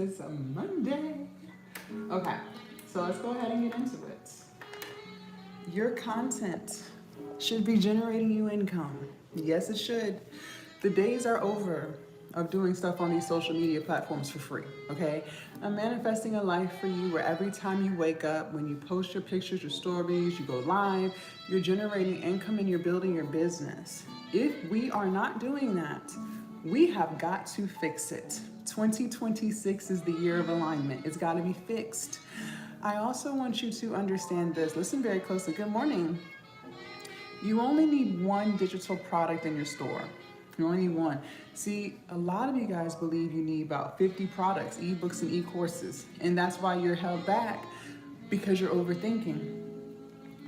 It's a Monday. Okay, so let's go ahead and get into it. Your content should be generating you income. Yes, it should. The days are over of doing stuff on these social media platforms for free, okay? I'm manifesting a life for you where every time you wake up, when you post your pictures, your stories, you go live, you're generating income and you're building your business. If we are not doing that, we have got to fix it. 2026 is the year of alignment. It's got to be fixed. I also want you to understand this. Listen very closely. Good morning. You only need one digital product in your store. You only need one. See, a lot of you guys believe you need about 50 products, ebooks and e-courses. And that's why you're held back, because you're overthinking.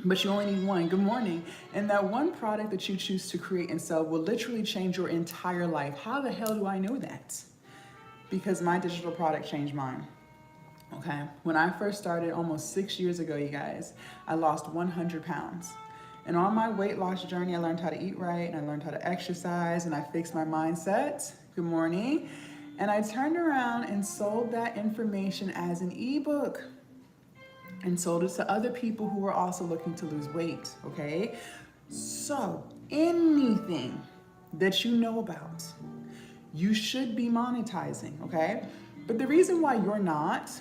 But you only need one. Good morning. And that one product that you choose to create and sell will literally change your entire life. How the hell do I know that? Because my digital product changed mine. Okay. When I first started almost 6 years ago, you guys, I lost 100 pounds. And on my weight loss journey, I learned how to eat right, and I learned how to exercise, and I fixed my mindset. Good morning. And I turned around and sold that information as an ebook and sold it to other people who were also looking to lose weight, okay? So anything that you know about, you should be monetizing, okay? But the reason why you're not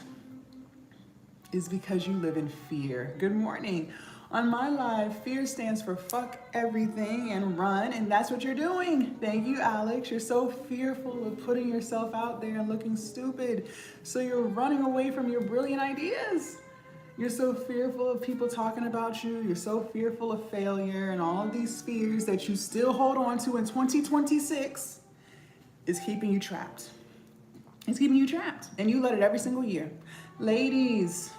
is because you live in fear. Good morning. On my live, fear stands for fuck everything and run, and that's what you're doing. Thank you, Alex. You're so fearful of putting yourself out there and looking stupid. So you're running away from your brilliant ideas. You're so fearful of people talking about you. You're so fearful of failure, and all of these fears that you still hold on to in 2026 is keeping you trapped. It's keeping you trapped, and you let it every single year. Ladies,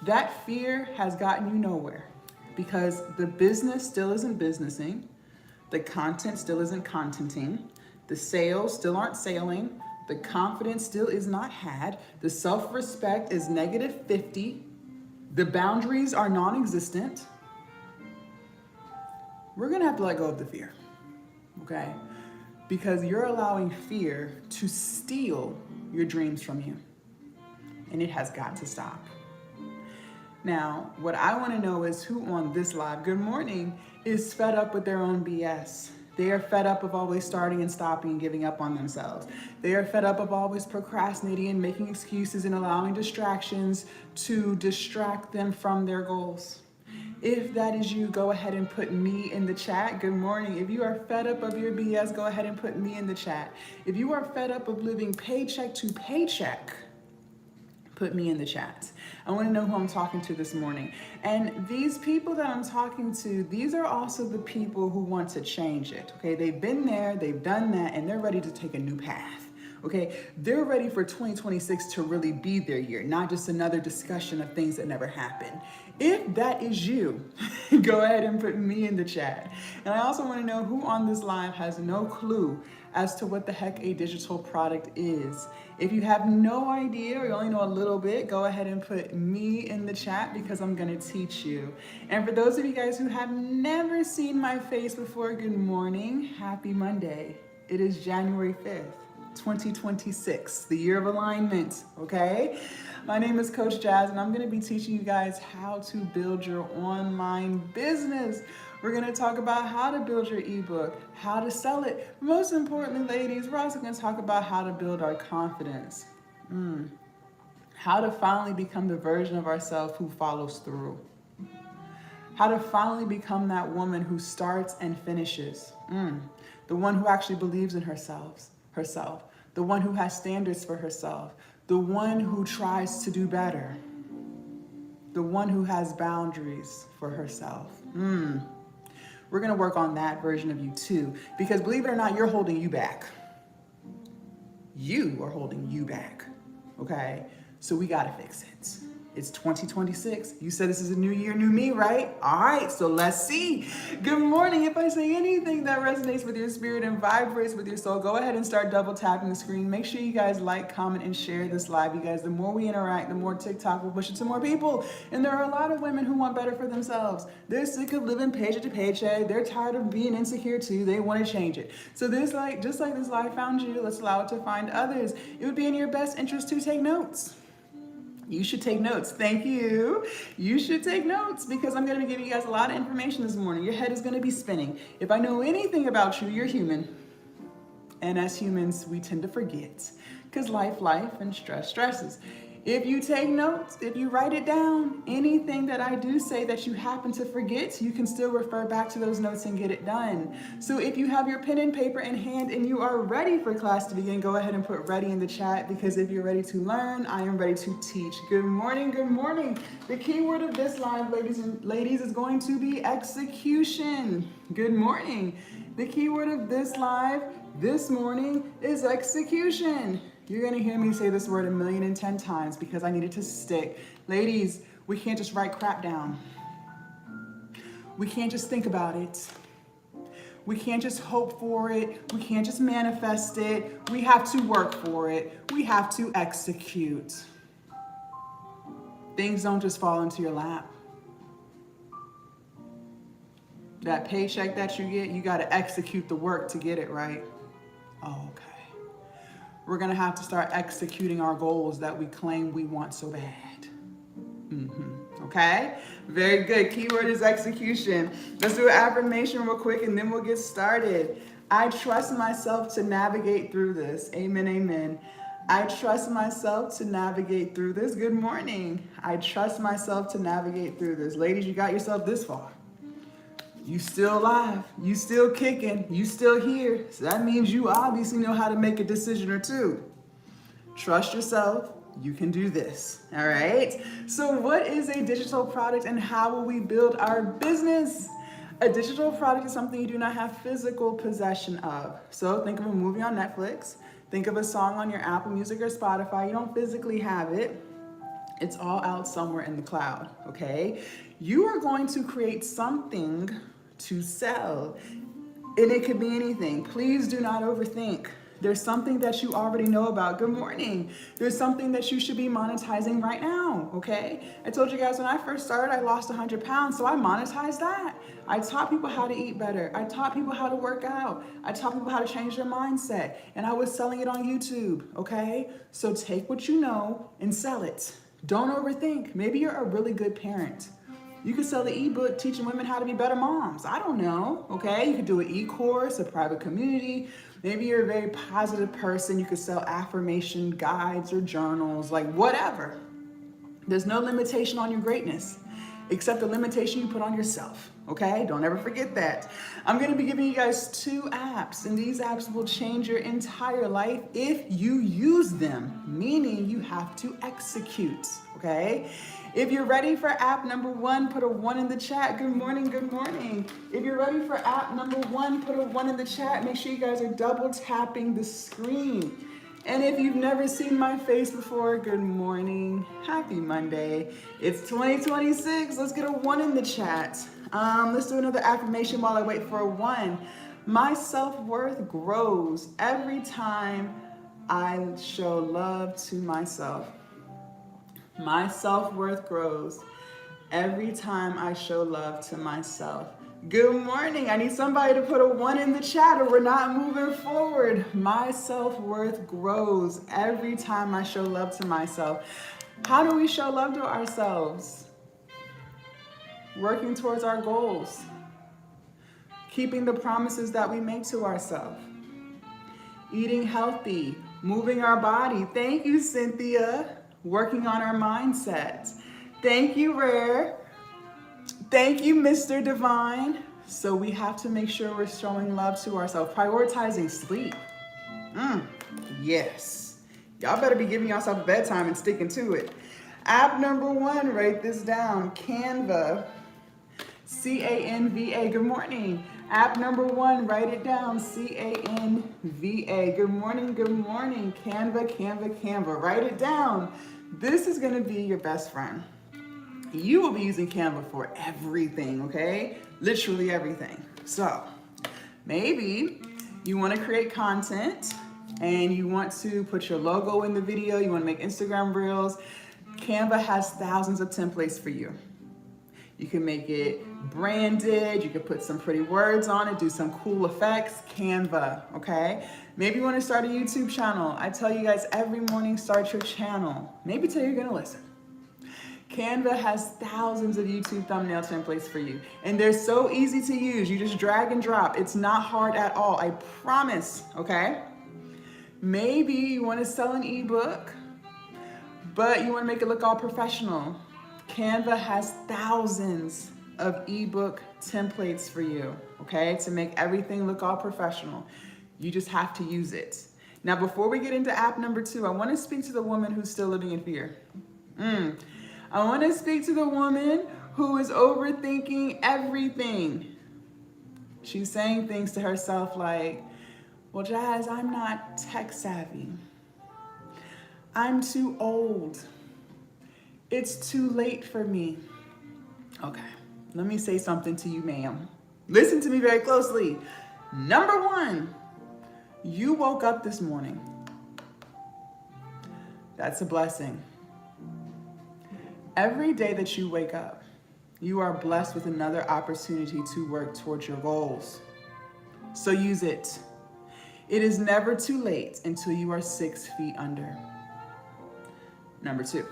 that fear has gotten you nowhere. Because the business still isn't businessing, the content still isn't contenting, the sales still aren't sailing, the confidence still is not had, the self-respect is negative 50, the boundaries are non-existent. We're gonna have to let go of the fear, okay? Because you're allowing fear to steal your dreams from you, and it has got to stop. Now, what I want to know is who on this live, good morning, is fed up with their own BS. They are fed up of always starting and stopping and giving up on themselves. They are fed up of always procrastinating and making excuses and allowing distractions to distract them from their goals. If that is you, go ahead and put me in the chat. Good morning. If you are fed up of your BS, go ahead and put me in the chat. If you are fed up of living paycheck to paycheck, put me in the chat. I want to know who I'm talking to this morning. And these people that I'm talking to, these are also the people who want to change it. Okay, they've been there, they've done that, and they're ready to take a new path. Okay, they're ready for 2026 to really be their year, not just another discussion of things that never happened. If that is you, go ahead and put me in the chat. And I also want to know who on this live has no clue as to what the heck a digital product is. If you have no idea or you only know a little bit, go ahead and put me in the chat because I'm gonna teach you. And for those of you guys who have never seen my face before, good morning, happy Monday. It is January 5th. 2026, the year of alignment, okay? My name is Coach Jazz, and I'm gonna be teaching you guys how to build your online business. We're gonna talk about how to build your ebook, how to sell it. Most importantly, ladies, we're also gonna talk about how to build our confidence. How to finally become the version of ourselves who follows through. How to finally become that woman who starts and finishes. The one who actually believes in herself, the one who has standards for herself, the one who tries to do better, the one who has boundaries for herself. We're gonna work on that version of you too, because believe it or not, you're holding you back. You are holding you back, okay? So we gotta fix it. It's 2026. You said this is a new year, new me, right? All right, so let's see. Good morning. If I say anything that resonates with your spirit and vibrates with your soul, go ahead and start double tapping the screen. Make sure you guys like, comment, and share this live. You guys, the more we interact, the more TikTok will push it to more people. And there are a lot of women who want better for themselves. They're sick of living paycheck to paycheck. They're tired of being insecure too. They want to change it. So this, just like this live found you, let's allow it to find others. It would be in your best interest to take notes. You should take notes. Thank you. You should take notes because I'm going to be giving you guys a lot of information this morning. Your head is going to be spinning. If I know anything about you, you're human. And as humans, we tend to forget because life, and stresses. If you take notes, if you write it down, anything that I do say that you happen to forget, you can still refer back to those notes and get it done. So if you have your pen and paper in hand and you are ready for class to begin, go ahead and put ready in the chat because if you're ready to learn, I am ready to teach. Good morning, good morning. The key word of this live, ladies, is going to be execution. Good morning. The key word of this live this morning is execution. You're going to hear me say this word 1,010 times because I need it to stick. Ladies, we can't just write crap down. We can't just think about it. We can't just hope for it. We can't just manifest it. We have to work for it. We have to execute. Things don't just fall into your lap. That paycheck that you get, you got to execute the work to get it, right? Oh, okay. We're going to have to start executing our goals that we claim we want so bad. Okay? Very good. Keyword is execution. Let's do an affirmation real quick and then we'll get started. I trust myself to navigate through this. Amen, amen. I trust myself to navigate through this. Good morning. I trust myself to navigate through this. Ladies, you got yourself this far. You still alive, you still kicking, you still here. So that means you obviously know how to make a decision or two. Trust yourself, you can do this, all right? So what is a digital product and how will we build our business? A digital product is something you do not have physical possession of. So think of a movie on Netflix, think of a song on your Apple Music or Spotify. You don't physically have it. It's all out somewhere in the cloud, okay? You are going to create something to sell, and it could be anything. Please do not overthink. There's something that you already know about. Good morning. There's something that you should be monetizing right now, okay? I told you guys when I first started, I lost 100 pounds, so I monetized that. I taught people how to eat better. I taught people how to work out. I taught people how to change their mindset, and I was selling it on YouTube, okay? So take what you know and sell it. Don't overthink. Maybe you're a really good parent. You could sell the ebook teaching women how to be better moms. I don't know, okay? You could do an e-course, a private community. Maybe you're a very positive person. You could sell affirmation guides or journals, like whatever. There's no limitation on your greatness, except the limitation you put on yourself, okay? Don't ever forget that. I'm gonna be giving you guys 2 apps, and these apps will change your entire life if you use them, meaning you have to execute, okay? If you're ready for app number 1, put a 1 in the chat. Good morning, good morning. If you're ready for app number 1, put a 1 in the chat. Make sure you guys are double tapping the screen. And if you've never seen my face before, good morning. Happy Monday. It's 2026. Let's get a 1 in the chat. Let's do another affirmation while I wait for a 1. My self-worth grows every time I show love to myself. My self-worth grows every time I show love to myself. Good morning. I need somebody to put a 1 in the chat or we're not moving forward. My self-worth grows every time I show love to myself. How do we show love to ourselves? Working towards our goals. Keeping the promises that we make to ourselves. Eating healthy. Moving our body. Thank you, Cynthia. Working on our mindset. Thank you, Rare. Thank you, Mr. Divine. So we have to make sure we're showing love to ourselves. Prioritizing sleep. Yes. Y'all better be giving yourself a bedtime and sticking to it. App number 1, write this down. Canva. C-A-N-V-A. Good morning. App number 1, write it down, Canva. Good morning, Canva, Canva, Canva. Write it down. This is gonna be your best friend. You will be using Canva for everything, okay? Literally everything. So maybe you wanna create content and you want to put your logo in the video, you wanna make Instagram reels. Canva has thousands of templates for you. You can make it branded, you can put some pretty words on it, do some cool effects, Canva, okay? Maybe you wanna start a YouTube channel. I tell you guys every morning, start your channel. Maybe till you're gonna listen. Canva has thousands of YouTube thumbnail templates for you, and they're so easy to use. You just drag and drop. It's not hard at all, I promise, okay? Maybe you wanna sell an ebook, but you wanna make it look all professional. Canva has thousands of ebook templates for you, okay? To make everything look all professional. You just have to use it. Now, before we get into app number 2, I wanna speak to the woman who's still living in fear. I wanna speak to the woman who is overthinking everything. She's saying things to herself like, well, Jazz, I'm not tech savvy. I'm too old. It's too late for me. Okay, let me say something to you, ma'am. Listen to me very closely. Number 1, you woke up this morning. That's a blessing. Every day that you wake up, you are blessed with another opportunity to work towards your goals. So use it. It is never too late until you are 6 feet under. Number 2,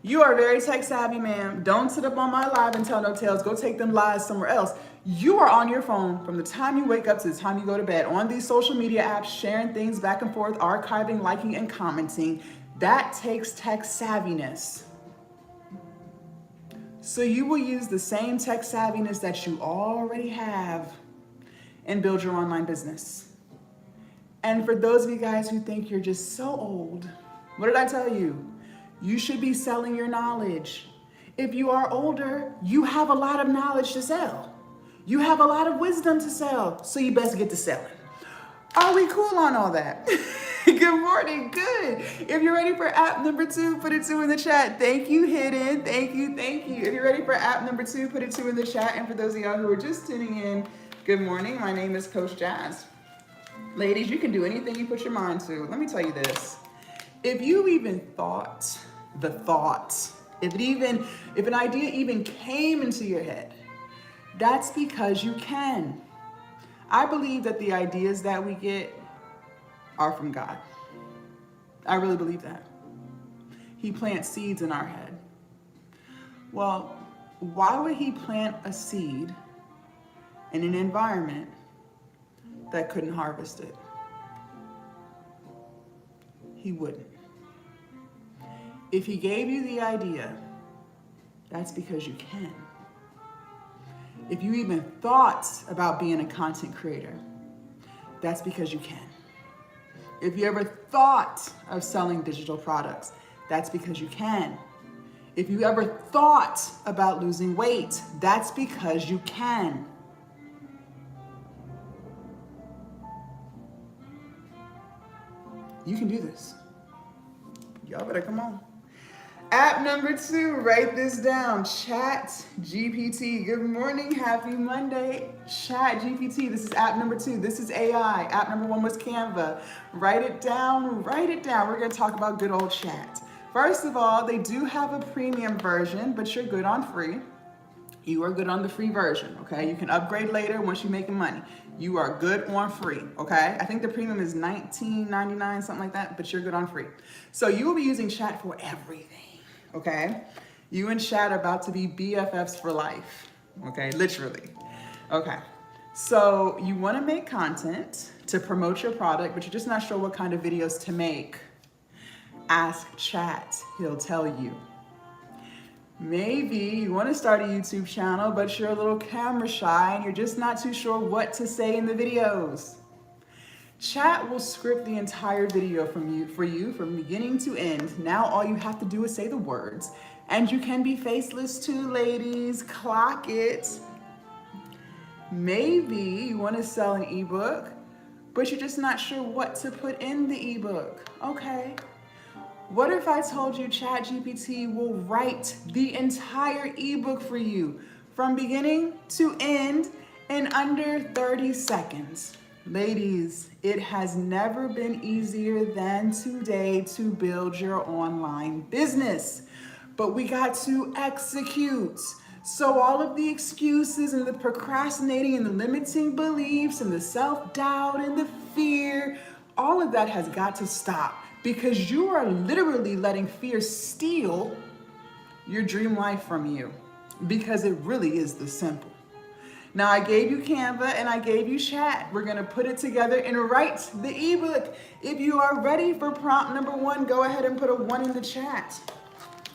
you are very tech savvy, ma'am. Don't sit up on my live and tell no tales. Go take them lives somewhere else. You are on your phone from the time you wake up to the time you go to bed on these social media apps, sharing things back and forth, archiving, liking, and commenting. That takes tech savviness. So you will use the same tech savviness that you already have and build your online business. And for those of you guys who think you're just so old, what did I tell you? You should be selling your knowledge. If you are older, you have a lot of knowledge to sell. You have a lot of wisdom to sell, so you best get to selling. Are we cool on all that? Good morning, good. If you're ready for app number 2, put a 2 in the chat. Thank you, Hidden, thank you. If you're ready for app number 2, put a 2 in the chat. And for those of y'all who are just tuning in, good morning, my name is Coach Jazz. Ladies, you can do anything you put your mind to. Let me tell you this. If you even thought the thought, if an idea even came into your head, that's because you can. I believe that the ideas that we get are from God. I really believe that. He plants seeds in our head. Well, why would he plant a seed in an environment that couldn't harvest it? He wouldn't. If he gave you the idea, that's because you can. If you even thought about being a content creator, that's because you can. If you ever thought of selling digital products, that's because you can. If you ever thought about losing weight, that's because you can. You can do this. Y'all better come on. App number 2, write this down, Chat GPT. Good morning, happy Monday. Chat GPT, this is app number 2. This is AI. App number 1 was Canva. Write it down, write it down. We're gonna talk about good old chat. First of all, they do have a premium version, but you're good on free. You are good on the free version, okay? You can upgrade later once you're making money. You are good on free, okay? I think the premium is $19.99, something like that, but you're good on free. So you will be using chat for everything. Okay? You and chat are about to be BFFs for life. Okay? Literally. Okay. So you want to make content to promote your product, but you're just not sure what kind of videos to make. Ask chat. He'll tell you. Maybe you want to start a YouTube channel, but you're a little camera shy and you're just not too sure what to say in the videos. Chat will script the entire video for you from beginning to end. Now all you have to do is say the words, and you can be faceless too, ladies. Clock it. Maybe you want to sell an ebook, but you're just not sure what to put in the ebook. Okay. What if I told you ChatGPT will write the entire ebook for you from beginning to end in under 30 seconds? Ladies, it has never been easier than today to build your online business, but we got to execute. So all of the excuses and the procrastinating and the limiting beliefs and the self-doubt and the fear, all of that has got to stop, because you are literally letting fear steal your dream life from you, because it really is this simple. Now I gave you Canva and I gave you chat. We're gonna put it together and write the ebook. If you are ready for prompt number 1, go ahead and put a 1 in the chat.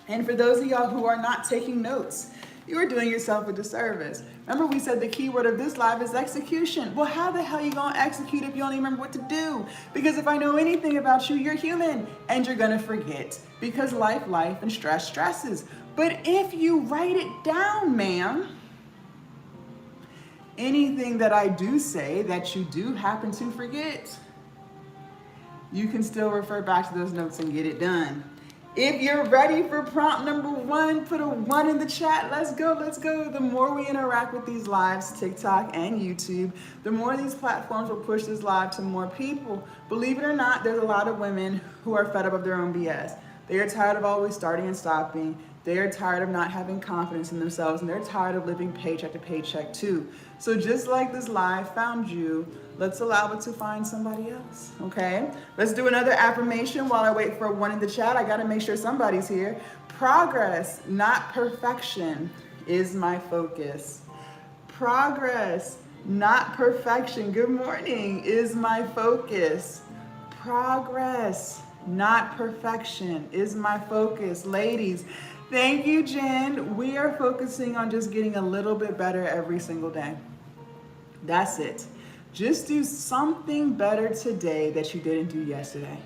And for those of y'all who are not taking notes, you are doing yourself a disservice. Remember, we said the key word of this live is execution. Well, how the hell are you gonna execute if you don't even remember what to do? Because if I know anything about you, you're human and you're gonna forget, because life, and stress stresses. But if you write it down, ma'am, anything that I do say that you do happen to forget, you can still refer back to those notes and get it done. If you're ready for prompt number 1, put a 1 in the chat. Let's go, let's go. The more we interact with these lives, TikTok and YouTube, the more these platforms will push this live to more people. Believe it or not, there's a lot of women who are fed up of their own BS. They are tired of always starting and stopping. They are tired of not having confidence in themselves, and they're tired of living paycheck to paycheck too. So just like this live found you, let's allow it to find somebody else, okay? Let's do another affirmation while I wait for a 1 in the chat. I gotta make sure somebody's here. Progress, not perfection, is my focus. Progress, not perfection, good morning, is my focus. Progress, not perfection, is my focus. Ladies, thank you, Jen. We are focusing on just getting a little bit better every single day. That's it. Just do something better today that you didn't do yesterday.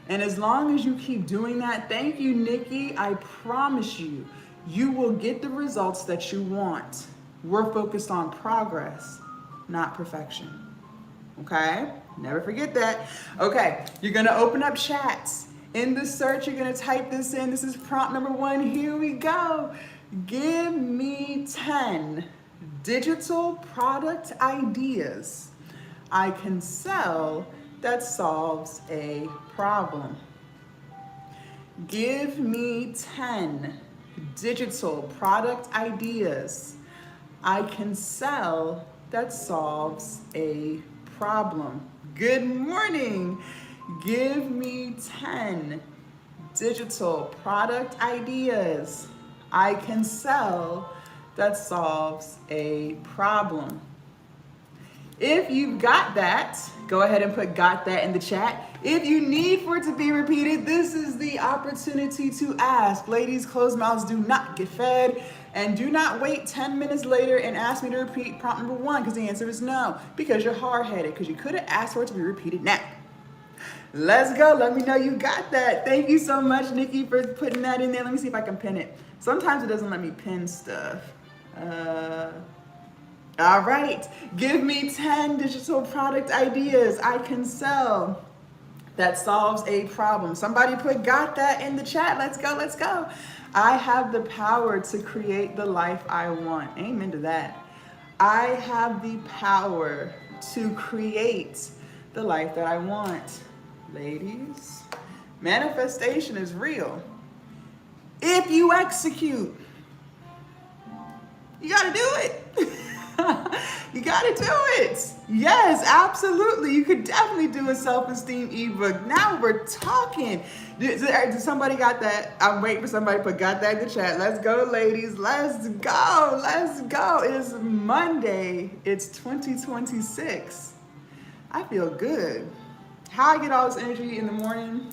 And as long as you keep doing that, thank you, Nikki, I promise you, you will get the results that you want. We're focused on progress, not perfection. Okay? Never forget that. Okay, you're gonna open up chats. In the search, you're gonna type this in. This is prompt number 1. Here we go. Give me 10 digital product ideas I can sell that solves a problem. Give me 10 digital product ideas I can sell that solves a problem. Good morning. Give me 10 digital product ideas I can sell that solves a problem. If you've got that, go ahead and put got that in the chat. If you need for it to be repeated, this is the opportunity to ask. Ladies, closed mouths do not get fed. And do not wait 10 minutes later and ask me to repeat prompt number 1, because the answer is no, because you're hard-headed, because you could have asked for it to be repeated now. Let's go. Let me know you got that. Thank you so much, Nikki, for putting that in there. Let me see if I can pin it. Sometimes it doesn't let me pin stuff. All right. Give me 10 digital product ideas I can sell that solves a problem. Somebody put got that in the chat. Let's go. Let's go. I have the power to create the life I want. Amen to that. I have the power to create the life that I want. Ladies, manifestation is real. If you execute, you gotta do it. You gotta do it. Yes, absolutely. You could definitely do a self-esteem ebook. Now we're talking. Did somebody got that? I'm waiting for somebody to put got that in the chat. Let's go, ladies. Let's go. Let's go. It's Monday. It's 2026. I feel good. How I get all this energy in the morning?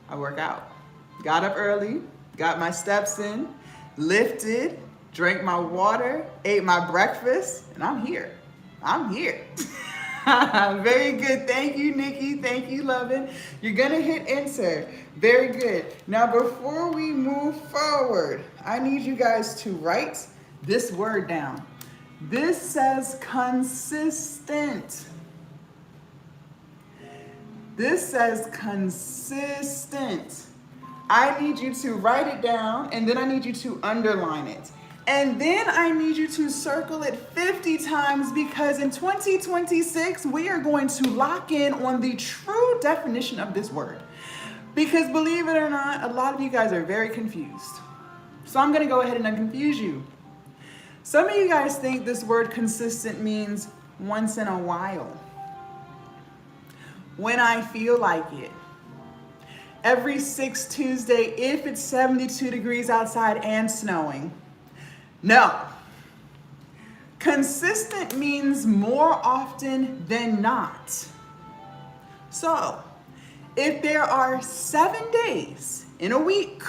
I work out. Got up early, got my steps in, lifted, drank my water, ate my breakfast, and I'm here. I'm here. Very good. Thank you, Nikki. Thank you, Lovin. You're gonna hit enter. Very good. Now, before we move forward, I need you guys to write this word down. This says consistent. This says consistent. I need you to write it down, and then I need you to underline it. And then I need you to circle it 50 times, because in 2026, we are going to lock in on the true definition of this word. Because believe it or not, a lot of you guys are very confused. So I'm gonna go ahead and unconfuse you. Some of you guys think this word consistent means once in a while, when I feel like it, every 6th Tuesday if it's 72 degrees outside and snowing. No. Consistent means more often than not. So, if there are 7 days in a week,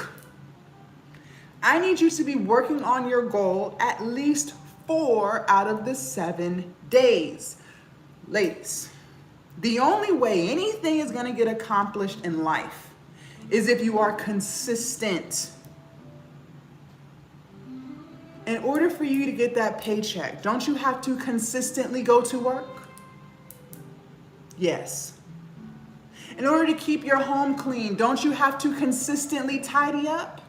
I need you to be working on your goal at least 4 out of the 7 days. Ladies, the only way anything is going to get accomplished in life is if you are consistent. In order for you to get that paycheck, don't you have to consistently go to work? Yes. In order to keep your home clean, don't you have to consistently tidy up?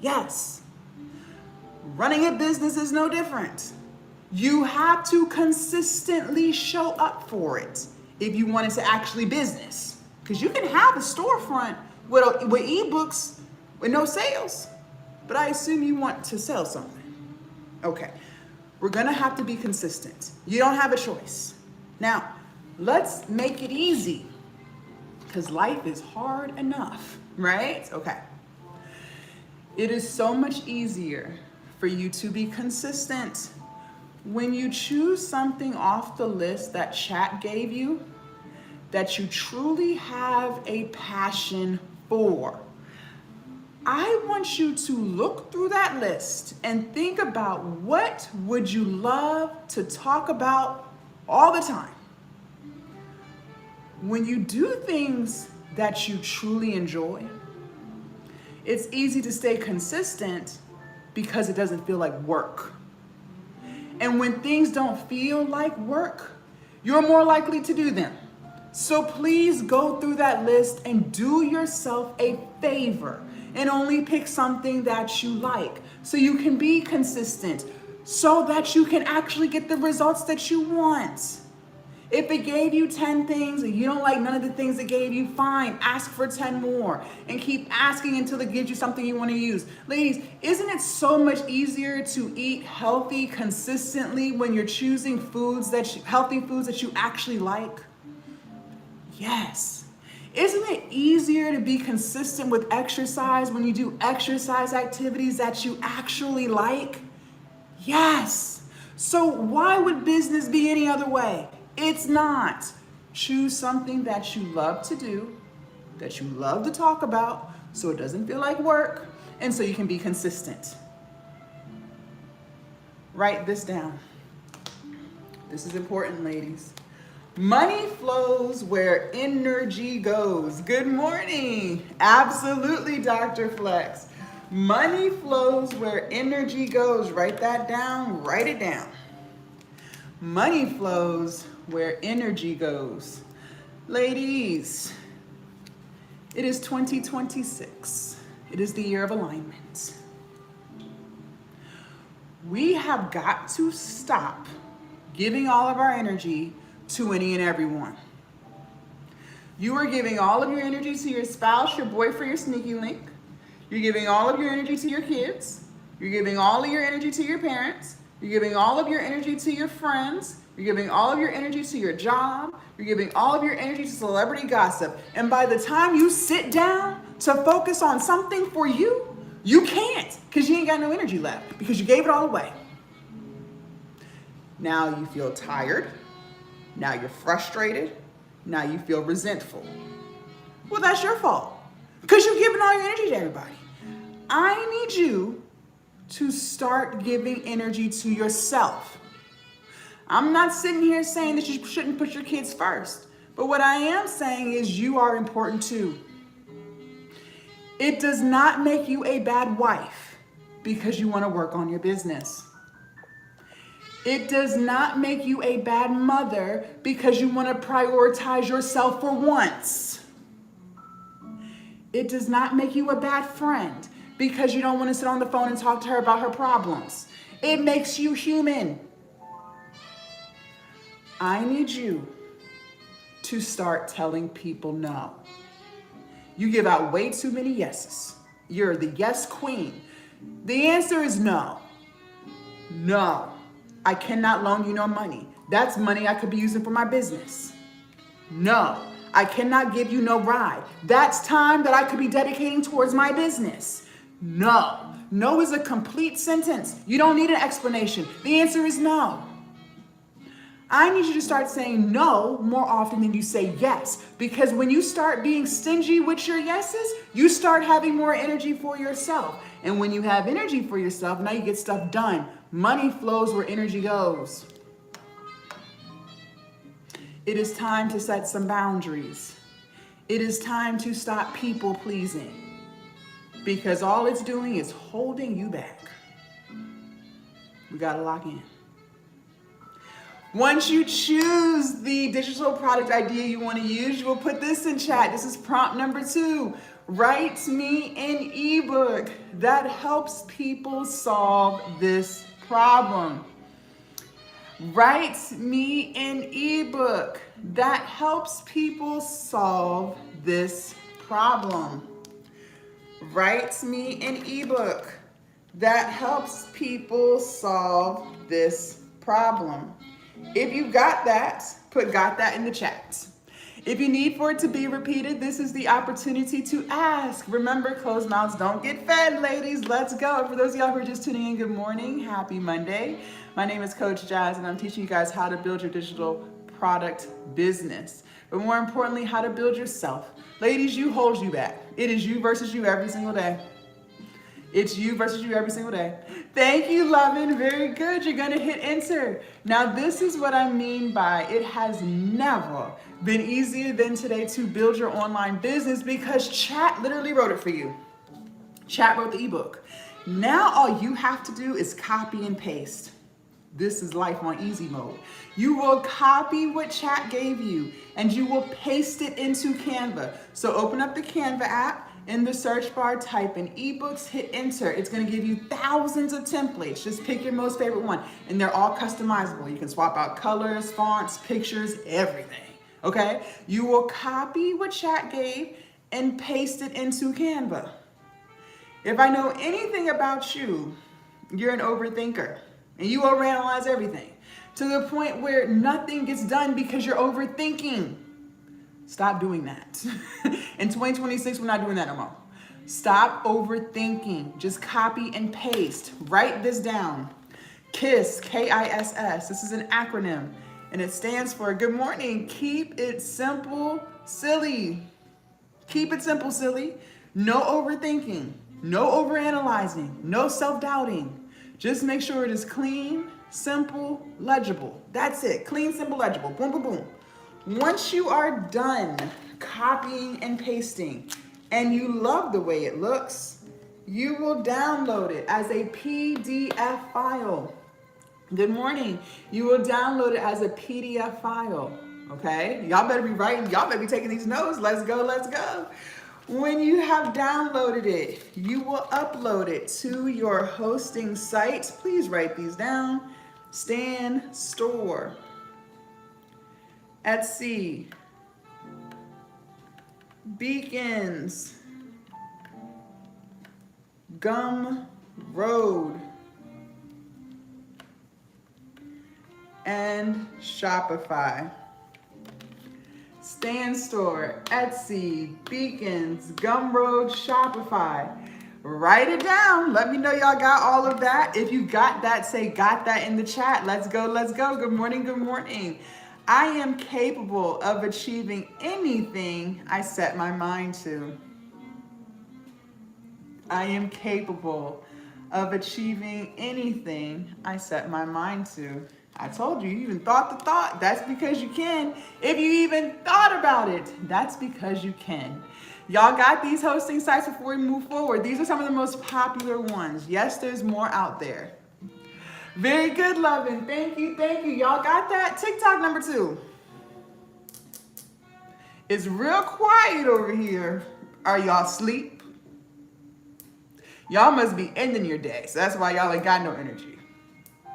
Yes. Running a business is no different. You have to consistently show up for it if you want it to actually business. Because you can have a storefront with ebooks with no sales, but I assume you want to sell something. Okay, we're gonna have to be consistent. You don't have a choice. Now, let's make it easy, because life is hard enough, right? Okay. It is so much easier for you to be consistent when you choose something off the list that chat gave you that you truly have a passion for. I want you to look through that list and think about, what would you love to talk about all the time? When you do things that you truly enjoy, it's easy to stay consistent because it doesn't feel like work. And when things don't feel like work, you're more likely to do them. So please go through that list and do yourself a favor and only pick something that you like, so you can be consistent, so that you can actually get the results that you want. If it gave you 10 things and you don't like none of the things it gave you, fine, ask for 10 more and keep asking until it gives you something you want to use. Ladies, isn't it so much easier to eat healthy consistently when you're choosing healthy foods that you actually like? Yes. Isn't it easier to be consistent with exercise when you do exercise activities that you actually like? Yes. So why would business be any other way? It's not. Choose something that you love to do, that you love to talk about, so it doesn't feel like work, and so you can be consistent. Write this down. This is important, ladies. Money flows where energy goes. Good morning. Absolutely, Dr. Flex. Money flows where energy goes. Write that down. Write it down. Money flows where energy goes. Ladies, it is 2026. It is the year of alignment. We have got to stop giving all of our energy to any and everyone. You are giving all of your energy to your spouse, your boyfriend, your sneaky link. You're giving all of your energy to your kids. You're giving all of your energy to your parents. You're giving all of your energy to your friends. You're giving all of your energy to your job. You're giving all of your energy to celebrity gossip. And by the time you sit down to focus on something for you, you can't, because you ain't got no energy left, because you gave it all away. Now you feel tired. Now you're frustrated. Now you feel resentful. Well, that's your fault, because you're giving all your energy to everybody. I need you to start giving energy to yourself. I'm not sitting here saying that you shouldn't put your kids first, but what I am saying is you are important too. It does not make you a bad wife because you want to work on your business. It does not make you a bad mother because you want to prioritize yourself for once. It does not make you a bad friend because you don't want to sit on the phone and talk to her about her problems. It makes you human. I need you to start telling people no. You give out way too many yeses. You're the yes queen. The answer is no. No. I cannot loan you no money. That's money I could be using for my business. No. I cannot give you no ride. That's time that I could be dedicating towards my business. No. No is a complete sentence. You don't need an explanation. The answer is no. I need you to start saying no more often than you say yes, because when you start being stingy with your yeses, you start having more energy for yourself. And when you have energy for yourself, now you get stuff done. Money flows where energy goes. It is time to set some boundaries. It is time to stop people pleasing, because all it's doing is holding you back. We gotta lock in. Once you choose the digital product idea you want to use, you will put this in chat. This is prompt number 2. Write me an ebook that helps people solve this problem. Write me an ebook that helps people solve this problem. Write me an ebook that helps people solve this problem. If you got that, put got that in the chat. If you need for it to be repeated, this is the opportunity to ask. Remember, closed mouths don't get fed, ladies. Let's go. For those of y'all who are just tuning in, good morning. Happy Monday. My name is Coach Jazz, and I'm teaching you guys how to build your digital product business. But more importantly, how to build yourself. Ladies, you hold you back. It is you versus you every single day. It's you versus you every single day. Thank you, Lovin. Very good. You're going to hit enter. Now, this is what I mean by it has never been easier than today to build your online business, because chat literally wrote it for you. Chat wrote the ebook. Now, all you have to do is copy and paste. This is life on easy mode. You will copy what chat gave you and you will paste it into Canva. So open up the Canva app. In the search bar, type in ebooks, hit enter. It's gonna give you thousands of templates. Just pick your most favorite one. And they're all customizable. You can swap out colors, fonts, pictures, everything, okay? You will copy what chat gave and paste it into Canva. If I know anything about you, you're an overthinker and you overanalyze everything to the point where nothing gets done because you're overthinking. Stop doing that. In 2026, we're not doing that no more. Stop overthinking. Just copy and paste. Write this down. KISS, K-I-S-S. This is an acronym, and it stands for good morning. Keep it simple, silly. Keep it simple, silly. No overthinking. No overanalyzing. No self-doubting. Just make sure it is clean, simple, legible. That's it. Clean, simple, legible. Boom, boom, boom. Once you are done copying and pasting and you love the way it looks, you will download it as a PDF file. Good morning. You will download it as a PDF file, okay? Y'all better be writing. Y'all better be taking these notes. Let's go, let's go. When you have downloaded it, you will upload it to your hosting site. Please write these down. Stan Store. Etsy, Beacons, Gumroad, and Shopify. Stan Store, Etsy, Beacons, Gumroad, Shopify. Write it down. Let me know y'all got all of that. If you got that, say got that in the chat. Let's go, let's go. Good morning, good morning. I am capable of achieving anything I set my mind to. I am capable of achieving anything I set my mind to. I told you, you even thought the thought. That's because you can. If you even thought about it, that's because you can. Y'all got these hosting sites before we move forward. These are some of the most popular ones. Yes, there's more out there. Very good, loving. Thank you, thank you. Y'all got that? TikTok number 2. It's real quiet over here. Are y'all asleep? Y'all must be ending your day, so that's why y'all ain't got no energy.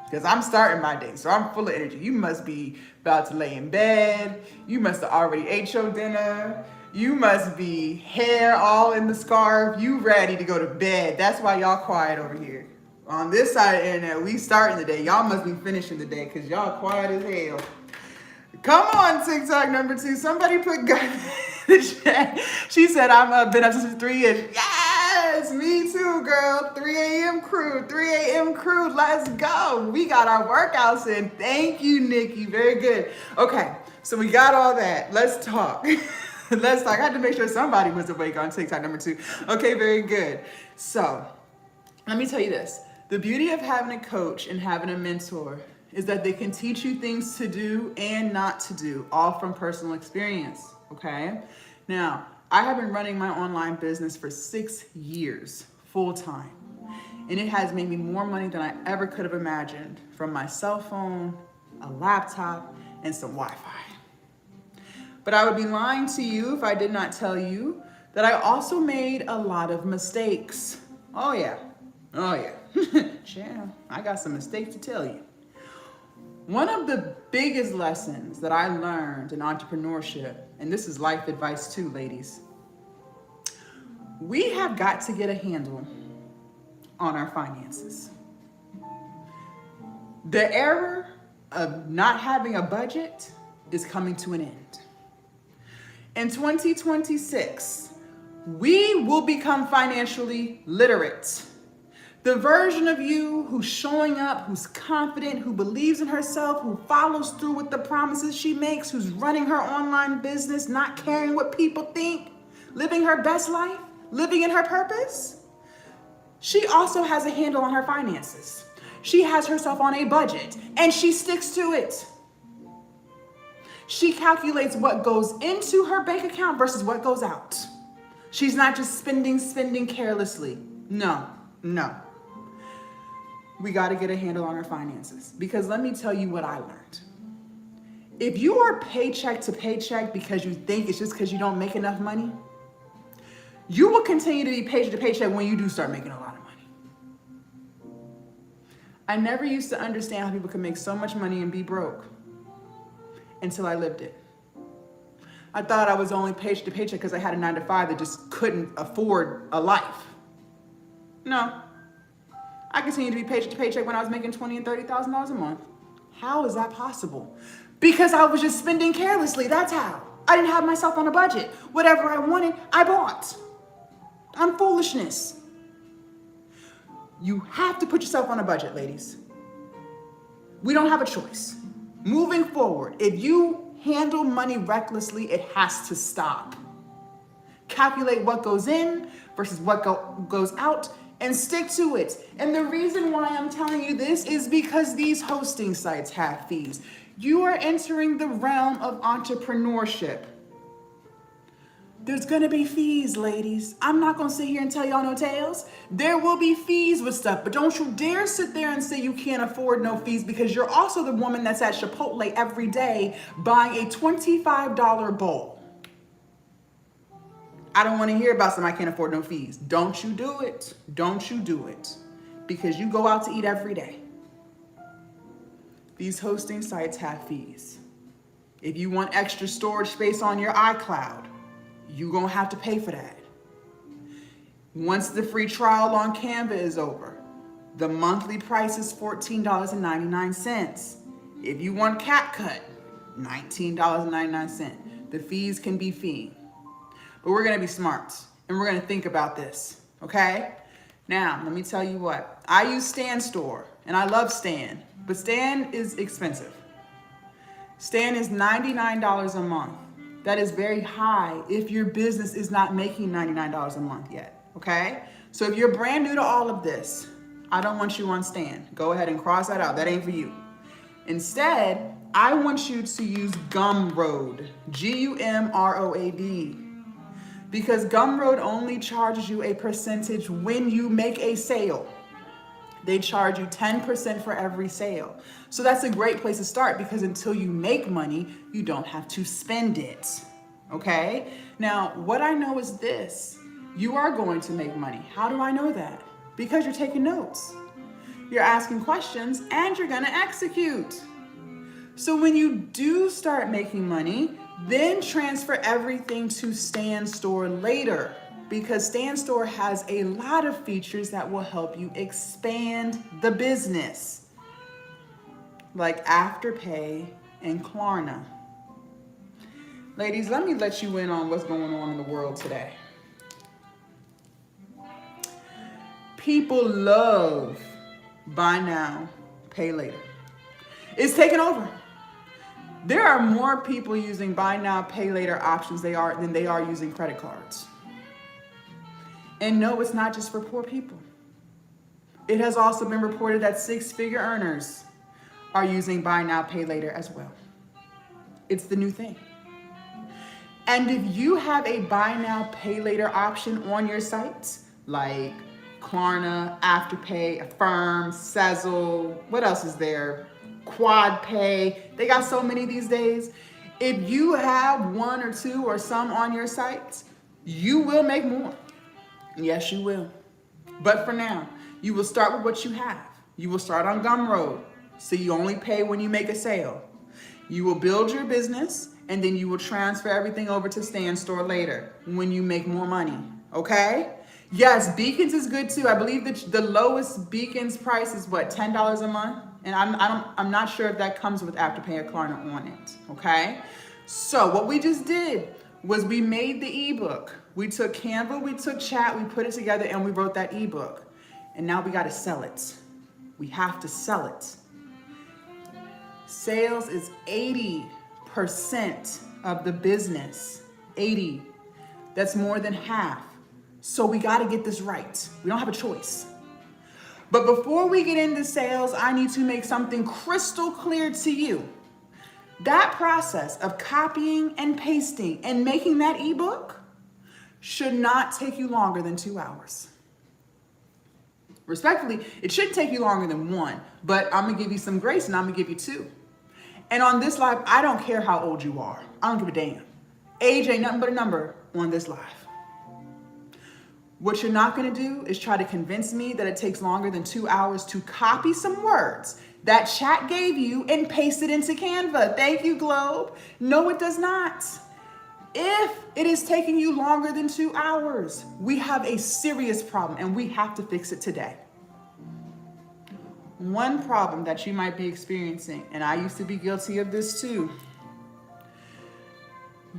Because I'm starting my day, so I'm full of energy. You must be about to lay in bed. You must have already ate your dinner. You must be hair all in the scarf. You ready to go to bed. That's why y'all quiet over here. On this side of the internet, we starting the day. Y'all must be finishing the day because y'all quiet as hell. Come on, TikTok number 2. Somebody put God in the chat. She said, I've been up since 3 years. Yes, me too, girl. 3 a.m. crew, 3 a.m. crew. Let's go. We got our workouts in. Thank you, Nikki. Very good. Okay, so we got all that. Let's talk. Let's talk. I had to make sure somebody was awake on TikTok number 2. Okay, very good. So let me tell you this. The beauty of having a coach and having a mentor is that they can teach you things to do and not to do, all from personal experience, okay? Now, I have been running my online business for 6 years, full time. And it has made me more money than I ever could have imagined from my cell phone, a laptop, and some Wi-Fi. But I would be lying to you if I did not tell you that I also made a lot of mistakes. Oh yeah. Yeah, I got some mistakes to tell you. One of the biggest lessons that I learned in entrepreneurship, and this is life advice too, ladies, we have got to get a handle on our finances. The era of not having a budget is coming to an end. In 2026, we will become financially literate. The version of you who's showing up, who's confident, who believes in herself, who follows through with the promises she makes, who's running her online business, not caring what people think, living her best life, living in her purpose. She also has a handle on her finances. She has herself on a budget and she sticks to it. She calculates what goes into her bank account versus what goes out. She's not just spending carelessly. No. We got to get a handle on our finances, because let me tell you what I learned. If you are paycheck to paycheck because you think it's just because you don't make enough money, you will continue to be paycheck to paycheck when you do start making a lot of money. I never used to understand how people could make so much money and be broke until I lived it. I thought I was only paycheck to paycheck because I had a 9-to-5 that just couldn't afford a life. No. I continued to be paycheck to paycheck when I was making $20,000 and $30,000 a month. How is that possible? Because I was just spending carelessly. That's how. I didn't have myself on a budget. Whatever I wanted, I bought. On foolishness. You have to put yourself on a budget, ladies. We don't have a choice. Moving forward, if you handle money recklessly, it has to stop. Calculate what goes in versus what goes out, and stick to it. And the reason why I'm telling you this is because these hosting sites have fees. You are entering the realm of entrepreneurship. There's gonna be fees, ladies. I'm not gonna sit here and tell y'all no tales. There will be fees with stuff, but don't you dare sit there and say you can't afford no fees, because you're also the woman that's at Chipotle every day buying a $25 bowl. I don't want to hear about somebody can't afford no fees. Don't you do it. Don't you do it. Because you go out to eat every day. These hosting sites have fees. If you want extra storage space on your iCloud, you're going to have to pay for that. Once the free trial on Canva is over, the monthly price is $14.99. If you want CapCut, $19.99. The fees can be fee. But we're going to be smart, and we're going to think about this, okay? Now, let me tell you what. I use Stan Store, and I love Stan, but Stan is expensive. Stan is $99 a month. That is very high if your business is not making $99 a month yet, okay? So if you're brand new to all of this, I don't want you on Stan. Go ahead and cross that out. That ain't for you. Instead, I want you to use Gumroad, Gumroad. Because Gumroad only charges you a percentage when you make a sale. They charge you 10% for every sale. So that's a great place to start, because until you make money, you don't have to spend it. Okay? Now, what I know is this: you are going to make money. How do I know that? Because you're taking notes, you're asking questions, and you're gonna execute. So when you do start making money, then transfer everything to Stand Store later, because Stand Store has a lot of features that will help you expand the business, like Afterpay and Klarna. Ladies, let me let you in on what's going on in the world today. People love buy now, pay later. It's taken over. There are more people using buy now, pay later options than they are using credit cards. And no, it's not just for poor people. It has also been reported that six-figure earners are using buy now, pay later as well. It's the new thing. And if you have a buy now, pay later option on your sites, like Klarna, Afterpay, Affirm, Sezzle, what else is there? Quad Pay. They got so many these days. If you have one or two or some on your sites, you will make more. Yes, you will. But for now, you will start with what you have. You will start on Gumroad, so you only pay when you make a sale. You will build your business, and then you will transfer everything over to Stand Store later when you make more money. Okay? Yes, Beacons is good too. I believe that the lowest Beacons price is what, $10 a month? And I'm not sure if that comes with Afterpay or Klarna on it. Okay? So what we just did was we made the ebook. We took Canva, we took chat, we put it together, and we wrote that ebook. And now we got to sell it. We have to sell it. Sales is 80% of the business. 80. That's more than half. So we got to get this right. We don't have a choice. But before we get into sales, I need to make something crystal clear to you. That process of copying and pasting and making that ebook should not take you longer than 2 hours. Respectfully, it shouldn't take you longer than 1, but I'm gonna give you some grace and I'm gonna give you 2. And on this live, I don't care how old you are. I don't give a damn. Age ain't nothing but a number on this live. What you're not gonna do is try to convince me that it takes longer than 2 hours to copy some words that chat gave you and paste it into Canva. Thank you, Globe. No, it does not. If it is taking you longer than 2 hours, we have a serious problem and we have to fix it today. One problem that you might be experiencing, and I used to be guilty of this too,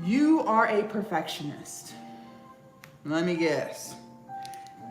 you are a perfectionist. Let me guess.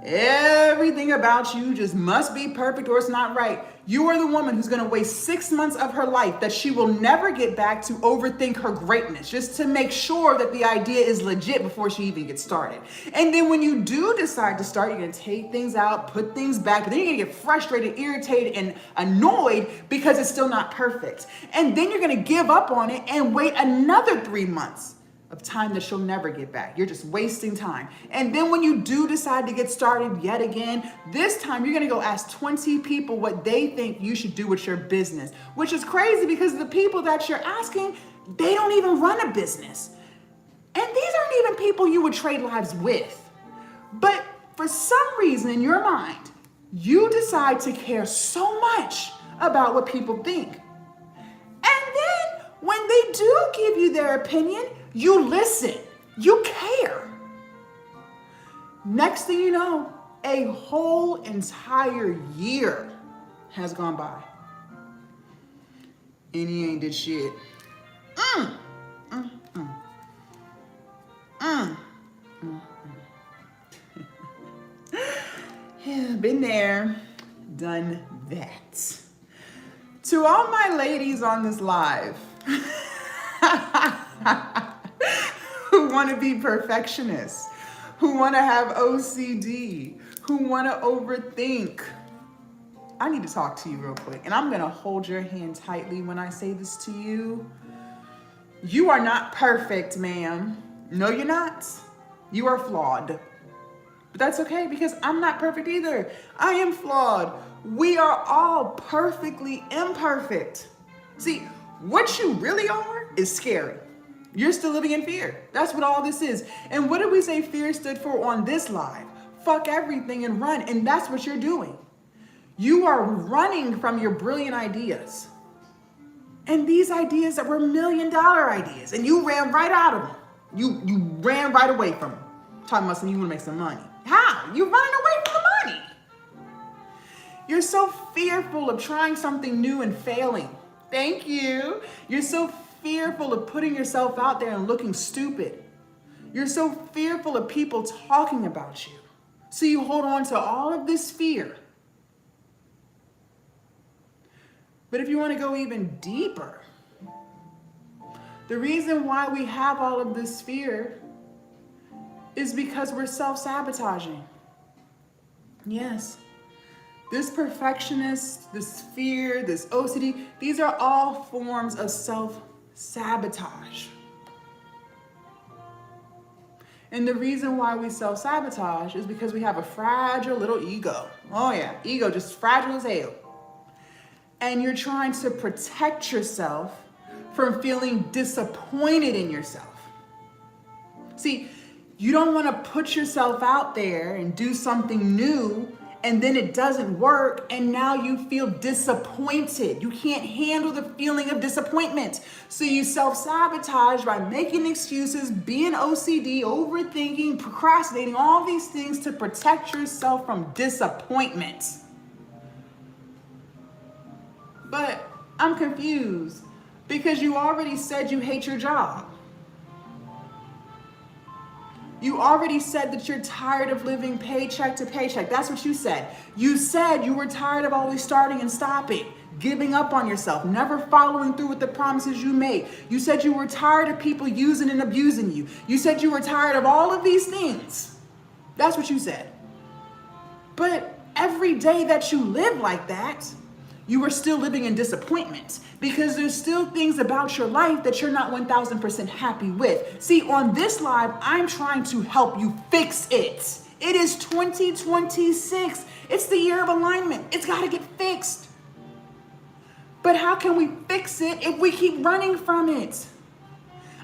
Everything about you just must be perfect or it's not right. You are the woman who's going to waste 6 months of her life that she will never get back to overthink her greatness, just to make sure that the idea is legit before she even gets started. And then when you do decide to start, you're going to take things out, put things back, but then you're going to get frustrated, irritated, and annoyed because it's still not perfect. And then you're going to give up on it and wait another 3 months of time that she'll never get back. You're just wasting time. And then when you do decide to get started yet again, this time you're gonna go ask 20 people what they think you should do with your business, which is crazy because the people that you're asking, they don't even run a business. And these aren't even people you would trade lives with. But for some reason in your mind, you decide to care so much about what people think. And then when they do give you their opinion, you listen, you care. Next thing you know, a whole entire year has gone by. And he ain't did shit. Yeah, been there, done that. To all my ladies on this live, who want to be perfectionists, who want to have OCD, who want to overthink, I need to talk to you real quick. And I'm going to hold your hand tightly when I say this to you. You are not perfect, ma'am. No, you're not. You are flawed. But that's okay because I'm not perfect either. I am flawed. We are all perfectly imperfect. See, what you really are is scary. You're still living in fear. That's what all this is. And what did we say fear stood for on this live? Fuck everything and run. And that's what you're doing. You are running from your brilliant ideas. And these ideas that were $1 million ideas. And you ran right out of them. You ran right away from them. Talking about something you want to make some money. How? You're running away from the money. You're so fearful of trying something new and failing. Thank you. You're so fearful of putting yourself out there and looking stupid. You're so fearful of people talking about you. So you hold on to all of this fear. But if you want to go even deeper, the reason why we have all of this fear is because we're self-sabotaging. Yes. This perfectionist, this fear, this OCD, these are all forms of self-sabotage. And the reason why we self-sabotage is because we have a fragile little ego. Oh yeah, ego just fragile as hell. And you're trying to protect yourself from feeling disappointed in yourself. See, you don't want to put yourself out there and do something new and then it doesn't work and now you feel disappointed. You can't handle the feeling of disappointment. So you self-sabotage by making excuses, being OCD, overthinking, procrastinating, all these things to protect yourself from disappointment. But I'm confused because you already said you hate your job. You already said that you're tired of living paycheck to paycheck. That's what you said. You said you were tired of always starting and stopping, giving up on yourself, never following through with the promises you made. You said you were tired of people using and abusing you. You said you were tired of all of these things. That's what you said. But every day that you live like that, you are still living in disappointment because there's still things about your life that you're not 1000% happy with. See, on this live, I'm trying to help you fix it. It is 2026. It's the year of alignment. It's got to get fixed. But how can we fix it if we keep running from it?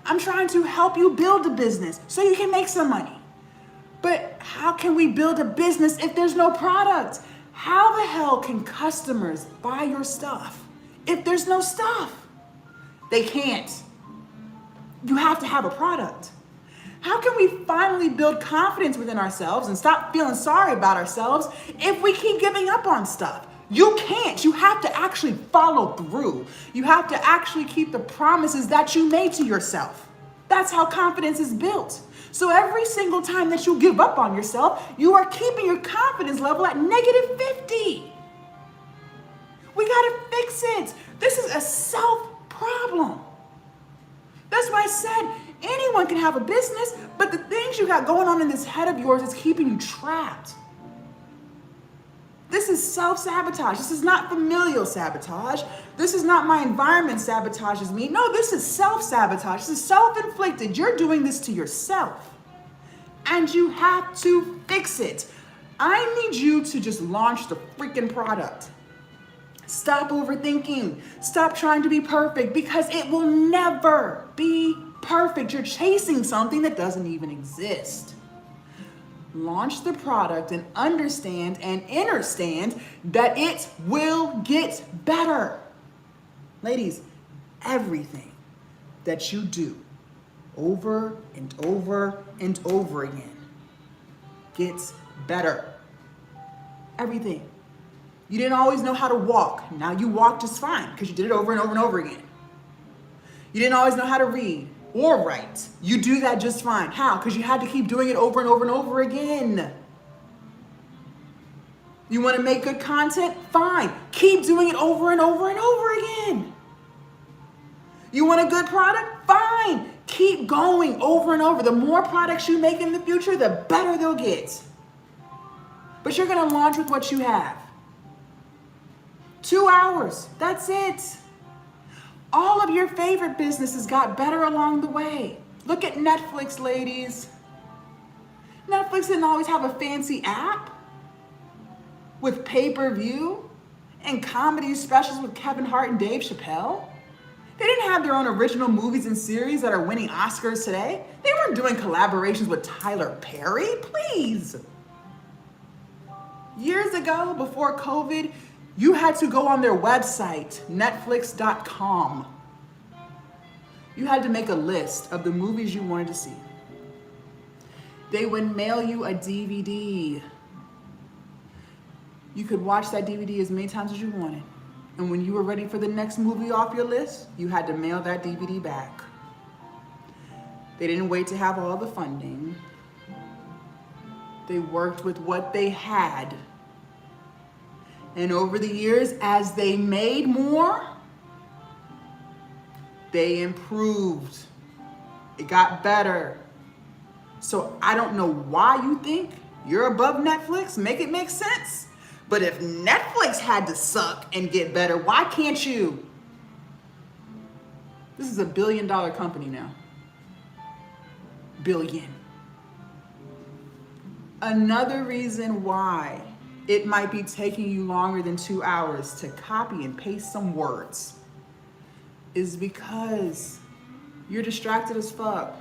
I'm trying to help you build a business so you can make some money. But how can we build a business if there's no product? How the hell can customers buy your stuff if there's no stuff? They can't. You have to have a product. How can we finally build confidence within ourselves and stop feeling sorry about ourselves if we keep giving up on stuff? You can't. You have to actually follow through. You have to actually keep the promises that you made to yourself. That's how confidence is built. So every single time that you give up on yourself, you are keeping your confidence level at -50. We gotta fix it. This is a self problem. That's why I said anyone can have a business, but the things you got going on in this head of yours is keeping you trapped. This is self-sabotage. This is not familial sabotage. This is not my environment sabotages me. No, this is self-sabotage. This is self-inflicted. You're doing this to yourself. And you have to fix it. I need you to just launch the freaking product. Stop overthinking. Stop trying to be perfect because it will never be perfect. You're chasing something that doesn't even exist. Launch the product and understand and understand that it will get better. Ladies, everything that you do over and over and over again gets better. Everything. You didn't always know how to walk. Now you walk just fine because you did it over and over and over again. You didn't always know how to read or write. You do that just fine. How? Because you had to keep doing it over and over and over again. You want to make good content? Fine. Keep doing it over and over and over again. You want a good product? Fine. Keep going over and over. The more products you make in the future, the better they'll get. But you're going to launch with what you have. 2 hours. That's it. All of your favorite businesses got better along the way. Look at Netflix, ladies. Netflix didn't always have a fancy app with pay-per-view and comedy specials with Kevin Hart and Dave Chappelle. They didn't have their own original movies and series that are winning Oscars today. They weren't doing collaborations with Tyler Perry, please. Years ago, before COVID, you had to go on their website, netflix.com. You had to make a list of the movies you wanted to see. They would mail you a DVD. You could watch that DVD as many times as you wanted. And when you were ready for the next movie off your list, you had to mail that DVD back. They didn't wait to have all the funding. They worked with what they had. And over the years, as they made more, they improved. It got better. So I don't know why you think you're above Netflix. Make it make sense. But if Netflix had to suck and get better, why can't you? This is a $1 billion company now. Billion. Another reason why it might be taking you longer than 2 hours to copy and paste some words is because you're distracted as fuck.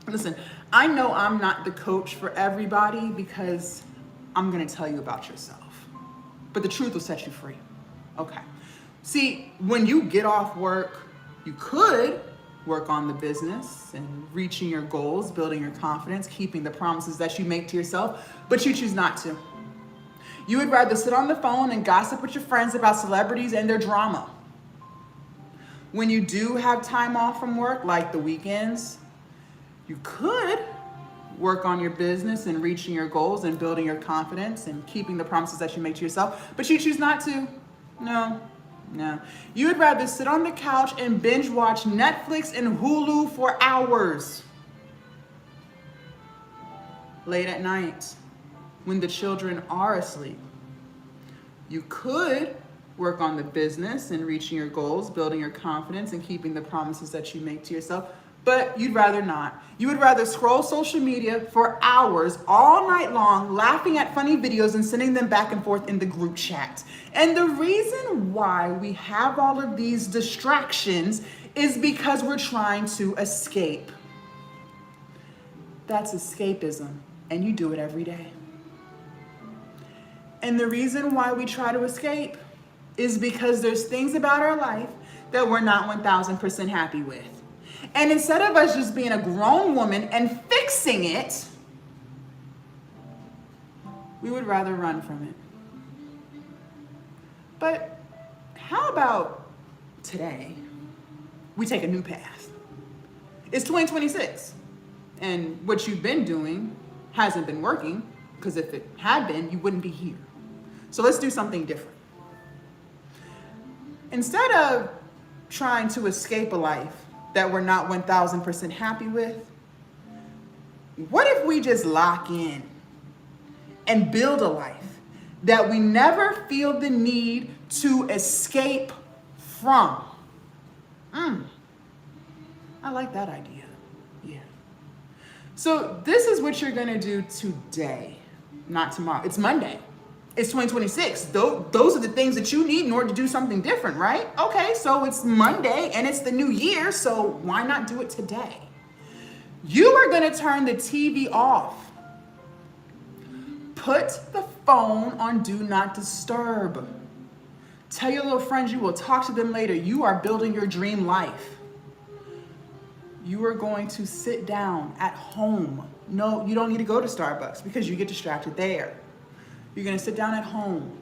Listen, I know I'm not the coach for everybody because I'm gonna tell you about yourself. But the truth will set you free. Okay. See, when you get off work, you could work on the business and reaching your goals, building your confidence, keeping the promises that you make to yourself, but you choose not to. You would rather sit on the phone and gossip with your friends about celebrities and their drama. When you do have time off from work, like the weekends, you could work on your business and reaching your goals and building your confidence and keeping the promises that you make to yourself, but you choose not to. No. You would rather sit on the couch and binge watch Netflix and Hulu for hours. Late at night, when the children are asleep. You could work on the business and reaching your goals, building your confidence and keeping the promises that you make to yourself, but you'd rather not. You would rather scroll social media for hours all night long, laughing at funny videos and sending them back and forth in the group chat. And the reason why we have all of these distractions is because we're trying to escape. That's escapism, and you do it every day. And the reason why we try to escape is because there's things about our life that we're not 1000% happy with. And instead of us just being a grown woman and fixing it, we would rather run from it. But how about today we take a new path? It's 2026, and what you've been doing hasn't been working, because if it had been, you wouldn't be here. So let's do something different. Instead of trying to escape a life that we're not 1000% happy with, what if we just lock in and build a life that we never feel the need to escape from? I like that idea. Yeah. So this is what you're gonna do today, not tomorrow. It's Monday. It's 2026. Those are the things that you need in order to do something different, right? Okay, so it's Monday and it's the new year, so why not do it today? You are gonna turn the TV off. Put the phone on Do Not Disturb. Tell your little friends you will talk to them later. You are building your dream life. You are going to sit down at home. No, you don't need to go to Starbucks because you get distracted there. You're gonna sit down at home.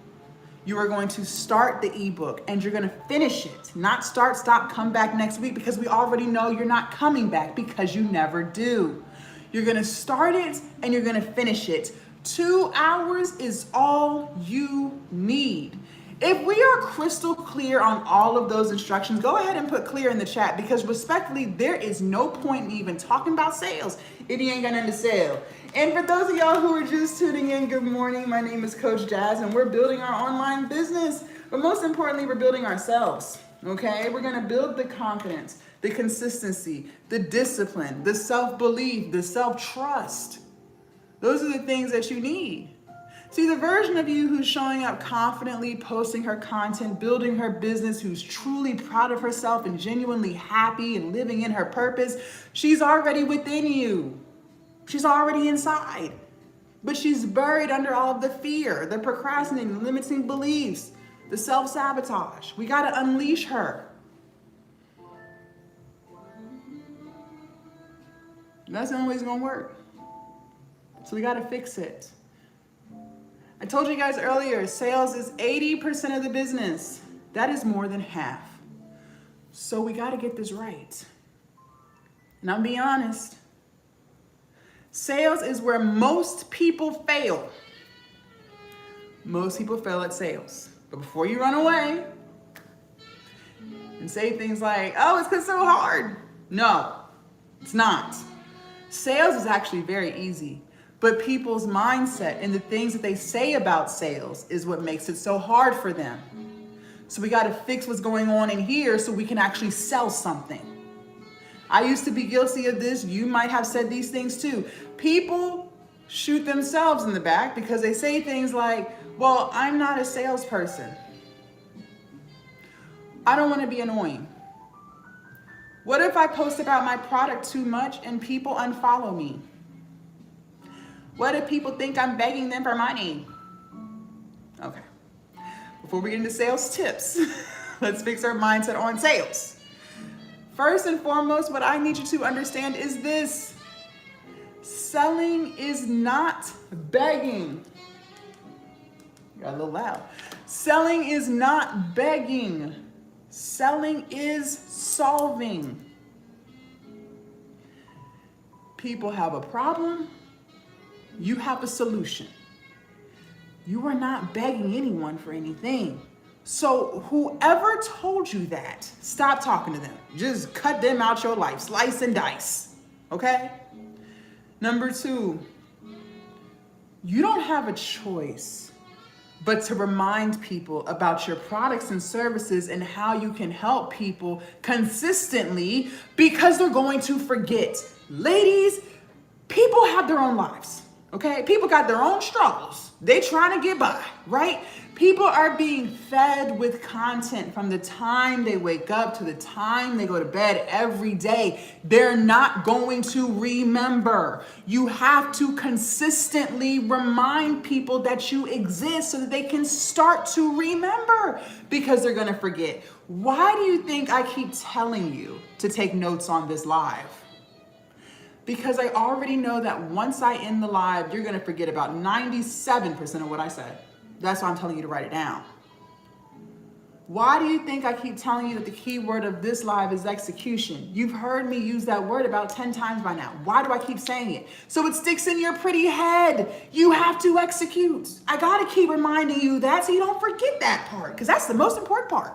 You are going to start the ebook and you're gonna finish it. Not start, stop, come back next week, because we already know you're not coming back because you never do. You're gonna start it and you're gonna finish it. 2 hours is all you need. If we are crystal clear on all of those instructions, go ahead and put clear in the chat, because respectfully, there is no point in even talking about sales if you ain't got nothing to sell. And for those of y'all who are just tuning in, good morning. My name is Coach Jazz, and we're building our online business. But most importantly, we're building ourselves, okay? We're gonna build the confidence, the consistency, the discipline, the self-belief, the self-trust Those are the things that you need. See, the version of you who's showing up confidently, posting her content, building her business, who's truly proud of herself and genuinely happy and living in her purpose, she's already within you. She's already inside. But she's buried under all of the fear, the procrastinating, the limiting beliefs, the self-sabotage. We got to unleash her. That's the only way it's going to work. So we got to fix it. I told you guys earlier, sales is 80% of the business. That is more than half. So we got to get this right. And I'll be honest. Sales is where most people fail. Most people fail at sales. But before you run away and say things like, oh, it's because it's so hard. No, it's not. Sales is actually very easy. But people's mindset and the things that they say about sales is what makes it so hard for them. So we got to fix what's going on in here so we can actually sell something. I used to be guilty of this. You might have said these things too. People shoot themselves in the back because they say things like, well, I'm not a salesperson. I don't want to be annoying. What if I post about my product too much and people unfollow me? What if people think I'm begging them for money? Okay. Before we get into sales tips, let's fix our mindset on sales. First and foremost, what I need you to understand is this. Selling is not begging. Got a little loud. Selling is not begging. Selling is solving. People have a problem. You have a solution. You are not begging anyone for anything. So whoever told you that, stop talking to them. Just cut them out your life, slice and dice, okay? Number 2, you don't have a choice but to remind people about your products and services and how you can help people consistently because they're going to forget. Ladies, people have their own lives. Okay, people got their own struggles. They trying to get by, right? People are being fed with content from the time they wake up to the time they go to bed every day. They're not going to remember. You have to consistently remind people that you exist so that they can start to remember because they're going to forget. Why do you think I keep telling you to take notes on this live? Because I already know that once I end the live, you're going to forget about 97% of what I said. That's why I'm telling you to write it down. Why do you think I keep telling you that the key word of this live is execution? You've heard me use that word about 10 times by now. Why do I keep saying it? So it sticks in your pretty head. You have to execute. I got to keep reminding you that so you don't forget that part, because that's the most important part.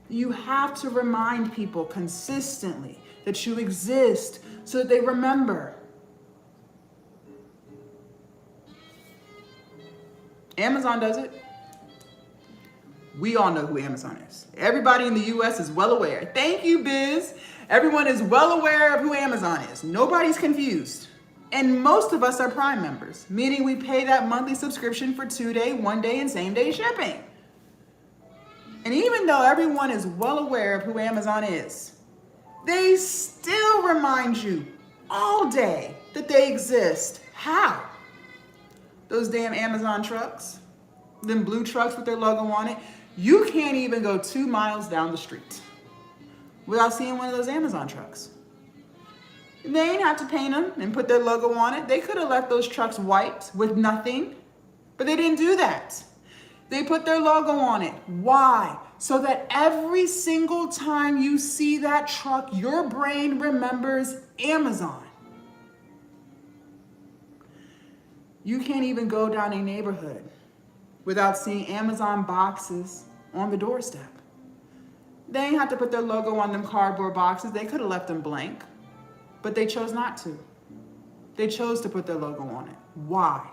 You have to remind people consistently that you exist so that they remember. Amazon does it. We all know who Amazon is. Everybody in the US is well aware. Thank you, Biz. Everyone is well aware of who Amazon is. Nobody's confused. And most of us are Prime members, meaning we pay that monthly subscription for 2-day, 1-day, and same-day shipping. And even though everyone is well aware of who Amazon is, they still remind you all day that they exist. How? Those damn Amazon trucks, them blue trucks with their logo on it, you can't even go 2 miles down the street without seeing one of those Amazon trucks. They ain't have to paint them and put their logo on it. They could have left those trucks white with nothing, but they didn't do that. They put their logo on it. Why? So that every single time you see that truck, your brain remembers Amazon. You can't even go down a neighborhood without seeing Amazon boxes on the doorstep. They ain't have to put their logo on them cardboard boxes. They could have left them blank, but they chose not to. They chose to put their logo on it. Why?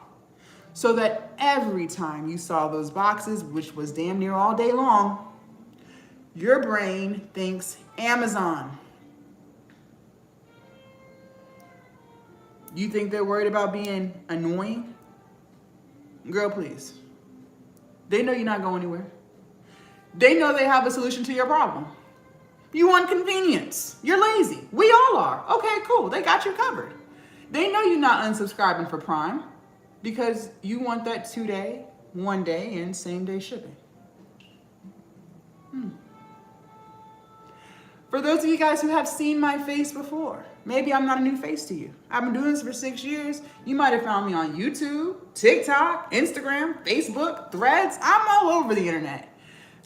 So that every time you saw those boxes, which was damn near all day long, your brain thinks Amazon. You think they're worried about being annoying? Girl, please. They know you're not going anywhere. They know they have a solution to your problem. You want convenience. You're lazy. We all are. Okay, cool. They got you covered. They know you're not unsubscribing for Prime because you want that 2-day, 1-day, and same-day shipping. For those of you guys who have seen my face before, maybe I'm not a new face to you. I've been doing this for 6 years. You might have found me on YouTube, TikTok, Instagram, Facebook, Threads. I'm all over the internet.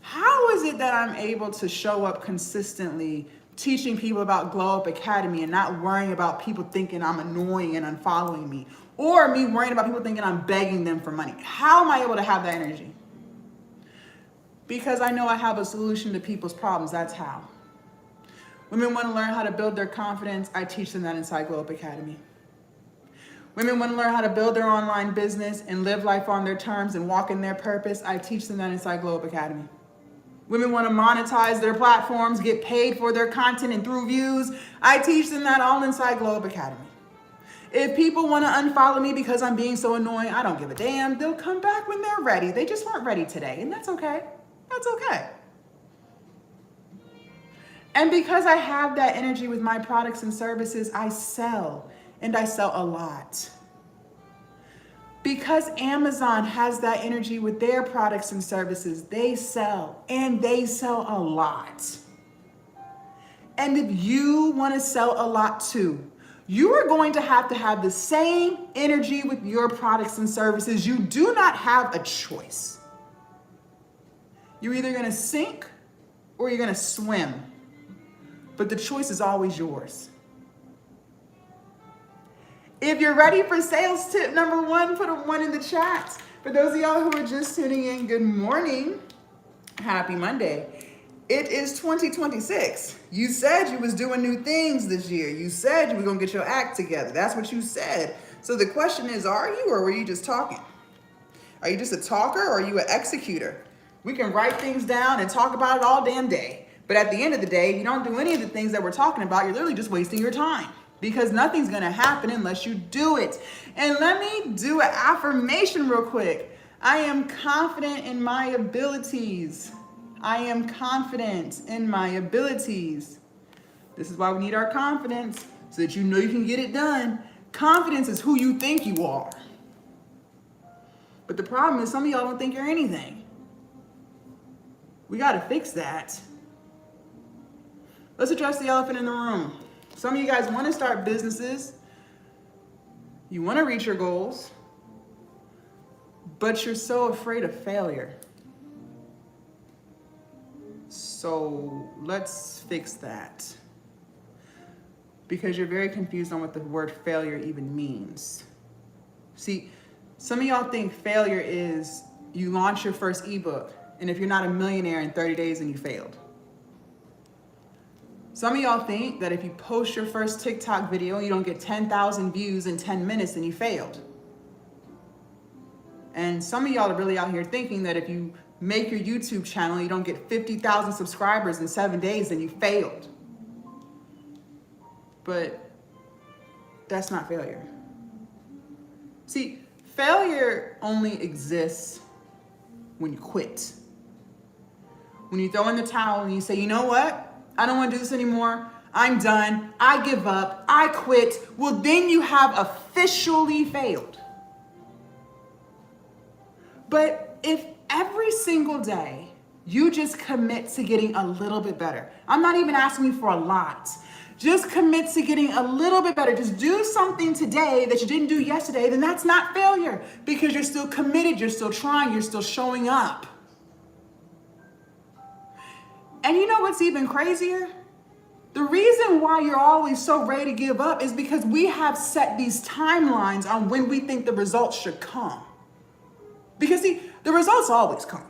How is it that I'm able to show up consistently teaching people about Glow Up Academy and not worrying about people thinking I'm annoying and unfollowing me, or me worrying about people thinking I'm begging them for money? How am I able to have that energy? Because I know I have a solution to people's problems. That's how. Women want to learn how to build their confidence. I teach them that inside Glow Up Academy. Women want to learn how to build their online business and live life on their terms and walk in their purpose. I teach them that inside Glow Up Academy. Women want to monetize their platforms, get paid for their content and through views. I teach them that all inside Glow Up Academy. If people want to unfollow me because I'm being so annoying, I don't give a damn. They'll come back when they're ready. They just weren't ready today, and that's okay. That's okay. And because I have that energy with my products and services, I sell, and I sell a lot. Because Amazon has that energy with their products and services, they sell, and they sell a lot. And if you want to sell a lot too, you are going to have the same energy with your products and services. You do not have a choice. You're either going to sink or you're going to swim. But the choice is always yours. If you're ready for sales tip number 1, put a 1 in the chat. For those of y'all who are just tuning in, good morning. Happy Monday. It is 2026. You said you was doing new things this year. You said you were going to get your act together. That's what you said. So the question is, are you, or were you just talking? Are you just a talker, or are you an executor? We can write things down and talk about it all damn day. But at the end of the day, you don't do any of the things that we're talking about. You're literally just wasting your time, because nothing's going to happen unless you do it. And let me do an affirmation real quick. I am confident in my abilities. I am confident in my abilities. This is why we need our confidence, so that you know you can get it done. Confidence is who you think you are. But the problem is some of y'all don't think you're anything. We got to fix that. Let's address the elephant in the room. Some of you guys want to start businesses. You want to reach your goals, but you're so afraid of failure. So let's fix that. Because you're very confused on what the word failure even means. See, some of y'all think failure is you launch your first ebook, and if you're not a millionaire in 30 days, then you failed. Some of y'all think that if you post your first TikTok video and you don't get 10,000 views in 10 minutes, then you failed. And some of y'all are really out here thinking that if you make your YouTube channel and you don't get 50,000 subscribers in 7 days, then you failed. But that's not failure. See, failure only exists when you quit. When you throw in the towel and you say, you know what? I don't want to do this anymore. I'm done. I give up. I quit. Well, then you have officially failed. But if every single day you just commit to getting a little bit better, I'm not even asking you for a lot. Just commit to getting a little bit better. Just do something today that you didn't do yesterday, then that's not failure, because you're still committed, you're still trying, you're still showing up. And you know what's even crazier? The reason why you're always so ready to give up is because we have set these timelines on when we think the results should come. Because see, the results always come.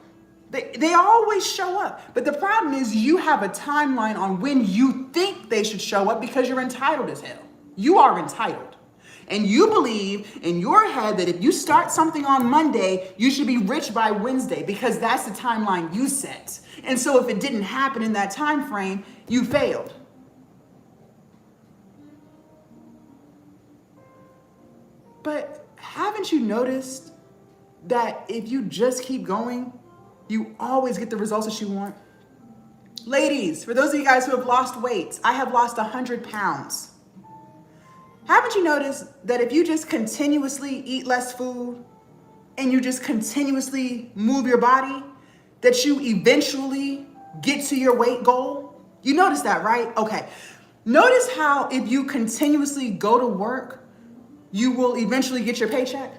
They always show up. But the problem is you have a timeline on when you think they should show up, because you're entitled as hell. You are entitled. And you believe in your head that if you start something on Monday, you should be rich by Wednesday, because that's the timeline you set. And so if it didn't happen in that time frame, you failed. But haven't you noticed that if you just keep going, you always get the results that you want? Ladies, for those of you guys who have lost weight, I have lost 100 pounds. Haven't you noticed that if you just continuously eat less food and you just continuously move your body, that you eventually get to your weight goal? You notice that, right? Okay. Notice how if you continuously go to work, you will eventually get your paycheck.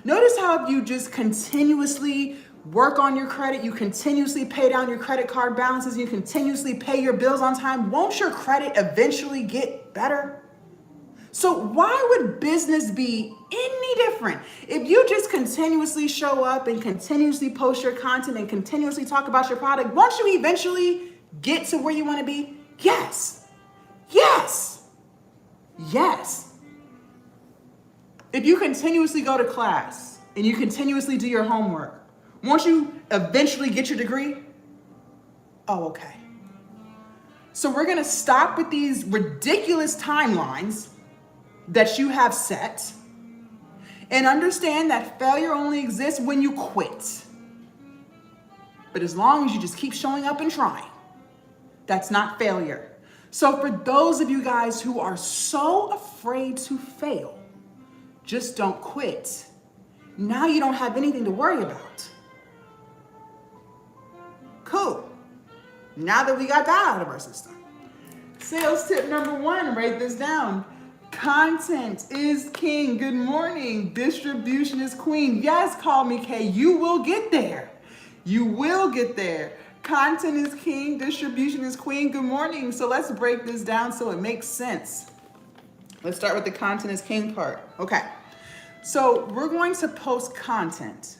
Notice how if you just continuously work on your credit, you continuously pay down your credit card balances, you continuously pay your bills on time, won't your credit eventually get better? So why would business be any different? If you just continuously show up and continuously post your content and continuously talk about your product, won't you eventually get to where you want to be? Yes. Yes. Yes. If you continuously go to class and you continuously do your homework, won't you eventually get your degree? Oh, okay. So we're going to stop with these ridiculous timelines that you have set and understand that failure only exists when you quit. But as long as you just keep showing up and trying, that's not failure. So for those of you guys who are so afraid to fail, just don't quit. Now you don't have anything to worry about. Cool. Now that we got that out of our system. Sales tip number 1, write this down. Content is king. Good morning. Distribution is queen. Yes, call me Kay. You will get there. You will get there. Content is king. Distribution is queen. Good morning. So let's break this down so it makes sense. Let's start with the content is king part. Okay. So we're going to post content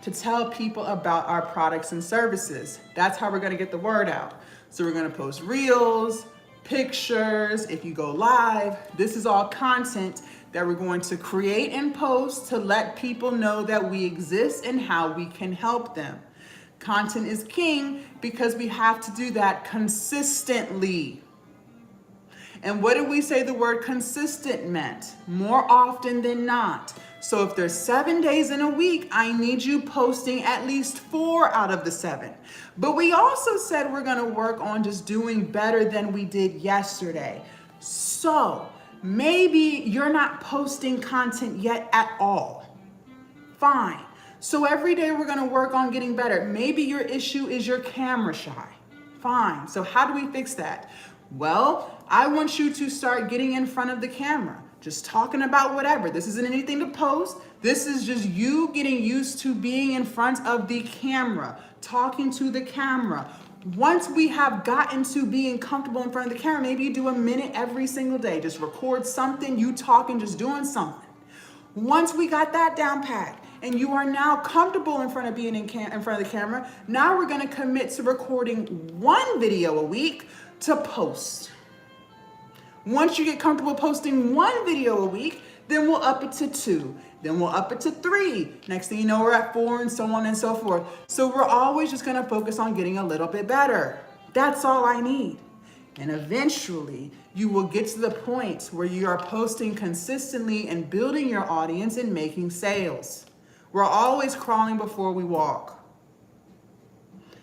to tell people about our products and services. That's how we're going to get the word out. So we're going to post reels, pictures, if you go live. This is all content that we're going to create and post to let people know that we exist and how we can help them. Content is king because we have to do that consistently. And what did we say the word consistent meant? More often than not. So if there's 7 days in a week, I need you posting at least 4 out of the 7. But we also said we're going to work on just doing better than we did yesterday. So maybe you're not posting content yet at all. Fine. So every day we're going to work on getting better. Maybe your issue is you're camera shy. Fine. So how do we fix that? Well, I want you to start getting in front of the camera, just talking about whatever. This isn't anything to post. This is just you getting used to being in front of the camera, talking to the camera. Once we have gotten to being comfortable in front of the camera, maybe you do a minute every single day. Just record something, you talking, just doing something. Once we got that down pat, and you are now comfortable in front of being in front of the camera, now we're going to commit to recording 1 video a week to post. Once you get comfortable posting 1 video a week, then we'll up it to 2. Then we'll up it to 3. Next thing you know, we're at 4 and so on and so forth. So we're always just going to focus on getting a little bit better. That's all I need. And eventually you will get to the point where you are posting consistently and building your audience and making sales. We're always crawling before we walk.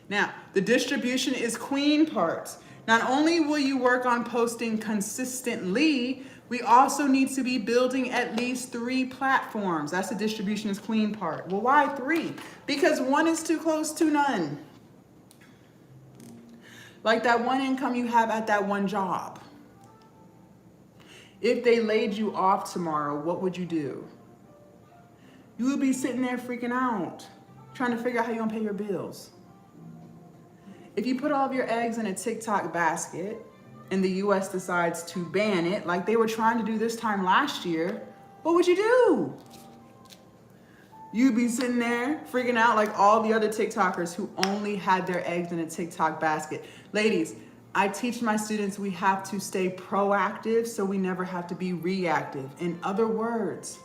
Now, the distribution is queen part. Not only will you work on posting consistently, we also need to be building at least 3 platforms. That's the distribution is queen part. Well, why 3? Because 1 is too close to none. Like that 1 income you have at that 1 job. If they laid you off tomorrow, what would you do? You would be sitting there freaking out, trying to figure out how you're gonna pay your bills. If you put all of your eggs in a TikTok basket and the US decides to ban it, like they were trying to do this time last year, what would you do? You'd be sitting there freaking out like all the other TikTokers who only had their eggs in a TikTok basket. Ladies, I teach my students we have to stay proactive so we never have to be reactive. In other words,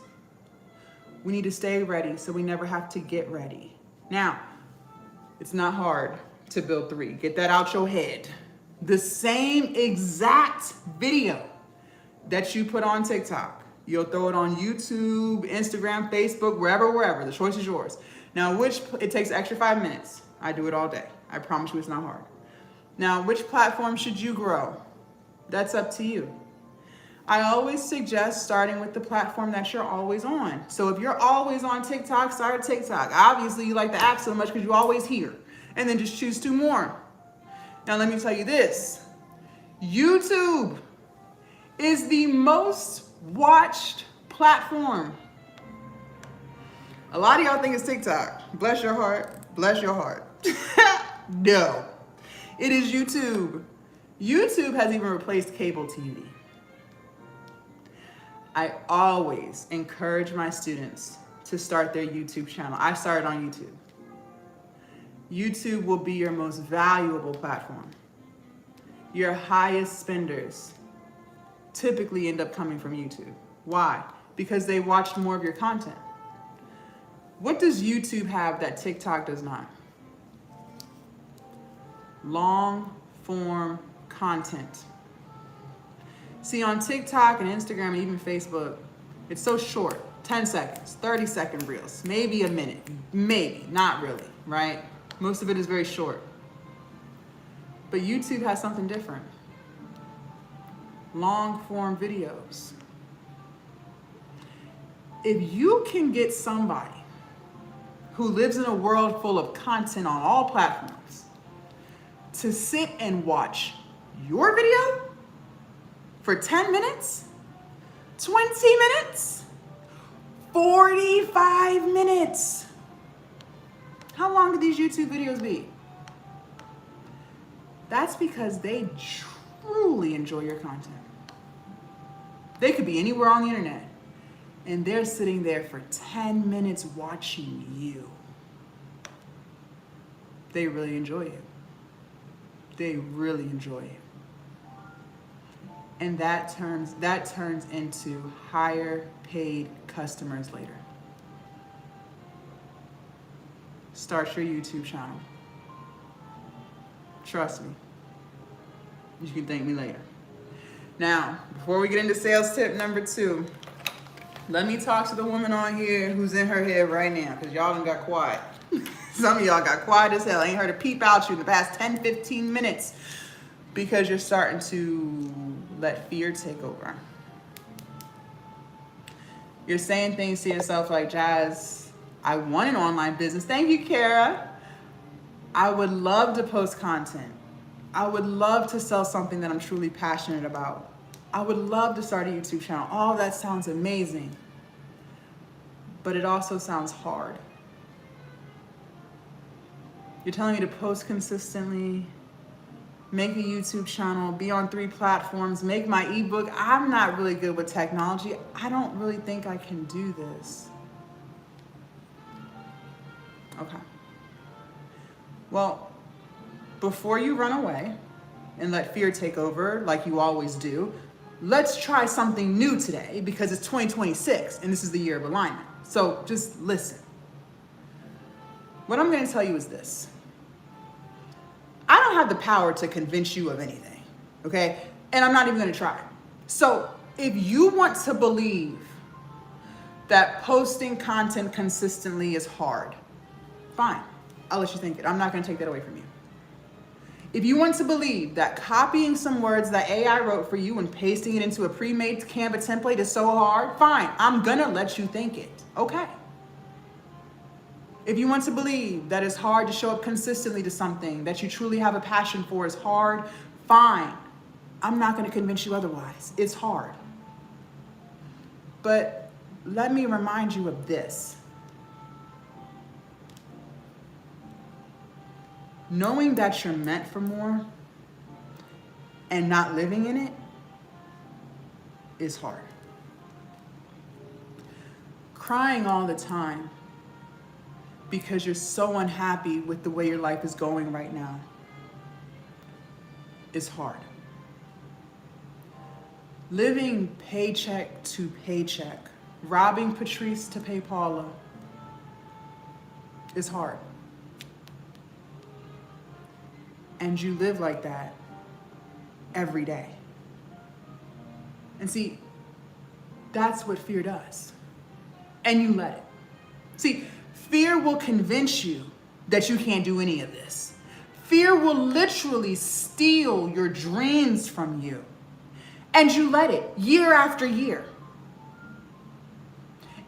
we need to stay ready so we never have to get ready. Now, it's not hard to build 3. Get that out your head. The same exact video that you put on TikTok, You'll throw it on YouTube, Instagram, Facebook, wherever. The choice is yours. Now, it takes extra 5 minutes. I do it all day. I promise you it's not hard. Now, which platform should you grow? That's up to you. I always suggest starting with the platform that you're always on. So if you're always on TikTok, start TikTok. Obviously, you like the app so much because you're always here. And then just choose 2 more. Now, let me tell you this. YouTube is the most watched platform. A lot of y'all think it's TikTok. Bless your heart. Bless your heart. No. It is YouTube. YouTube has even replaced cable TV. I always encourage my students to start their YouTube channel. I started on YouTube. YouTube will be your most valuable platform. Your highest spenders typically end up coming from YouTube. Why? Because they watched more of your content. What does YouTube have that TikTok does not? Long form content. See, on TikTok and Instagram and even Facebook, it's so short, 10 seconds, 30-second reels, maybe a minute, maybe, not really, right? Most of it is very short. But YouTube has something different. Long form videos. If you can get somebody who lives in a world full of content on all platforms to sit and watch your video for 10 minutes, 20 minutes, 45 minutes. How long do these YouTube videos be? That's because they truly enjoy your content. They could be anywhere on the internet, and they're sitting there for 10 minutes watching you. They really enjoy it. They really enjoy it. And that turns into higher paid customers later. Start your YouTube channel. Trust me. You can thank me later. Now, before we get into sales tip number 2, let me talk to the woman on here who's in her head right now, because y'all done got quiet. Some of y'all got quiet as hell. I ain't heard a peep out you in the past 10, 15 minutes because you're starting to let fear take over. You're saying things to yourself like, Jazz, I want an online business. Thank you, Kara. I would love to post content. I would love to sell something that I'm truly passionate about. I would love to start a YouTube channel. All that sounds amazing, but it also sounds hard. You're telling me to post consistently, make a YouTube channel, be on 3 platforms, make my ebook. I'm not really good with technology. I don't really think I can do this. Okay. Well, before you run away and let fear take over like you always do, let's try something new today because it's 2026 and this is the year of alignment. So just listen. What I'm going to tell you is this. I don't have the power to convince you of anything, okay? And I'm not even going to try. So if you want to believe that posting content consistently is hard, fine. I'll let you think it. I'm not going to take that away from you. If you want to believe that copying some words that AI wrote for you and pasting it into a pre-made Canva template is so hard, fine. I'm going to let you think it. Okay. If you want to believe that it's hard to show up consistently to something that you truly have a passion for is hard, fine. I'm not going to convince you otherwise. It's hard. But let me remind you of this. Knowing that you're meant for more and not living in it is hard. Crying all the time because you're so unhappy with the way your life is going right now is hard. Living paycheck to paycheck, robbing Patrice to pay Paula is hard. And you live like that every day. And see, That's what fear does. And you let it. See, fear will convince you that you can't do any of this. Fear will literally steal your dreams from you. And you let it year after year.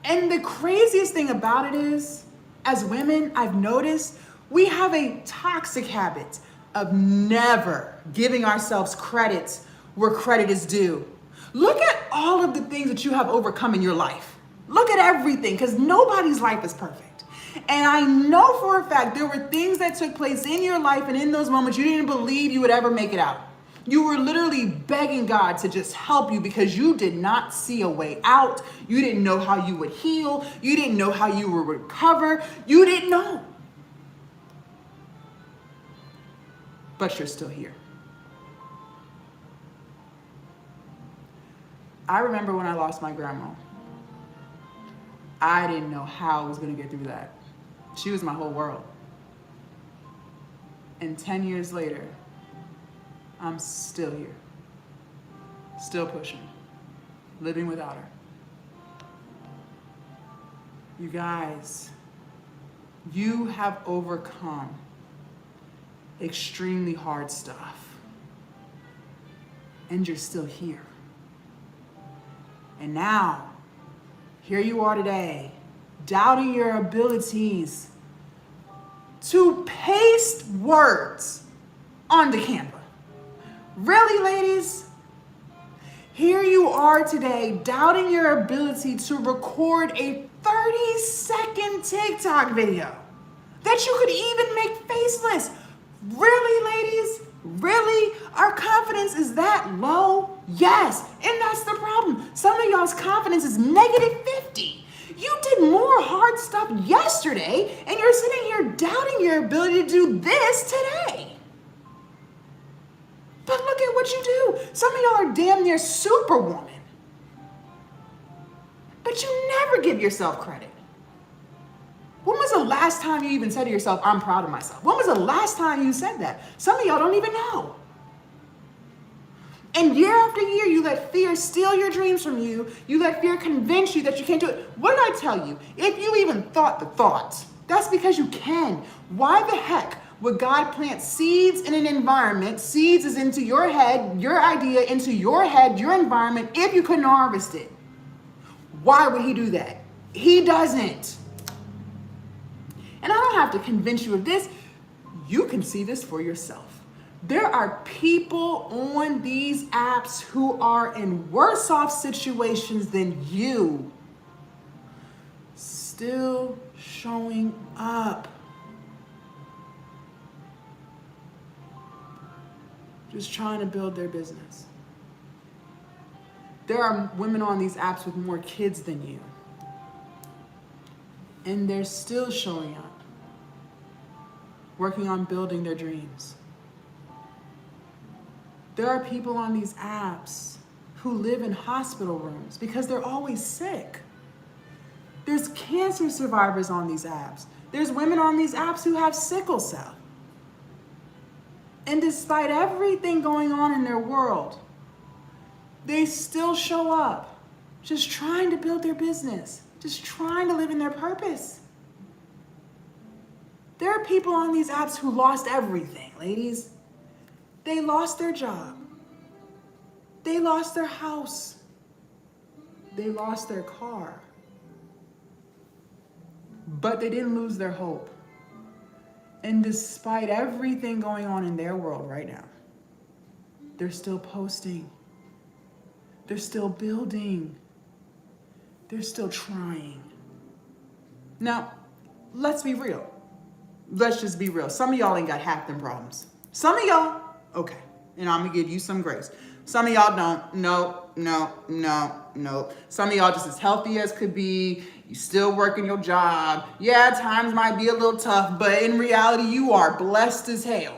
And the craziest thing about it is, as women, I've noticed we have a toxic habit of never giving ourselves credit where credit is due. Look at all of the things that you have overcome in your life. Look at everything, because nobody's life is perfect. And I know for a fact there were things that took place in your life and in those moments you didn't believe you would ever make it out. You were literally begging God to just help you because you did not see a way out. You didn't know how you would heal. You didn't know how you would recover. You didn't know. But you're still here. I remember when I lost my grandma. I didn't know how I was going to get through that. She was my whole world. And 10 years later, I'm still here. Still pushing. Living without her. You guys, you have overcome extremely hard stuff. And you're still here. And now, here you are today, doubting your abilities to paste words on the Canva. Really, ladies? Here you are today, doubting your ability to record a 30-second TikTok video that you could even make faceless. Really, ladies? Really? Our confidence is that low? Yes, and that's the problem. Some of y'all's confidence is -50. You did more hard stuff yesterday, and you're sitting here doubting your ability to do this today. But look at what you do. Some of y'all are damn near superwoman. But you never give yourself credit. When was the last time you even said to yourself, I'm proud of myself? When was the last time you said that? Some of y'all don't even know. And year after year, you let fear steal your dreams from you. You let fear convince you that you can't do it. What did I tell you? If you even thought the thoughts, that's because you can. Why the heck would God plant seeds in an environment? Seeds is into your head, your idea into your head, your environment, if you couldn't harvest it. Why would he do that? He doesn't. And I don't have to convince you of this. You can see this for yourself. There are people on these apps who are in worse off situations than you, still showing up. Just trying to build their business. There are women on these apps with more kids than you, and they're still showing up, working on building their dreams. There are people on these apps who live in hospital rooms because they're always sick. There's cancer survivors on these apps. There's women on these apps who have sickle cell. And despite everything going on in their world, they still show up, just trying to build their business, just trying to live in their purpose. There are people on these apps who lost everything, ladies. They lost their job. They lost their house. They lost their car. But they didn't lose their hope. And despite everything going on in their world right now, they're still posting. They're still building. They're still trying. Now, let's be real. Let's just be real. Some of y'all ain't got half them problems. Some of y'all, okay, and I'm gonna give you some grace. Some of y'all don't. No. Some of y'all just as healthy as could be. You still working your job. Yeah, times might be a little tough, but in reality, you are blessed as hell.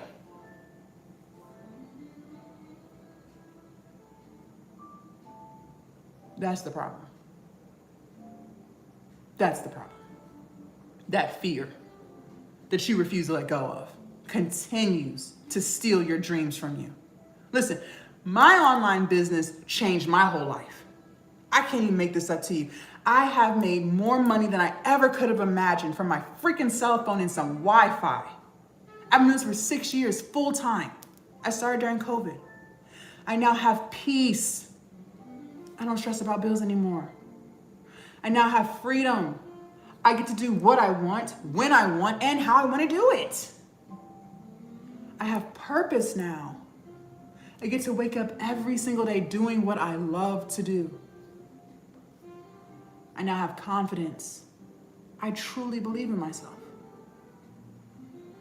That's the problem. That's the problem. That fear that you refuse to let go of continues to steal your dreams from you. Listen, my online business changed my whole life. I can't even make this up to you. I have made more money than I ever could have imagined from my freaking cell phone and some Wi-Fi. I've been doing this for 6 years, full time. I started during COVID. I now have peace. I don't stress about bills anymore. I now have freedom. I get to do what I want, when I want, and how I want to do it. I have purpose now. I get to wake up every single day doing what I love to do. I now have confidence. I truly believe in myself.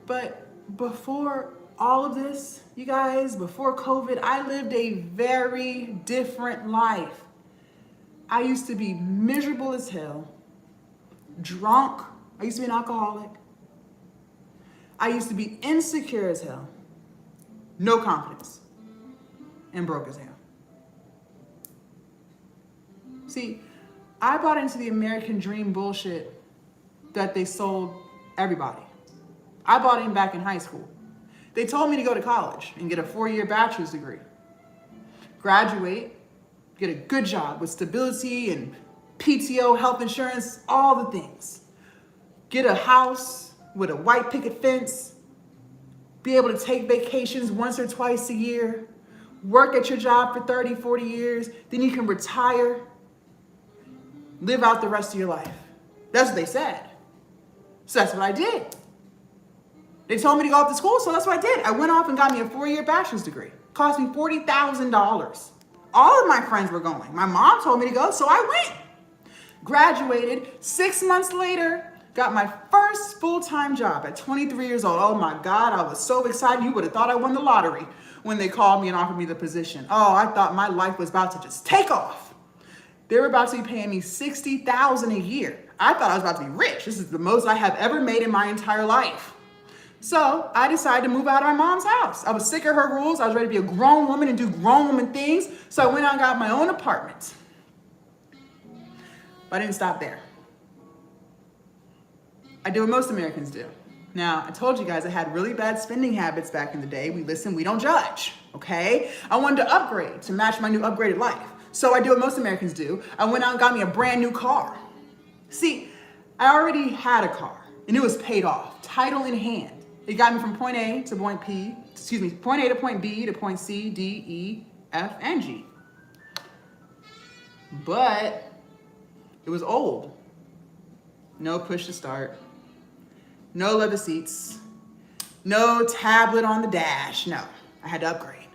But before all of this, you guys, before COVID, I lived a very different life. I used to be miserable as hell, drunk. I used to be an alcoholic. I used to be insecure as hell, no confidence, and broke as hell. See, I bought into the American dream bullshit that they sold everybody. I bought in back in high school. They told me to go to college and get a 4-year bachelor's degree, graduate, get a good job with stability and PTO, health insurance, all the things. Get a house with a white picket fence, be able to take vacations once or twice a year, work at your job for 30, 40 years, then you can retire, live out the rest of your life. That's what they said. So that's what I did. They told me to go off to school, so that's what I did. I went off and got me a 4-year bachelor's degree. Cost me $40,000. All of my friends were going. My mom told me to go, so I went. Graduated 6 months later, got my first full-time job at 23 years old. Oh my God, I was so excited. You would have thought I won the lottery when they called me and offered me the position. Oh, I thought my life was about to just take off. They were about to be paying me $60,000 a year. I thought I was about to be rich. This is the most I have ever made in my entire life. So I decided to move out of my mom's house. I was sick of her rules. I was ready to be a grown woman and do grown woman things. So I went out and got my own apartment. But I didn't stop there. I did what most Americans do. Now, I told you guys I had really bad spending habits back in the day. We listen, we don't judge, okay? I wanted to upgrade to match my new upgraded life. So I did what most Americans do. I went out and got me a brand new car. See, I already had a car and it was paid off, title in hand. It got me from point A to point B to point C, D, E, F, and G. But it was old. No push to start. No leather seats. No tablet on the dash. No, I had to upgrade.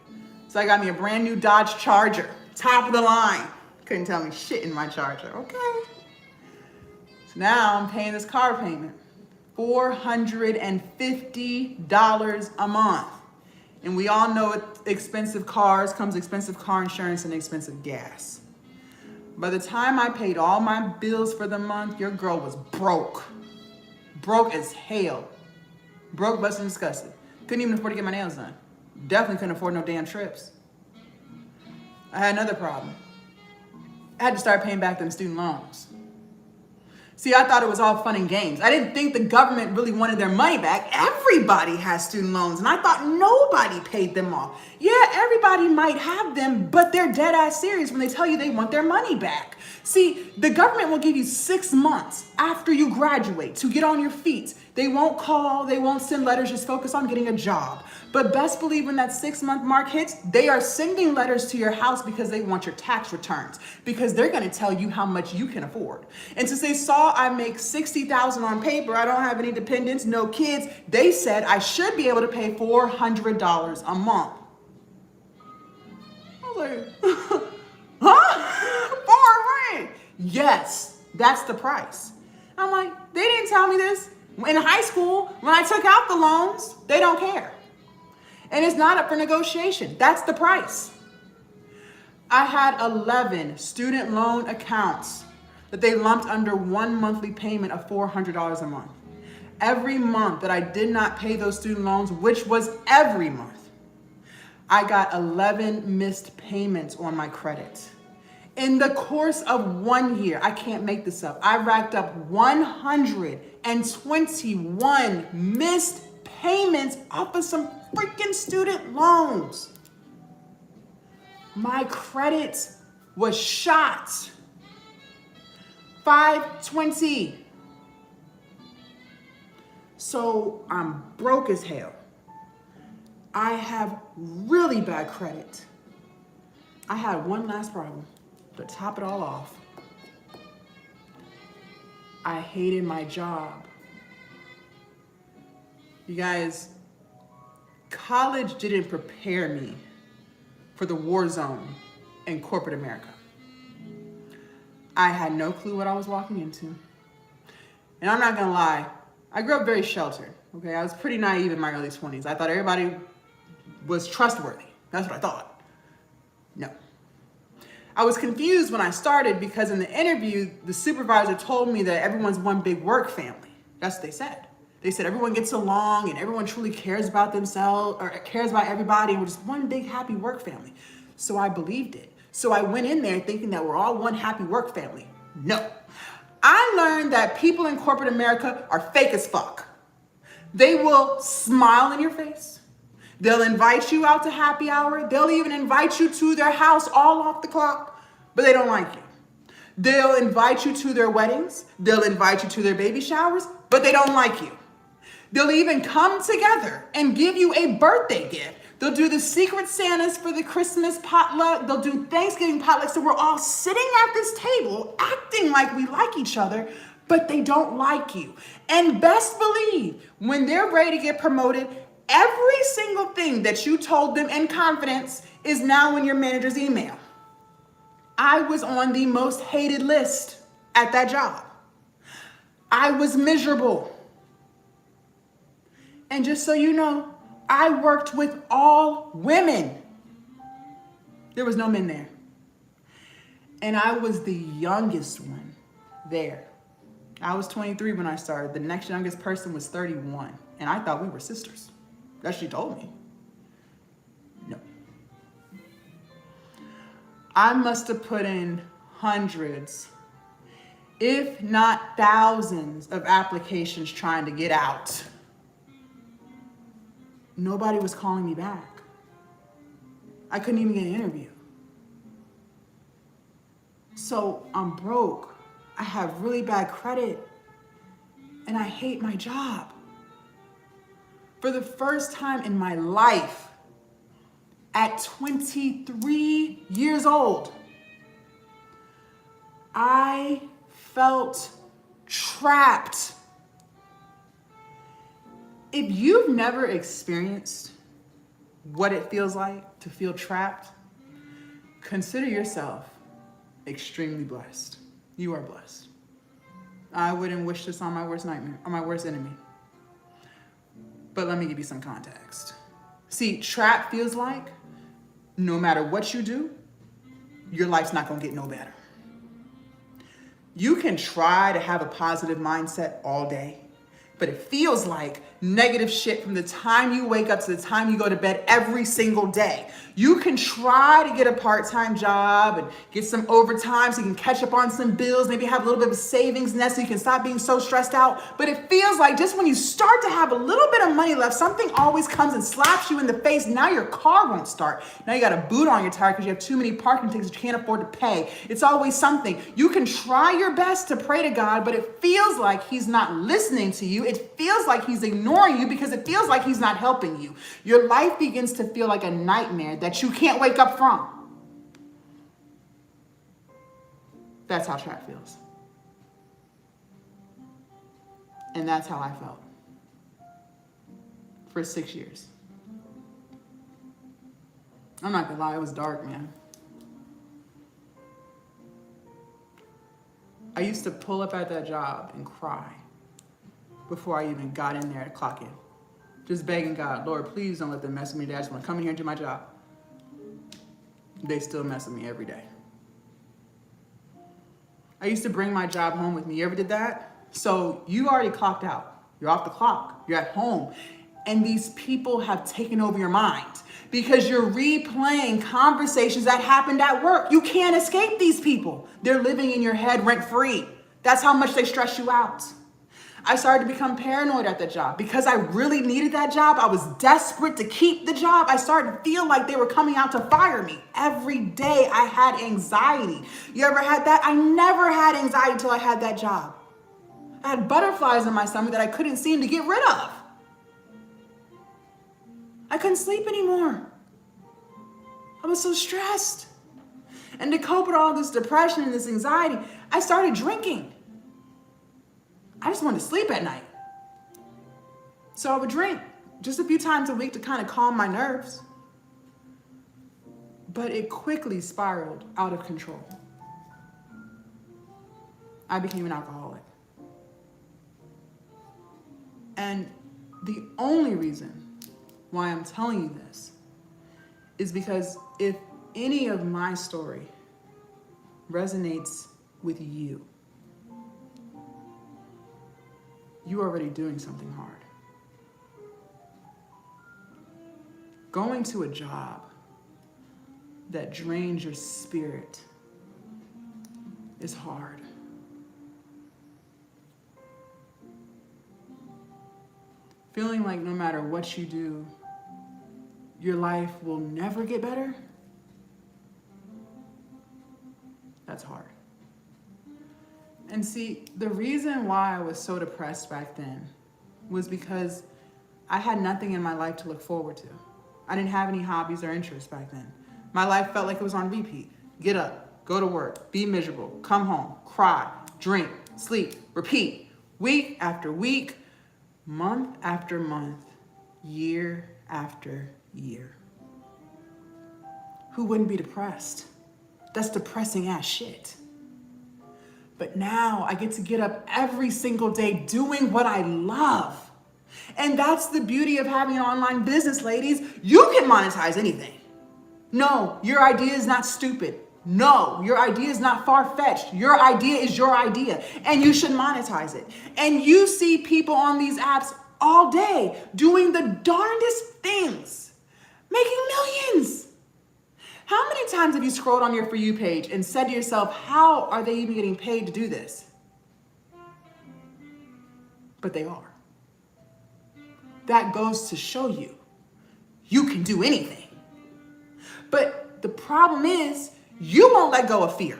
So I got me a brand new Dodge Charger, top of the line. Couldn't tell me shit in my Charger, okay? So now I'm paying this car payment. $450 a month. And we all know with expensive cars comes expensive car insurance and expensive gas. By the time I paid all my bills for the month, your girl was broke. Broke as hell. Broke, busted, and disgusted. Couldn't even afford to get my nails done. Definitely couldn't afford no damn trips. I had another problem. I had to start paying back them student loans. See, I thought it was all fun and games. I didn't think the government really wanted their money back. Everybody has student loans, and I thought nobody paid them off. Yeah, everybody might have them, but they're dead ass serious when they tell you they want their money back. See, the government will give you 6 months after you graduate to get on your feet. They won't call, they won't send letters, just focus on getting a job. But best believe when that 6-month mark hits, they are sending letters to your house because they want your tax returns, because they're gonna tell you how much you can afford. And since they saw I make $60,000 on paper, I don't have any dependents, no kids, they said I should be able to pay $400 a month. I was like, huh? 400? Yes, that's the price. I'm like, they didn't tell me this. In high school, when I took out the loans, they don't care. And it's not up for negotiation. That's the price. I had 11 student loan accounts that they lumped under one monthly payment of $400 a month. Every month that I did not pay those student loans, which was every month, I got 11 missed payments on my credit. In the course of 1 year, I can't make this up, I racked up 121 missed payments off of some freaking student loans. My credit was shot. 520. So I'm broke as hell. I have really bad credit. I had one last problem to top it all off. I hated my job. You guys, college didn't prepare me for the war zone in corporate America. I had no clue what I was walking into. And I'm not gonna lie, I grew up very sheltered, okay? I was pretty naive in my early 20s. I thought everybody was trustworthy. That's what I thought. No. I was confused when I started because in the interview, the supervisor told me that everyone's one big work family. That's what they said. They said everyone gets along and everyone truly cares about themselves or cares about everybody and we're just one big happy work family. So I believed it. So I went in there thinking that we're all one happy work family. No. I learned that people in corporate America are fake as fuck. They will smile in your face. They'll invite you out to happy hour. They'll even invite you to their house all off the clock, but they don't like you. They'll invite you to their weddings. They'll invite you to their baby showers, but they don't like you. They'll even come together and give you a birthday gift. They'll do the secret Santas for the Christmas potluck. They'll do Thanksgiving potluck. So we're all sitting at this table acting like we like each other, but they don't like you. And best believe, when they're ready to get promoted, every single thing that you told them in confidence is now in your manager's email. I was on the most hated list at that job. I was miserable. And just so you know, I worked with all women. There was no men there. And I was the youngest one there. I was 23 when I started. The next youngest person was 31. And I thought we were sisters. That she told me. No. I must have put in hundreds, if not thousands, of applications trying to get out. Nobody was calling me back. I couldn't even get an interview. So I'm broke. I have really bad credit. And I hate my job. For the first time in my life, at 23 years old, I felt trapped. If you've never experienced what it feels like to feel trapped, consider yourself extremely blessed. You are blessed. I wouldn't wish this on my worst nightmare, on my worst enemy. But let me give you some context. See, trap feels like no matter what you do, your life's not gonna get no better. You can try to have a positive mindset all day, but it feels like negative shit from the time you wake up to the time you go to bed every single day. You can try to get a part-time job and get some overtime so you can catch up on some bills, maybe have a little bit of a savings nest so you can stop being so stressed out. But it feels like just when you start to have a little bit of money left, something always comes and slaps you in the face. Now your car won't start. Now you got a boot on your tire because you have too many parking tickets you can't afford to pay. It's always something. You can try your best to pray to God, but it feels like he's not listening to you. It feels like he's ignoring you because it feels like he's not helping you. Your life begins to feel like a nightmare that you can't wake up from. That's how trap feels. And that's how I felt for 6 years. I'm not gonna lie, it was dark, man. I used to pull up at that job and cry before I even got in there to clock in. Just begging God, Lord, please don't let them mess with me. I just want to come in here and do my job. They still mess with me every day. I used to bring my job home with me. You ever did that? So you already clocked out. You're off the clock. You're at home. And these people have taken over your mind because you're replaying conversations that happened at work. You can't escape these people. They're living in your head rent free. That's how much they stress you out. I started to become paranoid at the job. Because I really needed that job, I was desperate to keep the job. I started to feel like they were coming out to fire me. Every day I had anxiety. You ever had that? I never had anxiety until I had that job. I had butterflies in my stomach that I couldn't seem to get rid of. I couldn't sleep anymore. I was so stressed. And to cope with all this depression and this anxiety, I started drinking. I just wanted to sleep at night. So I would drink just a few times a week to kind of calm my nerves. But it quickly spiraled out of control. I became an alcoholic. And the only reason why I'm telling you this is because if any of my story resonates with you, you're already doing something hard. Going to a job that drains your spirit is hard. Feeling like no matter what you do, your life will never get better, that's hard. And see, the reason why I was so depressed back then was because I had nothing in my life to look forward to. I didn't have any hobbies or interests back then. My life felt like it was on repeat. Get up, go to work, be miserable, come home, cry, drink, sleep, repeat, week after week, month after month, year after year. Who wouldn't be depressed? That's depressing ass shit. But now I get to get up every single day doing what I love. And that's the beauty of having an online business, ladies. You can monetize anything. No, your idea is not stupid. No, your idea is not far-fetched. Your idea is your idea, and you should monetize it. And you see people on these apps all day doing the darndest things, making millions. How many times have you scrolled on your For You page and said to yourself, how are they even getting paid to do this? But they are. That goes to show you, you can do anything. But the problem is, you won't let go of fear.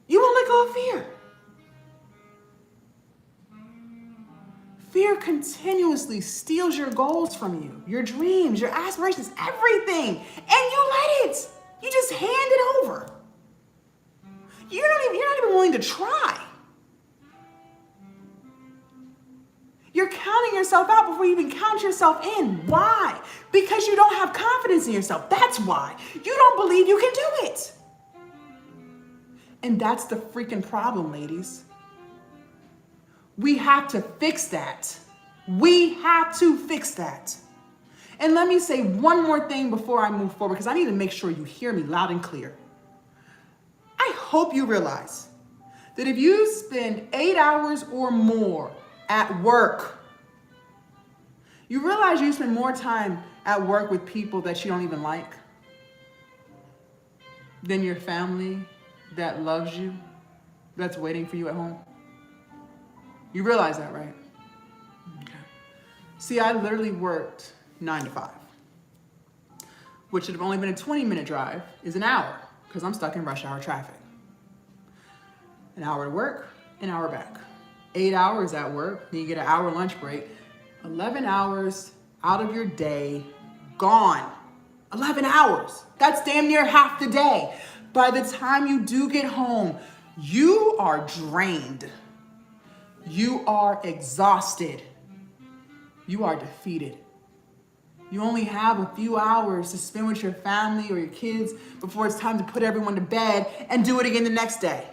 You won't let go of fear. Fear continuously steals your goals from you, your dreams, your aspirations, everything. And you let it. You just hand it over. You're not even willing to try. You're counting yourself out before you even count yourself in. Why? Because you don't have confidence in yourself. That's why. You don't believe you can do it. And that's the freaking problem, ladies. We have to fix that. We have to fix that. And let me say one more thing before I move forward, because I need to make sure you hear me loud and clear. I hope you realize that if you spend 8 hours or more at work, you realize you spend more time at work with people that you don't even like than your family that loves you, that's waiting for you at home. You realize that, right? Okay. See, I literally worked 9 to 5, which should have only been a 20-minute drive, is an hour, because I'm stuck in rush hour traffic. An hour to work, an hour back. 8 hours at work, then you get an hour lunch break. 11 hours out of your day, gone. 11 hours. That's damn near half the day. By the time you do get home, you are drained. You are exhausted. You are defeated. You only have a few hours to spend with your family or your kids before it's time to put everyone to bed and do it again the next day.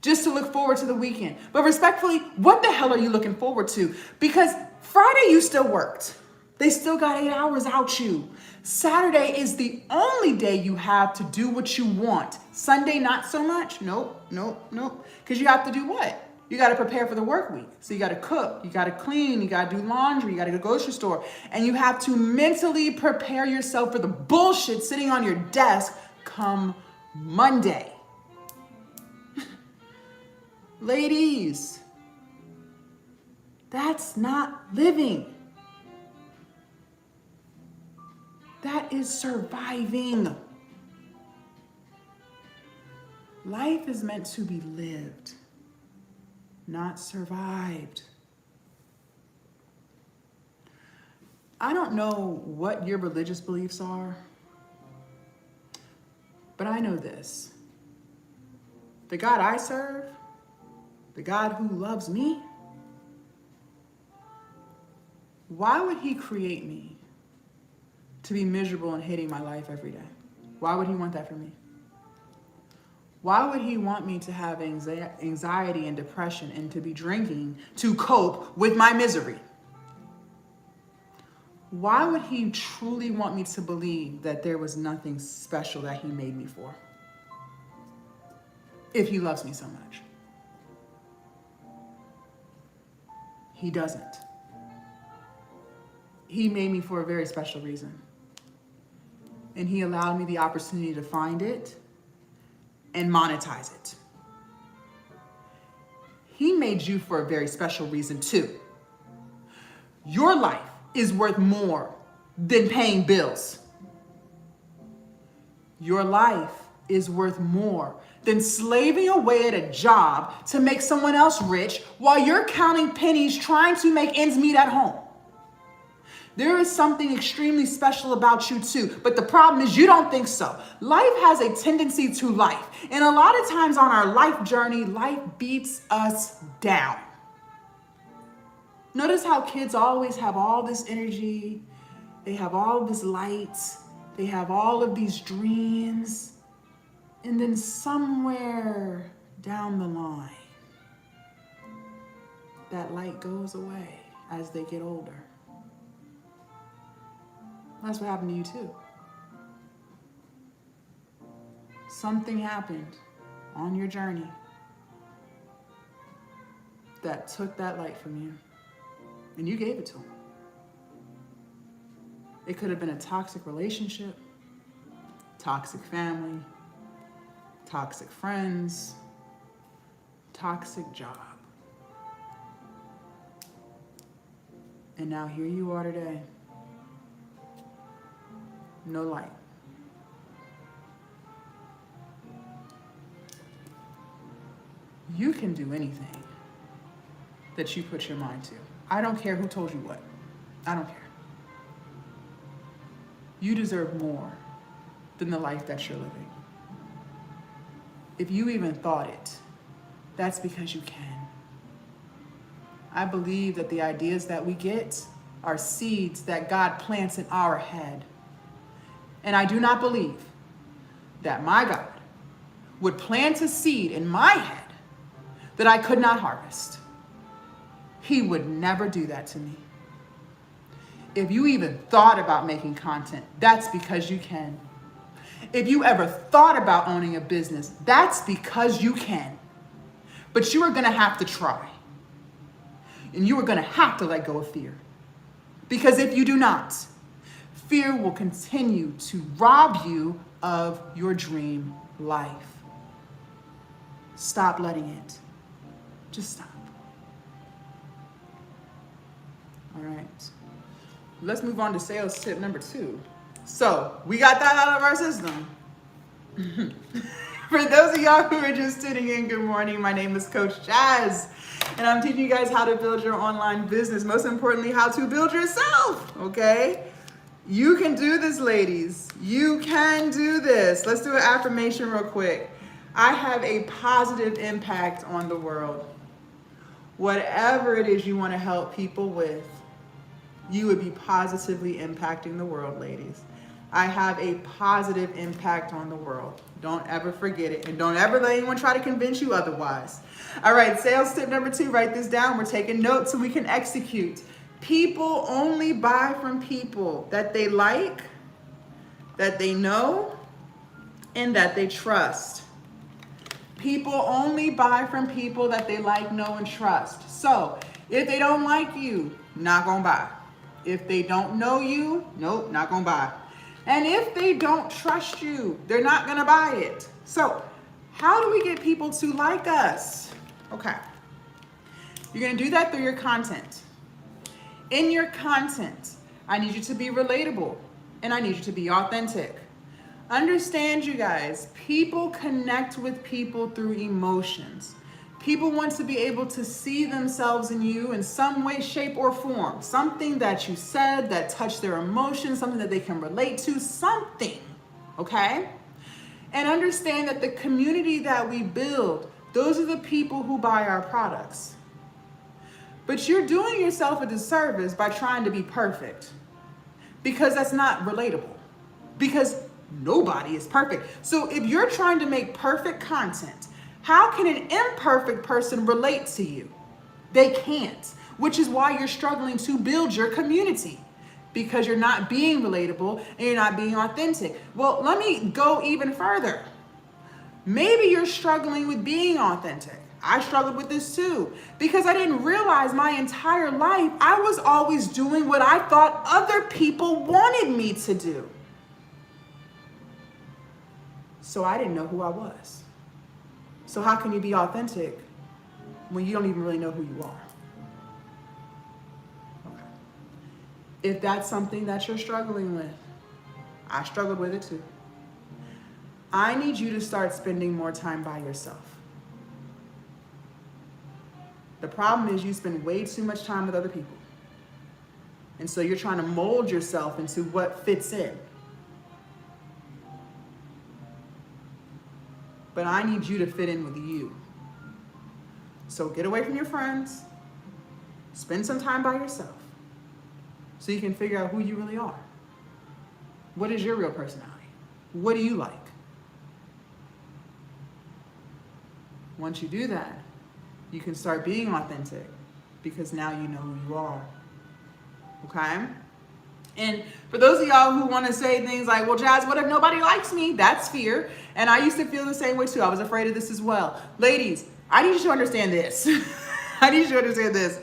Just to look forward to the weekend. But respectfully, what the hell are you looking forward to? Because Friday you still worked. They still got 8 hours out you. Saturday is the only day you have to do what you want. Sunday, not so much. Nope. Because you have to do what? You got to prepare for the work week. So you got to cook, you got to clean, you got to do laundry, you got to go to the grocery store. And you have to mentally prepare yourself for the bullshit sitting on your desk come Monday. Ladies, that's not living. That is surviving. Life is meant to be lived, not survived. I don't know what your religious beliefs are, but I know this. The God I serve, the God who loves me, why would he create me to be miserable and hating my life every day? Why would he want that for me? Why would he want me to have anxiety and depression and to be drinking to cope with my misery? Why would he truly want me to believe that there was nothing special that he made me for? If he loves me so much. He doesn't. He made me for a very special reason. And he allowed me the opportunity to find it and monetize it. He made you for a very special reason too. Your life is worth more than paying bills. Your life is worth more than slaving away at a job to make someone else rich while you're counting pennies trying to make ends meet at home. There is something extremely special about you too, but the problem is you don't think so. Life has a tendency to life, and a lot of times on our life journey, life beats us down. Notice how kids always have all this energy, they have all of this light, they have all of these dreams, and then somewhere down the line, that light goes away as they get older. That's what happened to you too. Something happened on your journey that took that light from you, and you gave it to him. It could have been a toxic relationship, toxic family, toxic friends, toxic job. And now here you are today. No light. You can do anything that you put your mind to. I don't care who told you what. I don't care. You deserve more than the life that you're living. If you even thought it, that's because you can. I believe that the ideas that we get are seeds that God plants in our head. And I do not believe that my God would plant a seed in my head that I could not harvest. He would never do that to me. If you even thought about making content, that's because you can. If you ever thought about owning a business, that's because you can. But you are going to have to try. And you are going to have to let go of fear. Because if you do not, fear will continue to rob you of your dream life. Stop letting it. Just stop. All right. Let's move on to sales tip number 2. So we got that out of our system. For those of y'all who are just tuning in, good morning. My name is Coach Jazz, and I'm teaching you guys how to build your online business. Most importantly, how to build yourself, okay? You can do this, ladies. You can do this. Let's do an affirmation real quick. I have a positive impact on the world. Whatever it is you want to help people with, you would be positively impacting the world, ladies. I have a positive impact on the world. Don't ever forget it. And don't ever let anyone try to convince you otherwise. All right, sales tip number 2, write this down. We're taking notes so we can execute. People only buy from people that they like, that they know, and that they trust. People only buy from people that they like, know, and trust. So if they don't like you, not gonna buy. If they don't know you, nope, not gonna buy. And if they don't trust you, they're not gonna buy it. So how do we get people to like us? Okay. You're going to do that through your content. In your content, I need you to be relatable and I need you to be authentic. Understand, you guys, people connect with people through emotions. People want to be able to see themselves in you in some way, shape, or form. Something that you said that touched their emotions, something that they can relate to, something, okay? And understand that the community that we build, those are the people who buy our products. But you're doing yourself a disservice by trying to be perfect, because that's not relatable, because nobody is perfect. So if you're trying to make perfect content, how can an imperfect person relate to you? They can't, which is why you're struggling to build your community, because you're not being relatable and you're not being authentic. Well, let me go even further. Maybe you're struggling with being authentic. I struggled with this too, because I didn't realize my entire life I was always doing what I thought other people wanted me to do. So I didn't know who I was. So how can you be authentic when you don't even really know who you are? Okay. If that's something that you're struggling with, I struggled with it too. I need you to start spending more time by yourself. The problem is you spend way too much time with other people. And so you're trying to mold yourself into what fits in. But I need you to fit in with you. So get away from your friends. Spend some time by yourself so you can figure out who you really are. What is your real personality? What do you like? Once you do that, you can start being authentic, because now you know who you are. Okay? And for those of y'all who want to say things like, well, Jazz, what if nobody likes me? That's fear. And I used to feel the same way too. I was afraid of this as well. Ladies, I need you to understand this. I need you to understand this.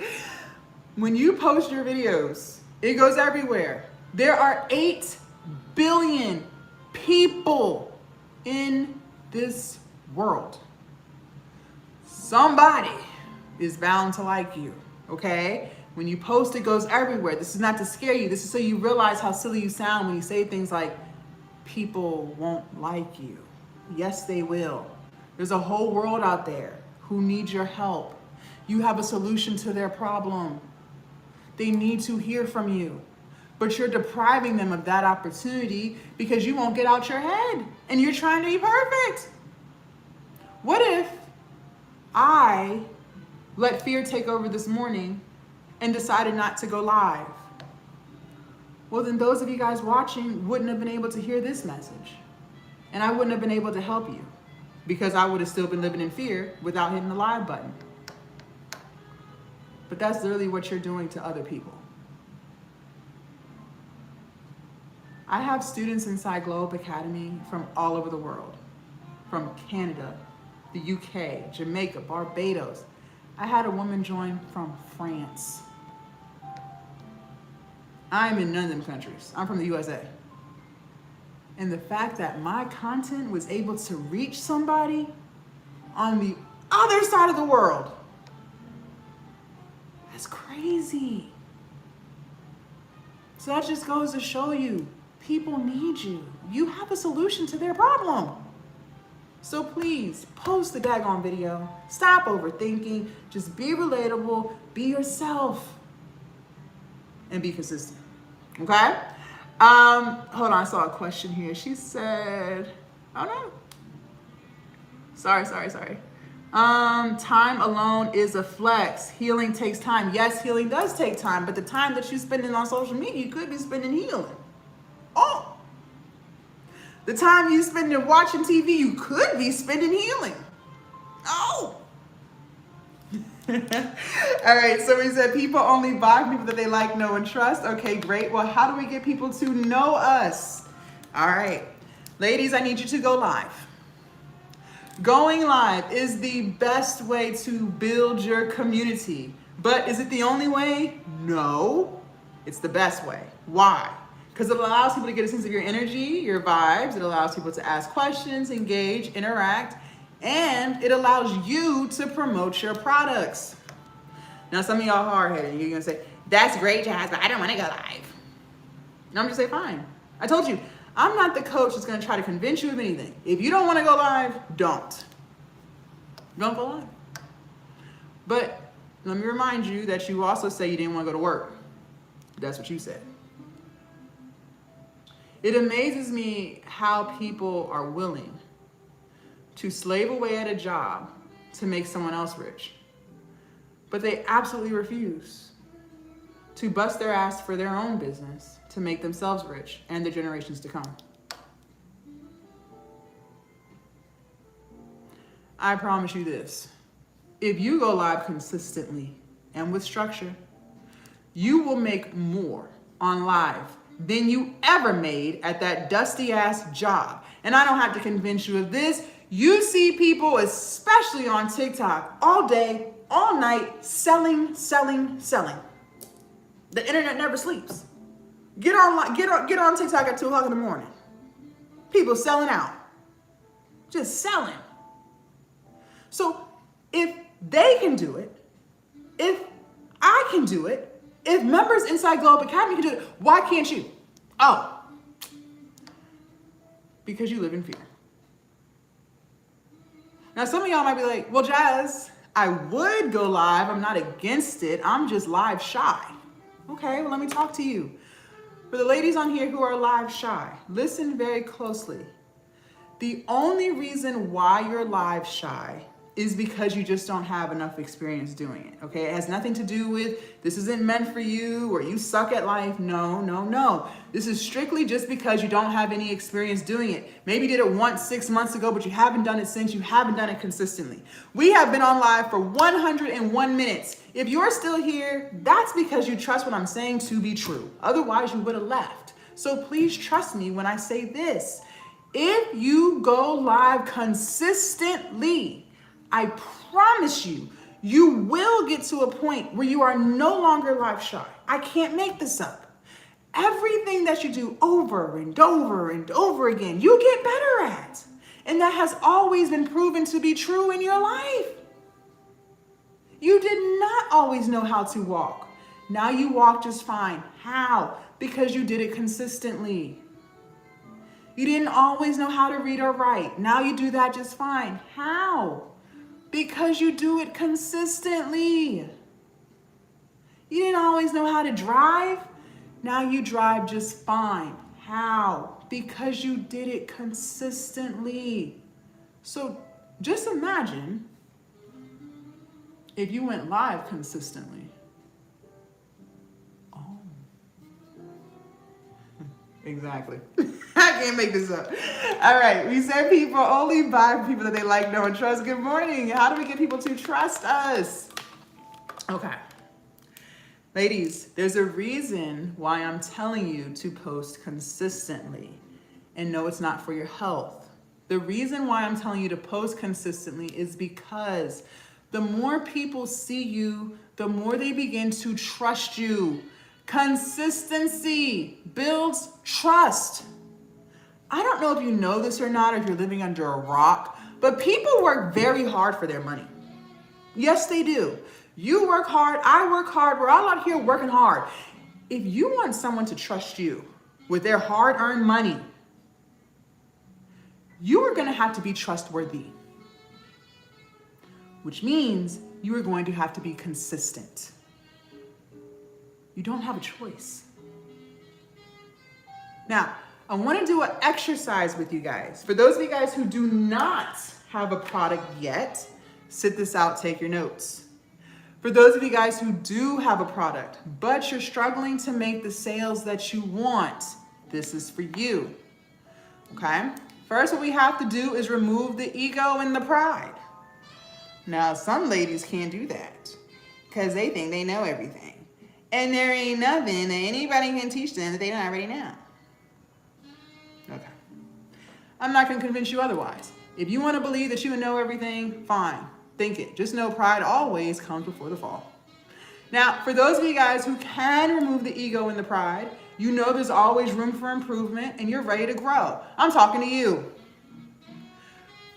When you post your videos, it goes everywhere. There are 8 billion people in this world. Somebody is bound to like you, okay? When you post, it goes everywhere. This is not to scare you. This is so you realize how silly you sound when you say things like, people won't like you. Yes, they will. There's a whole world out there who needs your help. You have a solution to their problem. They need to hear from you. But you're depriving them of that opportunity because you won't get out your head and you're trying to be perfect. What if I let fear take over this morning and decided not to go live? Well, then those of you guys watching wouldn't have been able to hear this message. And I wouldn't have been able to help you because I would have still been living in fear without hitting the live button. But that's literally what you're doing to other people. I have students inside Globe Academy from all over the world, from Canada, the UK, Jamaica, Barbados. I had a woman join from France. I'm in none of them countries. I'm from the USA. And the fact that my content was able to reach somebody on the other side of the world, that's crazy. So that just goes to show you, people need you. You have a solution to their problem. So please, post the daggone video. Stop overthinking. Just be relatable. Be yourself. And be consistent. Okay? Hold on, I saw a question here. She said, oh no. Sorry. Time alone is a flex. Healing takes time. Yes, healing does take time, but the time that you're spending on social media, you could be spending healing. Oh. The time you spend watching TV, you could be spending healing. Oh. All right, so we said people only buy from people that they like, know, and trust. Okay, great. Well, how do we get people to know us? All right. Ladies, I need you to go live. Going live is the best way to build your community. But is it the only way? No. It's the best way. Why? Because it allows people to get a sense of your energy, your vibes. It allows people to ask questions, engage, interact, And it allows you to promote your products. Now, some of y'all hard-headed, you're gonna say, that's great, Jazz, but I don't wanna go live. And I'm just say, fine. I told you, I'm not the coach that's gonna try to convince you of anything. If you don't wanna go live, don't. Don't go live. But let me remind you that you also say you didn't wanna go to work. That's what you said. It amazes me how people are willing to slave away at a job to make someone else rich. But they absolutely refuse to bust their ass for their own business to make themselves rich and the generations to come. I promise you this, if you go live consistently and with structure, you will make more on live than you ever made at that dusty ass job. And I don't have to convince you of this. You see people, especially on TikTok, all day, all night, selling. The internet never sleeps. Get on TikTok at 2 o'clock in the morning. People selling out. Just selling. So if they can do it, if I can do it, if members inside Globe Academy can do it, why can't you? Oh, because you live in fear. Now, some of y'all might be like, well, Jazz, I would go live. I'm not against it. I'm just live shy. Okay, well, let me talk to you. For the ladies on here who are live shy, listen very closely. The only reason why you're live shy is because you just don't have enough experience doing it, okay? It has nothing to do with this isn't meant for you or you suck at life. No. This is strictly just because you don't have any experience doing it. Maybe you did it once 6 months ago, but you haven't done it since. You haven't done it consistently. We have been on live for 101 minutes. If you're still here, that's because you trust what I'm saying to be true. Otherwise, you would have left. So please trust me when I say this. If you go live consistently, I promise you, you will get to a point where you are no longer live shy. I can't make this up. Everything that you do over and over and over again, you get better at. And that has always been proven to be true in your life. You did not always know how to walk. Now you walk just fine. How? Because you did it consistently. You didn't always know how to read or write. Now you do that just fine. How? Because you do it consistently. You didn't always know how to drive. Now you drive just fine. How? Because you did it consistently. So just imagine if you went live consistently. Oh. Exactly. I can't make this up. All right, we said people only buy people that they like, know, and trust. Good morning. How do we get people to trust us? Okay. Ladies, there's a reason why I'm telling you to post consistently. And no, it's not for your health. The reason why I'm telling you to post consistently is because the more people see you, the more they begin to trust you. Consistency builds trust. I don't know if you know this or not, or if you're living under a rock, but people work very hard for their money. Yes, they do. You work hard, I work hard, we're all out here working hard. If you want someone to trust you with their hard-earned money, you are going to have to be trustworthy, which means you are going to have to be consistent. You don't have a choice. Now, I want to do an exercise with you guys. For those of you guys who do not have a product yet, sit this out, take your notes. For those of you guys who do have a product, but you're struggling to make the sales that you want, this is for you, okay? First, what we have to do is remove the ego and the pride. Now, some ladies can't do that because they think they know everything. And there ain't nothing that anybody can teach them that they don't already know. Okay. I'm not going to convince you otherwise. If you want to believe that you know everything, fine. Think it. Just know pride always comes before the fall. Now, for those of you guys who can remove the ego and the pride, you know there's always room for improvement and you're ready to grow. I'm talking to you.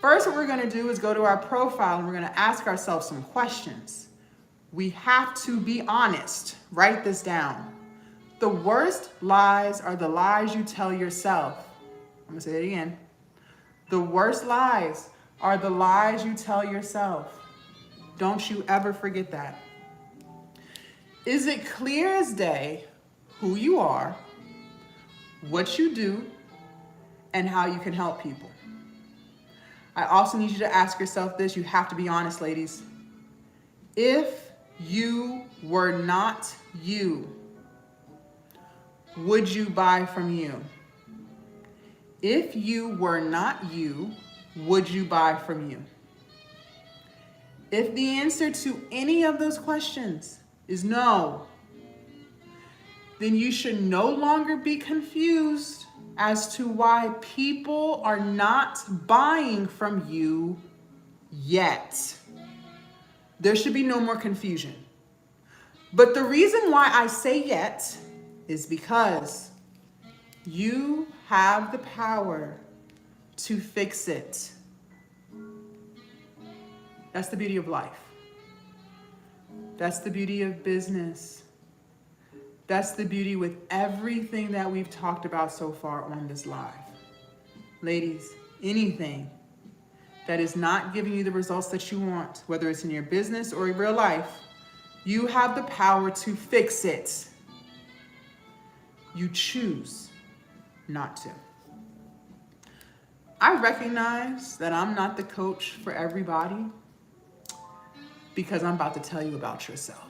First, what we're going to do is go to our profile and we're going to ask ourselves some questions. We have to be honest. Write this down. The worst lies are the lies you tell yourself. I'm going to say it again. The worst lies are the lies you tell yourself. Don't you ever forget that. Is it clear as day who you are, what you do, and how you can help people? I also need you to ask yourself this. You have to be honest, ladies. If you were not you, would you buy from you? If you were not you, would you buy from you? If the answer to any of those questions is no, then you should no longer be confused as to why people are not buying from you yet. There should be no more confusion. But the reason why I say yet is because you have the power to fix it. That's the beauty of life. That's the beauty of business. That's the beauty with everything that we've talked about so far on this live. Ladies, anything that is not giving you the results that you want, whether it's in your business or in real life, you have the power to fix it. You choose not to. I recognize that I'm not the coach for everybody because I'm about to tell you about yourself.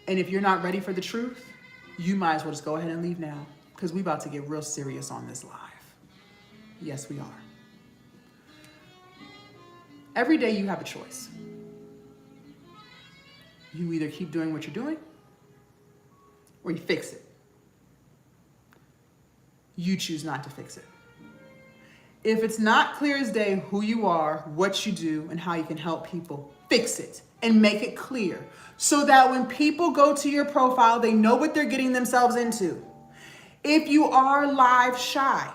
And if you're not ready for the truth, you might as well just go ahead and leave now because we're about to get real serious on this live. Yes, we are. Every day you have a choice. You either keep doing what you're doing or you fix it. You choose not to fix it. If it's not clear as day who you are, what you do, and how you can help people, fix it and make it clear so that when people go to your profile, they know what they're getting themselves into. If you are live shy,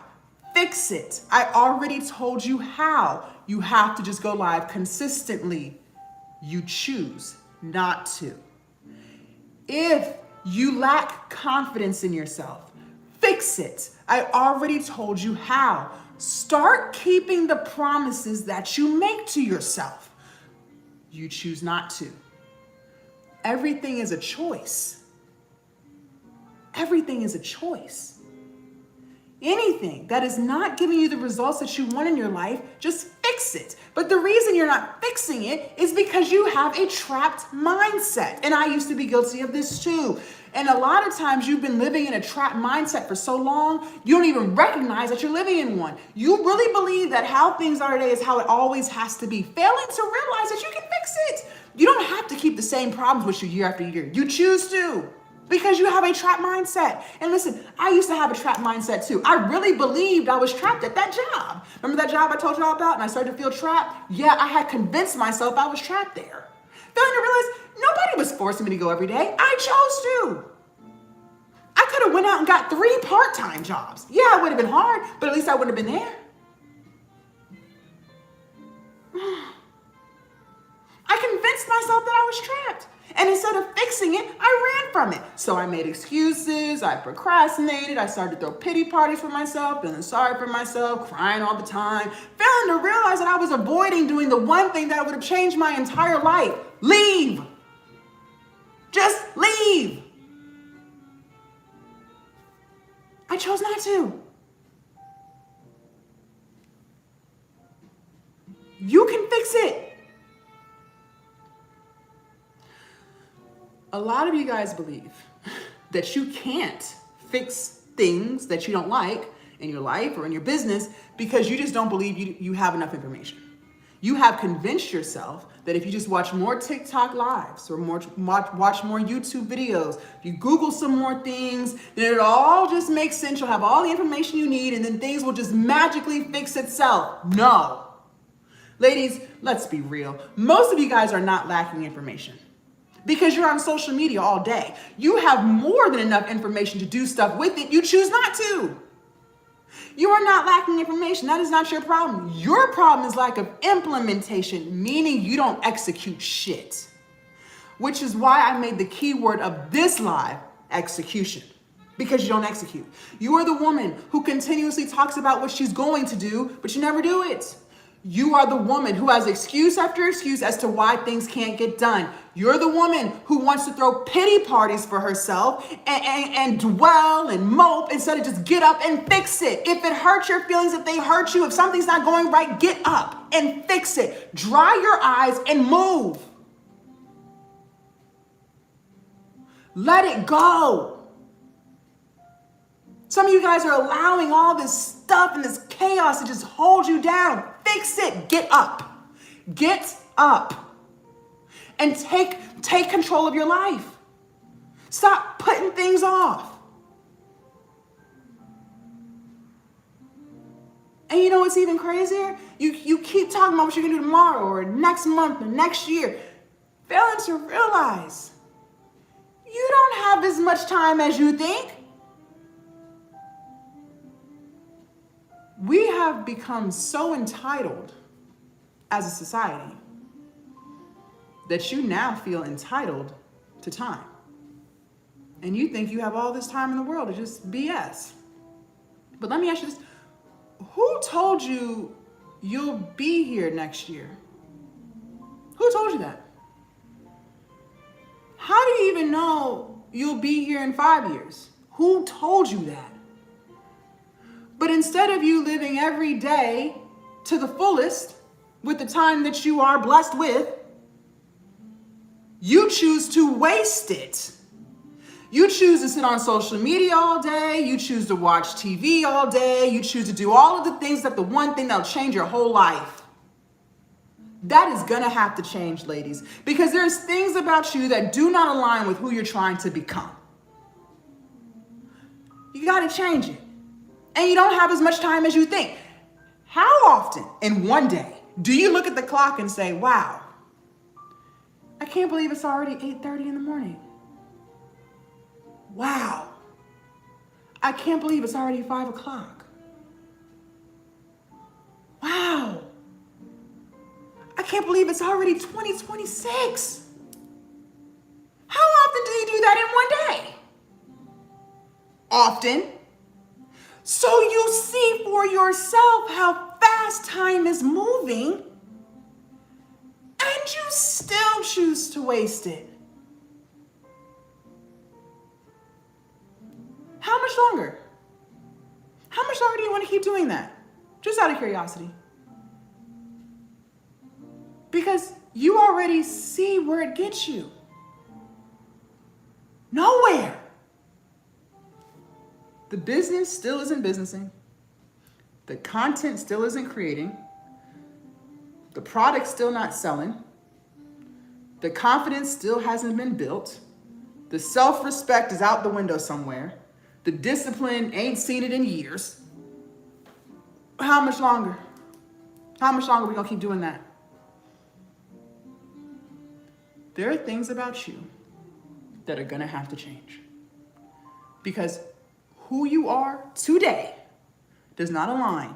fix it. I already told you how. You have to just go live consistently. You choose not to. If you lack confidence in yourself, fix it. I already told you how. Start keeping the promises that you make to yourself. You choose not to. Everything is a choice. Everything is a choice. Anything that is not giving you the results that you want in your life, just fix it. But the reason you're not fixing it is because you have a trapped mindset. And I used to be guilty of this too. And a lot of times you've been living in a trapped mindset for so long, you don't even recognize that you're living in one. You really believe that how things are today is how it always has to be, failing to realize that you can fix it. You don't have to keep the same problems with you year after year. You choose to. Because you have a trapped mindset. And listen, I used to have a trapped mindset too. I really believed I was trapped at that job. Remember that job I told y'all about and I started to feel trapped? Yeah, I had convinced myself I was trapped there. Failing to realize nobody was forcing me to go every day. I chose to. I could have went out and got 3 part-time jobs. Yeah, it would have been hard, but at least I would have been there. I convinced myself that I was trapped. And instead of fixing it, I ran from it. So I made excuses, I procrastinated, I started to throw pity parties for myself, feeling sorry for myself, crying all the time, failing to realize that I was avoiding doing the one thing that would have changed my entire life. Leave. Just leave. I chose not to. You can fix it. A lot of you guys believe that you can't fix things that you don't like in your life or in your business because you just don't believe you have enough information. You have convinced yourself that if you just watch more TikTok lives or watch more YouTube videos, if you Google some more things, then it all just makes sense. You'll have all the information you need and then things will just magically fix itself. No. Ladies, let's be real. Most of you guys are not lacking information. Because you're on social media all day. You have more than enough information to do stuff with it. You choose not to. You are not lacking information. That is not your problem. Your problem is lack of implementation, meaning you don't execute shit. Which is why I made the keyword of this live execution. Because you don't execute. You are the woman who continuously talks about what she's going to do, but you never do it. You are the woman who has excuse after excuse as to why things can't get done. You're the woman who wants to throw pity parties for herself and dwell and mope instead of just get up and fix it. If it hurts your feelings, if they hurt you, if something's not going right, get up and fix it. Dry your eyes and move. Let it go. Some of you guys are allowing all this stuff and this chaos to just hold you down. Fix it. Get up. Get up. And take control of your life. Stop putting things off. And you know what's even crazier? You keep talking about what you're going to do tomorrow or next month or next year, failing to realize you don't have as much time as you think. We have become so entitled as a society that you now feel entitled to time. And you think you have all this time in the world to just BS. But let me ask you this. Who told you you'll be here next year? Who told you that? How do you even know you'll be here in 5 years? Who told you that? But instead of you living every day to the fullest with the time that you are blessed with, you choose to waste it. You choose to sit on social media all day. You choose to watch TV all day. You choose to do all of the things that the one thing that'll change your whole life. That is gonna have to change, ladies, because there's things about you that do not align with who you're trying to become. You gotta change it. And you don't have as much time as you think. How often in one day do you look at the clock and say, wow, I can't believe it's already 8:30 in the morning. Wow, I can't believe it's already 5 o'clock. Wow, I can't believe it's already 2026. How often do you do that in one day? Often. So you see for yourself how fast time is moving, and you still choose to waste it. How much longer? How much longer do you want to keep doing that? Just out of curiosity. Because you already see where it gets you. Nowhere. The business still isn't businessing. The content still isn't creating. The product's still not selling. The confidence still hasn't been built. The self-respect is out the window somewhere. The discipline ain't seen it in years. How much longer? How much longer are we gonna keep doing that? There are things about you that are gonna have to change. Because who you are today does not align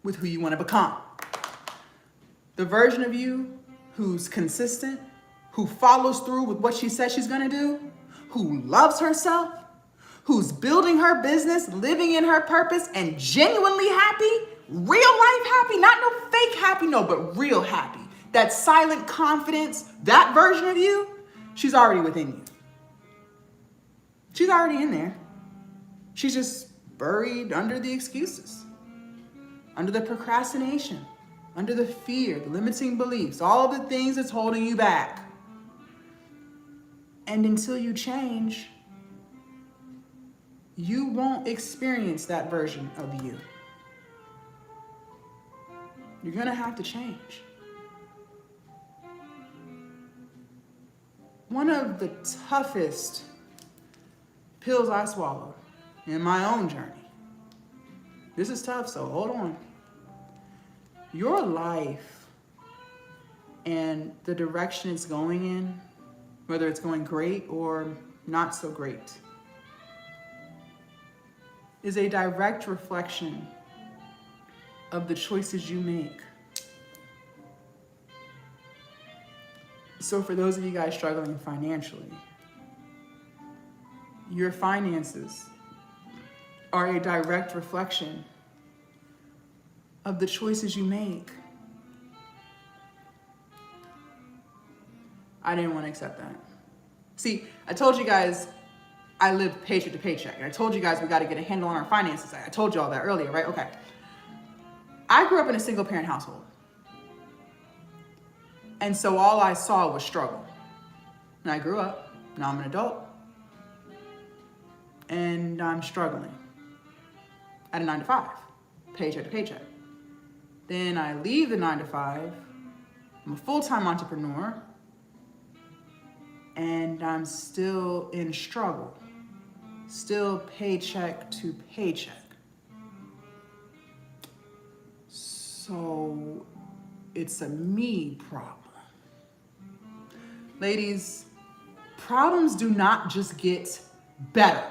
with who you want to become. The version of you who's consistent, who follows through with what she says she's going to do, who loves herself, who's building her business, living in her purpose, and genuinely happy, real life happy, not no fake happy, no, but real happy. That silent confidence, that version of you, she's already within you. She's already in there. She's just buried under the excuses, under the procrastination, under the fear, the limiting beliefs, all the things that's holding you back. And until you change, you won't experience that version of you. You're gonna have to change. One of the toughest pills I swallowed in my own journey. This is tough, so hold on. Your life and the direction it's going in, whether it's going great or not so great, is a direct reflection of the choices you make. So for those of you guys struggling financially, your finances are a direct reflection of the choices you make. I didn't want to accept that. See, I told you guys I live paycheck to paycheck. And I told you guys we got to get a handle on our finances. I told you all that earlier, right? Okay. I grew up in a single parent household. And so all I saw was struggle. And I grew up, now I'm an adult, and I'm struggling at a 9 to 5, paycheck to paycheck. Then I leave the 9 to 5, I'm a full-time entrepreneur, and I'm still in struggle, still paycheck to paycheck. So it's a me problem. Ladies, problems do not just get better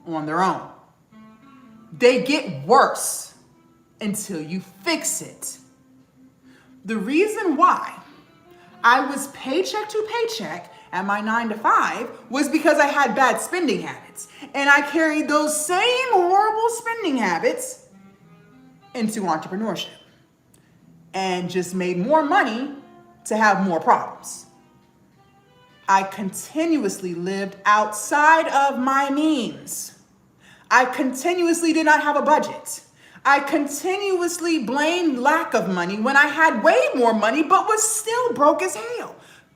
on their own. They get worse until you fix it. The reason why I was paycheck to paycheck at my 9 to 5 was because I had bad spending habits. And I carried those same horrible spending habits into entrepreneurship and just made more money to have more problems. I continuously lived outside of my means. I continuously did not have a budget. I continuously blamed lack of money when I had way more money but was still broke as hell,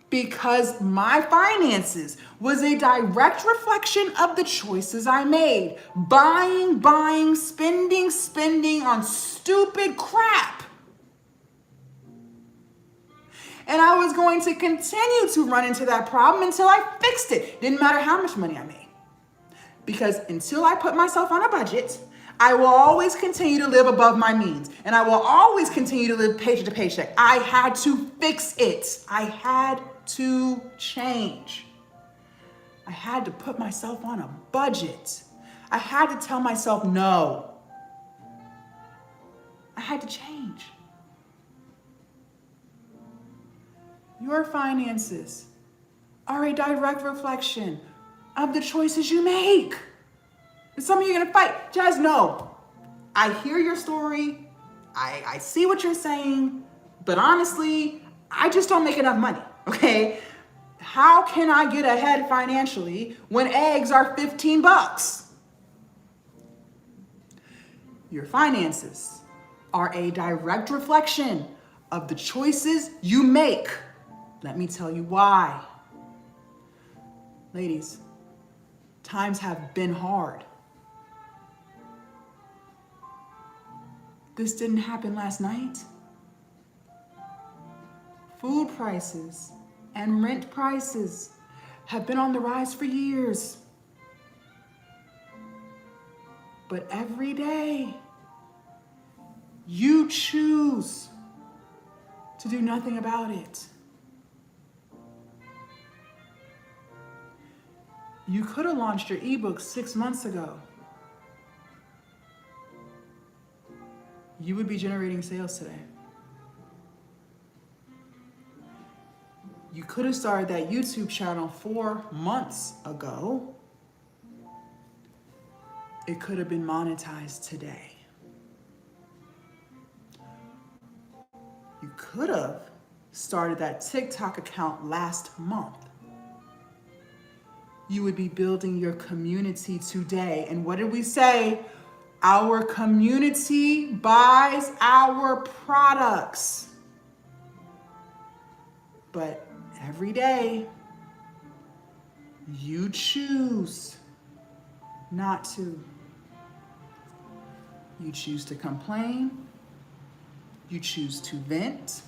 because my finances was a direct reflection of the choices I made. Buying, spending on stupid crap. And I was going to continue to run into that problem until I fixed it. Didn't matter how much money I made. Because until I put myself on a budget, I will always continue to live above my means. And I will always continue to live paycheck to paycheck. I had to fix it. I had to change. I had to put myself on a budget. I had to tell myself no. I had to change. Your finances are a direct reflection of the choices you make. And some of you are gonna fight. Just know, I hear your story. I see what you're saying, but honestly, I just don't make enough money, okay? How can I get ahead financially when eggs are 15 bucks? Your finances are a direct reflection of the choices you make. Let me tell you why. Ladies, times have been hard. This didn't happen last night. Food prices and rent prices have been on the rise for years. But every day, you choose to do nothing about it. You could have launched your ebook 6 months ago. You would be generating sales today. You could have started that YouTube channel 4 months ago. It could have been monetized today. You could have started that TikTok account last month. You would be building your community today. And what did we say? Our community buys our products. But every day, you choose not to. You choose to complain. You choose to vent.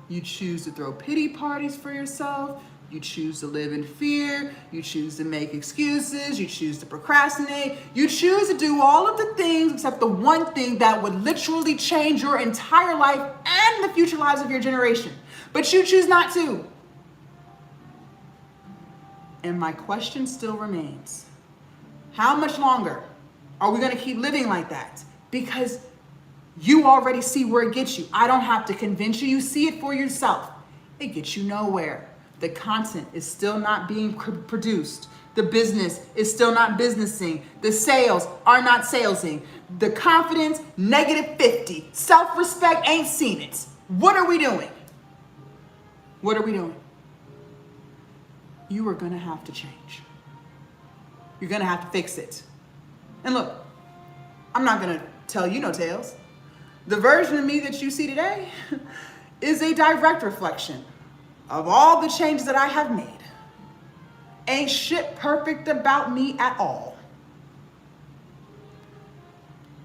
You choose to throw pity parties for yourself. You choose to live in fear. You choose to make excuses. You choose to procrastinate. You choose to do all of the things except the one thing that would literally change your entire life and the future lives of your generation. But you choose not to. And my question still remains. How much longer Are we going to keep living like that? Because you already see where it gets you. I don't have to convince you. You see it for yourself. It gets you nowhere. The content is still not being produced. The business is still not businessing. The sales are not salesing. The confidence, -50. Self-respect, ain't seen it. What are we doing? What are we doing? You are going to have to change. You're going to have to fix it. And look, I'm not going to tell you no tales. The version of me that you see today is a direct reflection of all the changes that I have made. Ain't shit perfect about me at all.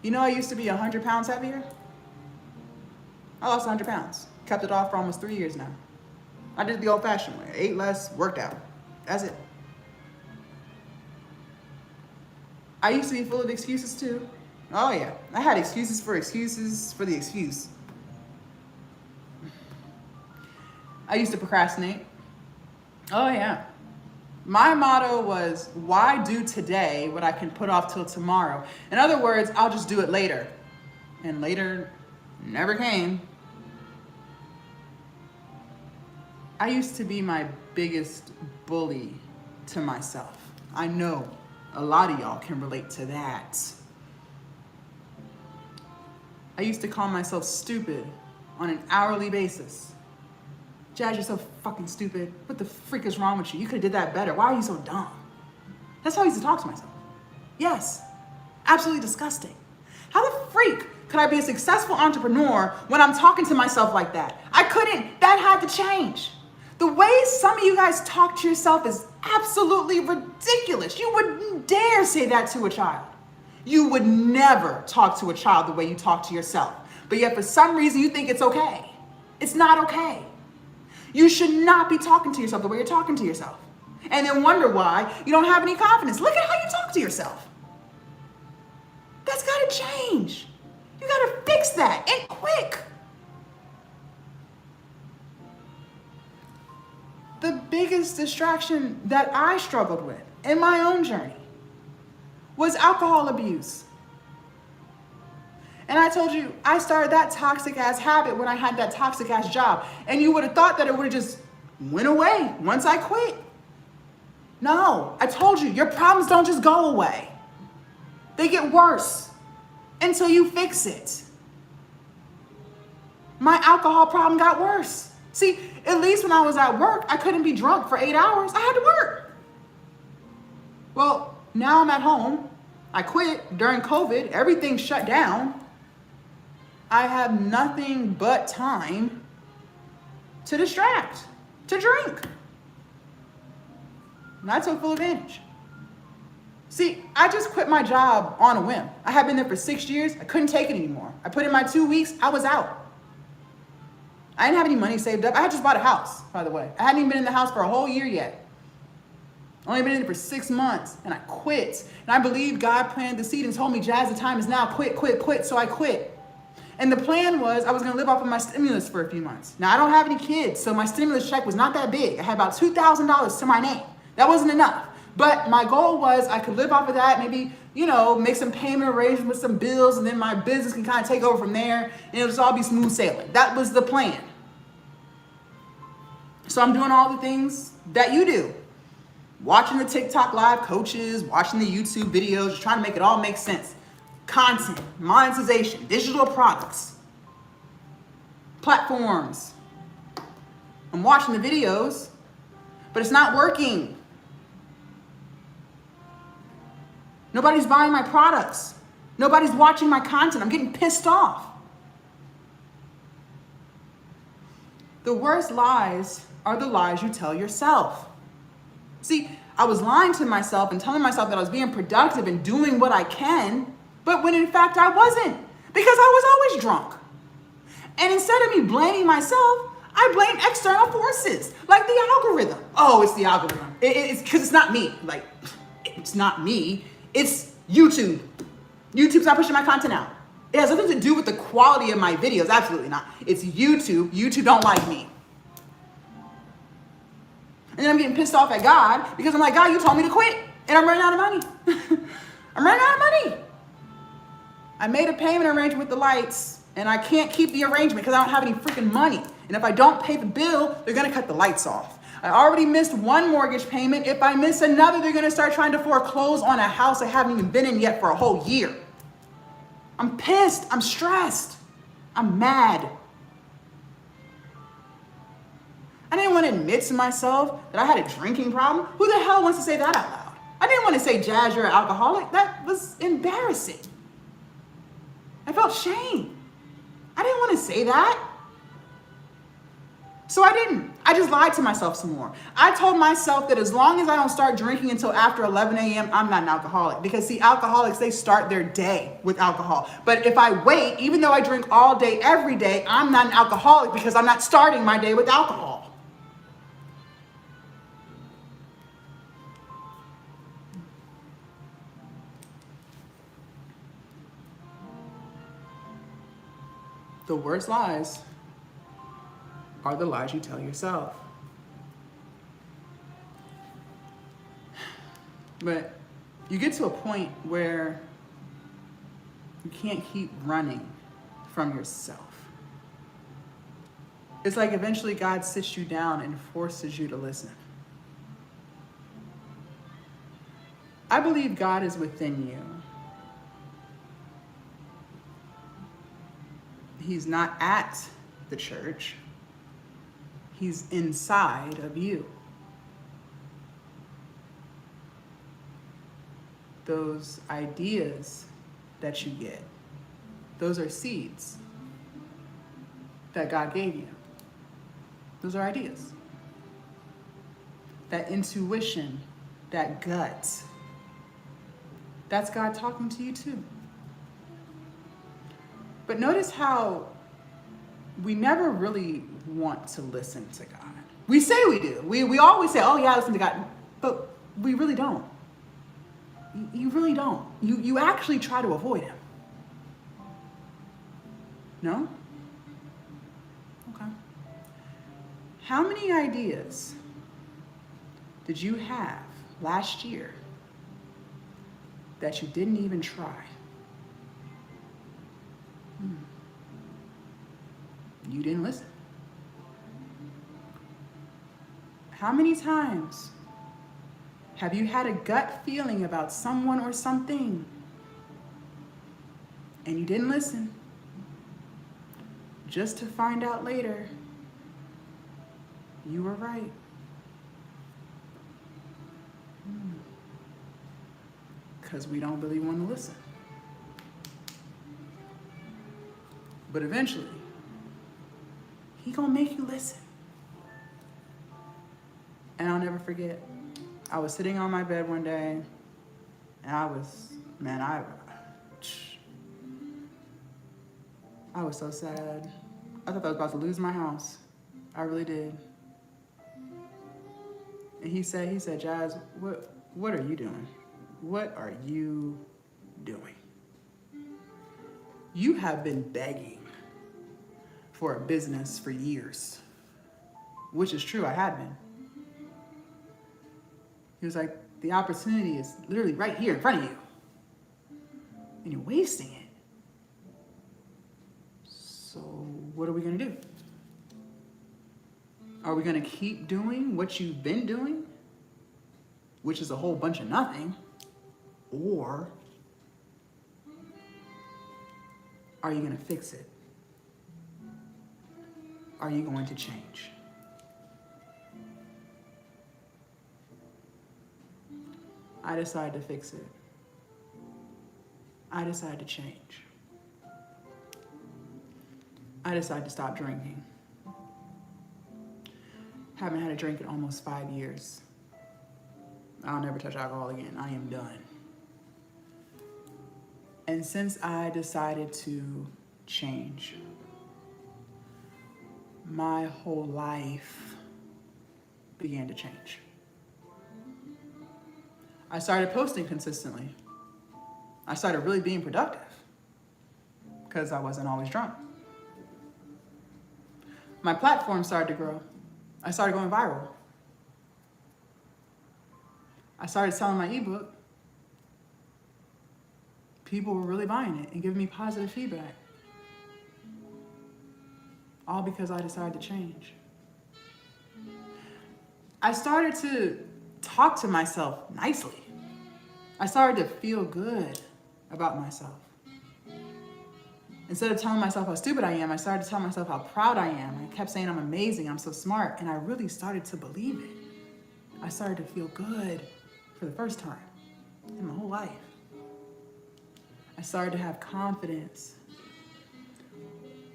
You know, I used to be 100 pounds heavier. I lost 100 pounds. Kept it off for almost 3 years now. I did it the old-fashioned way. Ate less, worked out. That's it. I used to be full of excuses too. Oh yeah, I had excuses for the excuse. I used to procrastinate. Oh yeah. My motto was, why do today what I can put off till tomorrow? In other words, I'll just do it later. And later never came. I used to be my biggest bully to myself. I know a lot of y'all can relate to that. I used to call myself stupid on an hourly basis. Jazz, you're so fucking stupid. What the freak is wrong with you? You could have did that better. Why are you so dumb? That's how I used to talk to myself. Yes, absolutely disgusting. How the freak could I be a successful entrepreneur when I'm talking to myself like that? I couldn't. That had to change. The way some of you guys talk to yourself is absolutely ridiculous. You wouldn't dare say that to a child. You would never talk to a child the way you talk to yourself. But yet for some reason you think it's okay. It's not okay. You should not be talking to yourself the way you're talking to yourself. And then wonder why you don't have any confidence. Look at how you talk to yourself. That's got to change. You got to fix that, and quick. The biggest distraction that I struggled with in my own journey was alcohol abuse. And I told you, I started that toxic ass habit when I had that toxic ass job. And you would have thought that it would have just went away once I quit. No, I told you, your problems don't just go away. They get worse until you fix it. My alcohol problem got worse. See, at least when I was at work, I couldn't be drunk for 8 hours. I had to work. Well, now I'm at home. I quit during COVID. Everything shut down. I have nothing but time to distract, to drink. And I took full advantage. See, I just quit my job on a whim. I had been there for 6 years. I couldn't take it anymore. I put in my 2 weeks. I was out. I didn't have any money saved up. I had just bought a house, by the way. I hadn't even been in the house for a whole year yet. Only been in it for 6 months, and I quit. And I believe God planted the seed and told me, Jazz, the time is now. Quit, quit, quit. So I quit. And the plan was I was going to live off of my stimulus for a few months. Now, I don't have any kids, so my stimulus check was not that big. I had about $2,000 to my name. That wasn't enough. But my goal was I could live off of that, maybe, make some payment arrangements with some bills, and then my business can kind of take over from there, and it'll just all be smooth sailing. That was the plan. So I'm doing all the things that you do. Watching the TikTok live coaches, watching the YouTube videos, just trying to make it all make sense. Content, monetization, digital products, platforms. I'm watching the videos, but it's not working. Nobody's buying my products. Nobody's watching my content. I'm getting pissed off. The worst lies are the lies you tell yourself. See, I was lying to myself and telling myself that I was being productive and doing what I can, but when in fact I wasn't, because I was always drunk. And instead of me blaming myself, I blame external forces, like the algorithm. Oh, it's the algorithm. It's because it's not me. Like, it's not me. It's YouTube. YouTube's not pushing my content out. It has nothing to do with the quality of my videos. Absolutely not. It's YouTube. YouTube don't like me. And then I'm getting pissed off at God because I'm like, God, you told me to quit and I'm running out of money. I'm running out of money. I made a payment arrangement with the lights and I can't keep the arrangement because I don't have any freaking money. And if I don't pay the bill, they're going to cut the lights off. I already missed one mortgage payment. If I miss another, they're going to start trying to foreclose on a house I haven't even been in yet for a whole year. I'm pissed. I'm stressed. I'm mad. I didn't want to admit to myself that I had a drinking problem. Who the hell wants to say that out loud? I didn't want to say, Jazz, you're an alcoholic. That was embarrassing. I felt shame. I didn't want to say that. So I didn't. I just lied to myself some more. I told myself that as long as I don't start drinking until after 11 a.m., I'm not an alcoholic. Because see, alcoholics, they start their day with alcohol. But if I wait, even though I drink all day, every day, I'm not an alcoholic because I'm not starting my day with alcohol. The worst lies are the lies you tell yourself. But you get to a point where you can't keep running from yourself. It's like eventually God sits you down and forces you to listen. I believe God is within you. He's not at the church. He's inside of you. Those ideas that you get, those are seeds that God gave you. Those are ideas. That intuition, that gut, that's God talking to you too. But notice how we never really want to listen to God. We say we do. We always say, oh yeah, listen to God. But we really don't. You really don't. You actually try to avoid him. No? Okay. How many ideas did you have last year that you didn't even try? You didn't listen. How many times have you had a gut feeling about someone or something and you didn't listen, just to find out later you were right? Because we don't really want to listen. But eventually, he gonna make you listen. And I'll never forget, I was sitting on my bed one day, and I was so sad. I thought I was about to lose my house. I really did. And he said, Jazz, what are you doing? What are you doing? You have been begging for a business for years, which is true, I had been. He was like, the opportunity is literally right here in front of you, and you're wasting it. So what are we gonna do? Are we gonna keep doing what you've been doing, which is a whole bunch of nothing, or are you gonna fix it? Are you going to change? I decided to fix it. I decided to change. I decided to stop drinking. Haven't had a drink in almost 5 years. I'll never touch alcohol again. I am done. And since I decided to change, my whole life began to change. I started posting consistently. I started really being productive because I wasn't always drunk. My platform started to grow. I started going viral. I started selling my ebook. people were really buying it and giving me positive feedback. All because I decided to change. I started to talk to myself nicely. I started to feel good about myself. Instead of telling myself how stupid I am, I started to tell myself how proud I am. I kept saying I'm amazing, I'm so smart, and I really started to believe it. I started to feel good for the first time in my whole life. I started to have confidence,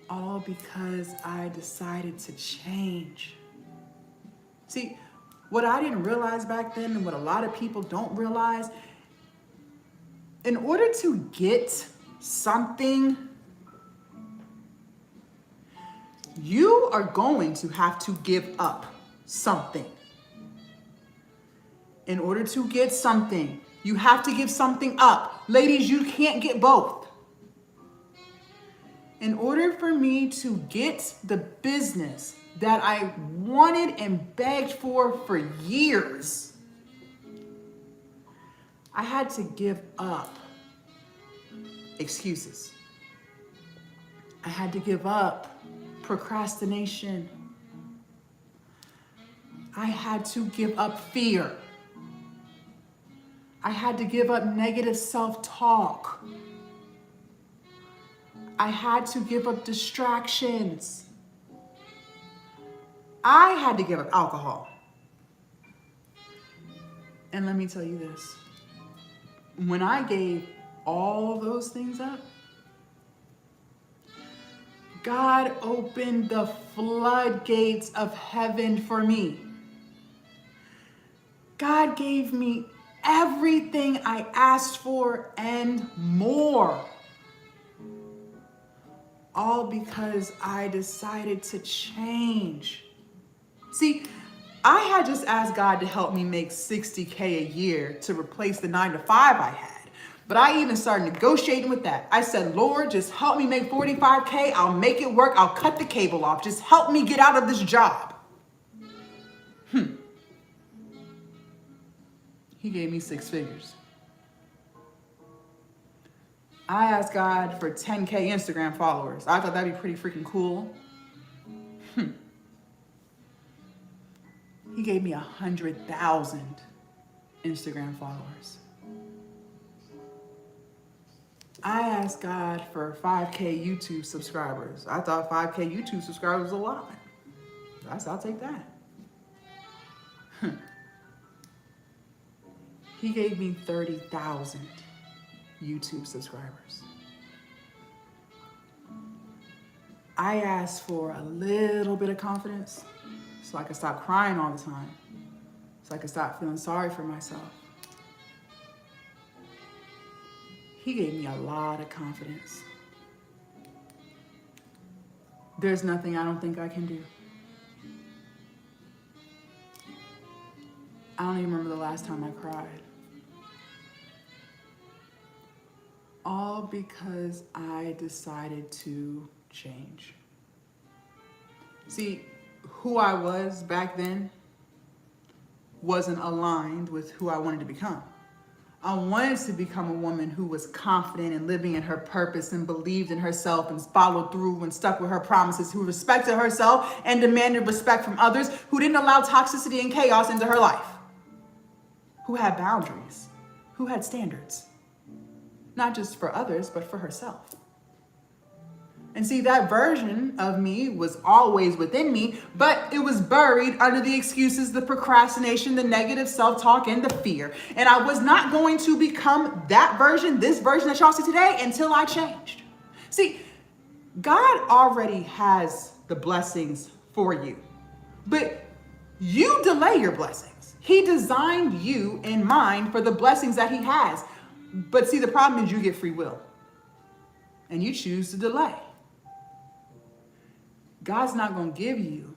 all because I decided to change. See, what I didn't realize back then, and what a lot of people don't realize, in order to get something, you are going to have to give up something. In order to get something, you have to give something up. Ladies, you can't get both. In order for me to get the business that I wanted and begged for years, I had to give up excuses. I had to give up procrastination. I had to give up fear. I had to give up negative self-talk. I had to give up distractions. I had to give up alcohol. And let me tell you this. When I gave all those things up, God opened the floodgates of heaven for me. God gave me everything I asked for and more. All because I decided to change. See, I had just asked God to help me make $60K a year to replace the 9-to-5 I had. But I even started negotiating with that. I said, Lord, just help me make $45K. I'll make it work. I'll cut the cable off. Just help me get out of this job. He gave me 6 figures. I asked God for 10K Instagram followers. I thought that'd be pretty freaking cool. He gave me 100,000 Instagram followers. I asked God for 5K YouTube subscribers. I thought 5K YouTube subscribers was a lot. I said, I'll take that. He gave me 30,000 YouTube subscribers. I asked for a little bit of confidence so I could stop crying all the time, so I could stop feeling sorry for myself. He gave me a lot of confidence. There's nothing I don't think I can do. I don't even remember the last time I cried. All because I decided to change. See, who I was back then wasn't aligned with who I wanted to become. I wanted to become a woman who was confident and living in her purpose and believed in herself and followed through and stuck with her promises, who respected herself and demanded respect from others, who didn't allow toxicity and chaos into her life, who had boundaries, who had standards, not just for others, but for herself. And see, that version of me was always within me, but it was buried under the excuses, the procrastination, the negative self-talk, and the fear. And I was not going to become that version, this version that y'all see today, until I changed. See, God already has the blessings for you, but you delay your blessings. He designed you in mind for the blessings that he has. But see, the problem is you get free will and you choose to delay. God's not going to give you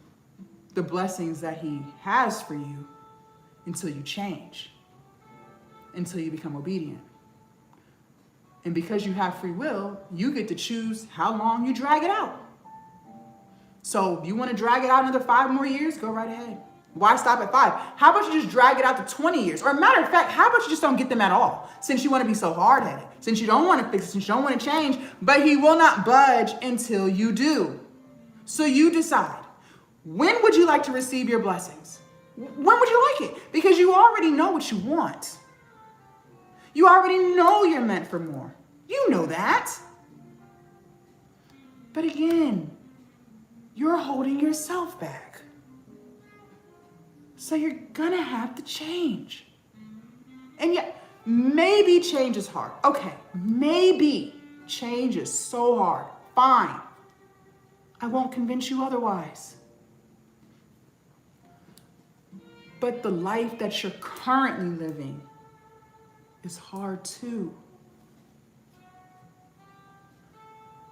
the blessings that he has for you until you change, until you become obedient. And because you have free will, you get to choose how long you drag it out. So if you want to drag it out another 5 more years, go right ahead. Why stop at 5? How about you just drag it out to 20 years? Or matter of fact, how about you just don't get them at all? Since you want to be so hard-headed, since you don't want to fix it, since you don't want to change, but he will not budge until you do. So you decide, when would you like to receive your blessings? When would you like it? Because you already know what you want. You already know you're meant for more. You know that. But again, you're holding yourself back. So you're gonna have to change. And yet, maybe change is hard. Okay, maybe change is so hard. Fine. I won't convince you otherwise. But the life that you're currently living is hard too.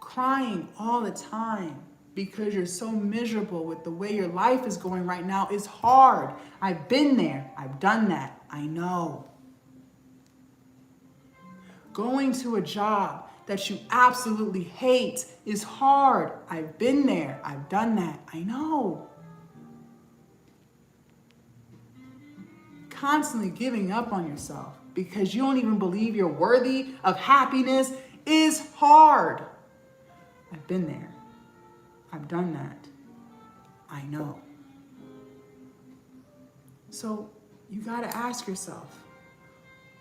Crying all the time because you're so miserable with the way your life is going right now is hard. I've been there. I've done that. I know. Going to a job that you absolutely hate is hard. I've been there. I've done that. I know. Constantly giving up on yourself because you don't even believe you're worthy of happiness is hard. I've been there. I've done that. I know. So you got to ask yourself,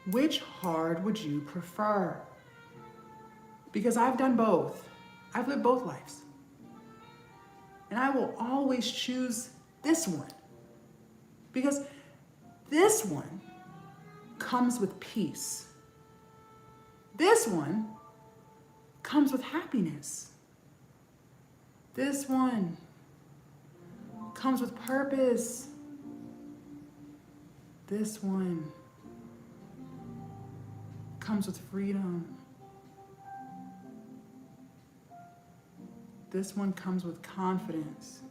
which hard would you prefer? Because I've done both. I've lived both lives. And I will always choose this one. Because this one comes with peace. This one comes with happiness. This one comes with purpose. This one comes with freedom. This one comes with confidence.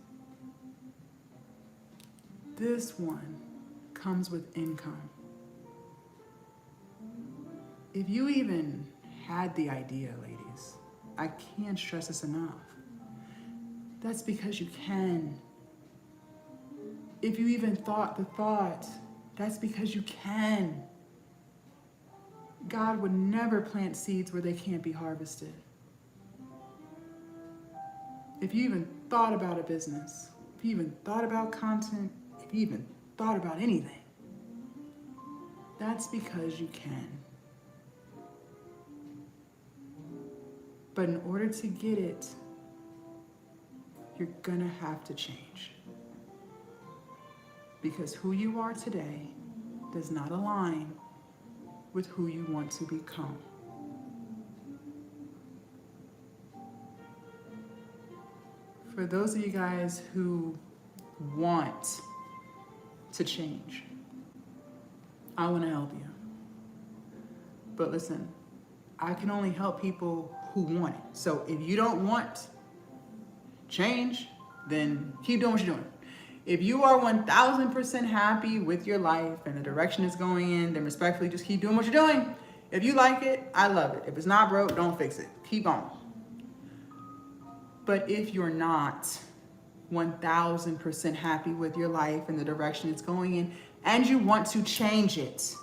This one comes with income. If you even had the idea, ladies, I can't stress this enough. That's because you can. If you even thought the thought, that's because you can. God would never plant seeds where they can't be harvested. If you even thought about a business, if you even thought about content, if you even thought about anything, that's because you can. But in order to get it, you're gonna have to change. Because who you are today does not align with who you want to become. For those of you guys who want to change, I want to help you. But listen, I can only help people who want it. So if you don't want change, then keep doing what you're doing. If you are 1000% happy with your life and the direction it's going in, then respectfully just keep doing what you're doing. If you like it, I love it. If it's not broke, don't fix it. Keep on. But if you're not 1000% happy with your life and the direction it's going in, and you want to change it,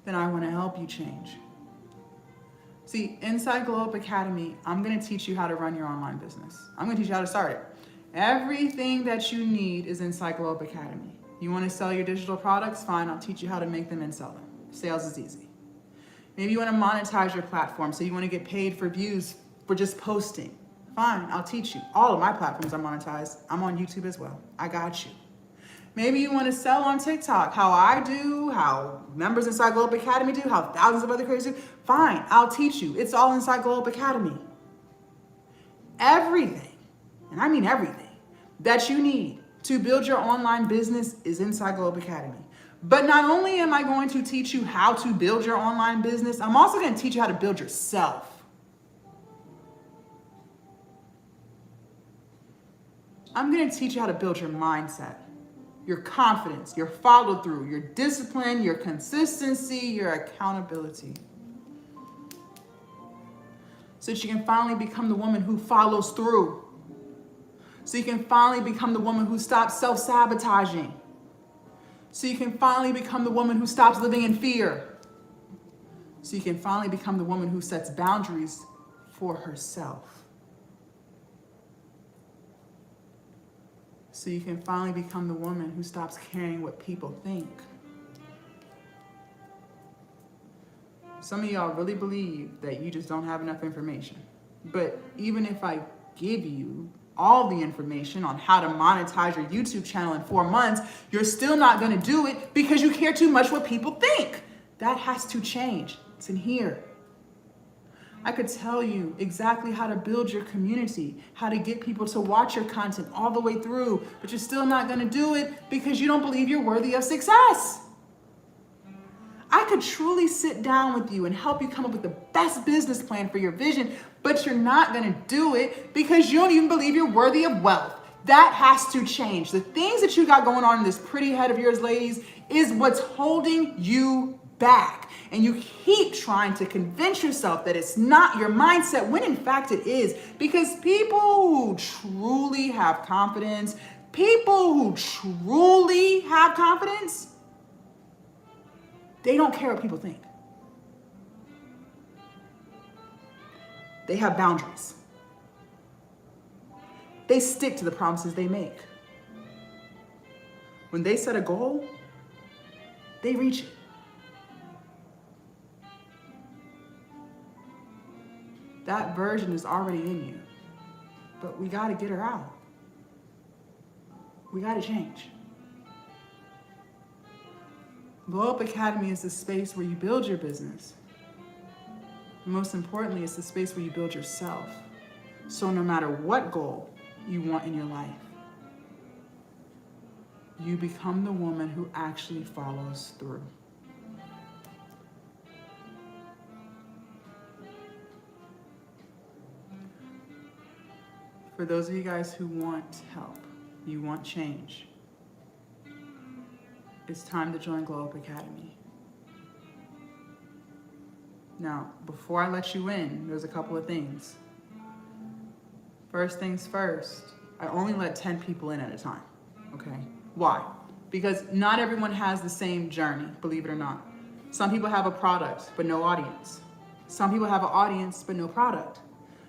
then I want to help you change. See, inside Glow Up Academy, I'm going to teach you how to run your online business. I'm going to teach you how to start it. Everything that you need is inside Glow Up Academy. You want to sell your digital products? Fine, I'll teach you how to make them and sell them. Sales is easy. Maybe you want to monetize your platform, so you want to get paid for views for just posting. Fine, I'll teach you. All of my platforms are monetized. I'm on YouTube as well. I got you. Maybe you want to sell on TikTok, how I do, how members inside Glow Up Academy do, how thousands of other creators do. Fine, I'll teach you. It's all inside Glow Up Academy. Everything, and I mean everything, that you need to build your online business is inside Glow Up Academy. But not only am I going to teach you how to build your online business, I'm also going to teach you how to build yourself. I'm going to teach you how to build your mindset, your confidence, your follow through, your discipline, your consistency, your accountability. So that you can finally become the woman who follows through. So you can finally become the woman who stops self-sabotaging. So you can finally become the woman who stops living in fear. So you can finally become the woman who sets boundaries for herself. So you can finally become the woman who stops caring what people think. Some of y'all really believe that you just don't have enough information. But even if I give you all the information on how to monetize your YouTube channel in 4 months, you're still not going to do it because you care too much what people think. That has to change. It's in here. I could tell you exactly how to build your community, how to get people to watch your content all the way through, but you're still not going to do it because you don't believe you're worthy of success. I could truly sit down with you and help you come up with the best business plan for your vision, but you're not going to do it because you don't even believe you're worthy of wealth. That has to change. The things that you got going on in this pretty head of yours, ladies, is what's holding you back. And you keep trying to convince yourself that it's not your mindset when in fact it is. Because people who truly have confidence, they don't care what people think. They have boundaries. They stick to the promises they make. When they set a goal, they reach it. That version is already in you, but we got to get her out. We got to change. Glow Up Academy is the space where you build your business. And most importantly, it's the space where you build yourself. So no matter what goal you want in your life, you become the woman who actually follows through. For those of you guys who want help, you want change, it's time to join Glow Up Academy. Now, before I let you in, there's a couple of things. First things first, I only let 10 people in at a time, okay? Why? Because not everyone has the same journey, believe it or not. Some people have a product, but no audience. Some people have an audience, but no product.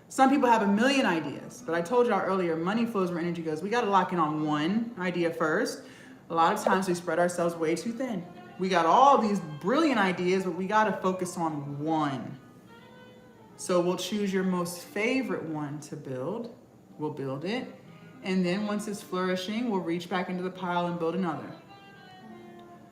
Some people have a million ideas, but I told y'all earlier, money flows where energy goes. We gotta lock in on one idea first. A lot of times we spread ourselves way too thin. We got all these brilliant ideas, but we gotta focus on one. So we'll choose your most favorite one to build. We'll build it. And then once it's flourishing, we'll reach back into the pile and build another.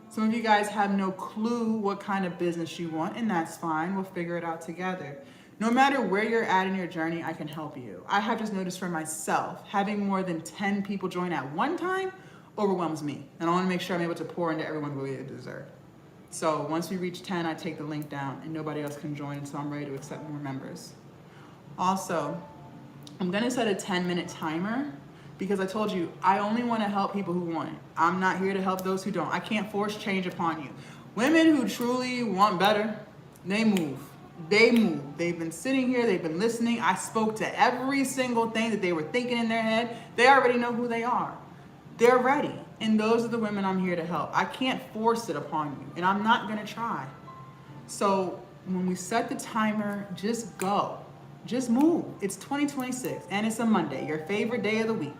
Some of you guys have no clue what kind of business you want, and that's fine. We'll figure it out together. No matter where you're at in your journey, I can help you. I have just noticed for myself, having more than 10 people join at one time overwhelms me. And I wanna make sure I'm able to pour into everyone the way they deserve. So once we reach 10, I take the link down and nobody else can join until I'm ready to accept more members. Also, I'm gonna set a 10-minute timer because I told you, I only wanna help people who want it. I'm not here to help those who don't. I can't force change upon you. Women who truly want better, they move. They move. They've been sitting here, they've been listening. I spoke to every single thing that they were thinking in their head. They already know who they are. They're ready. And those are the women I'm here to help. I can't force it upon you, and I'm not gonna try. So when we set the timer, just go. Just move. It's 2026, and it's a Monday, your favorite day of the week.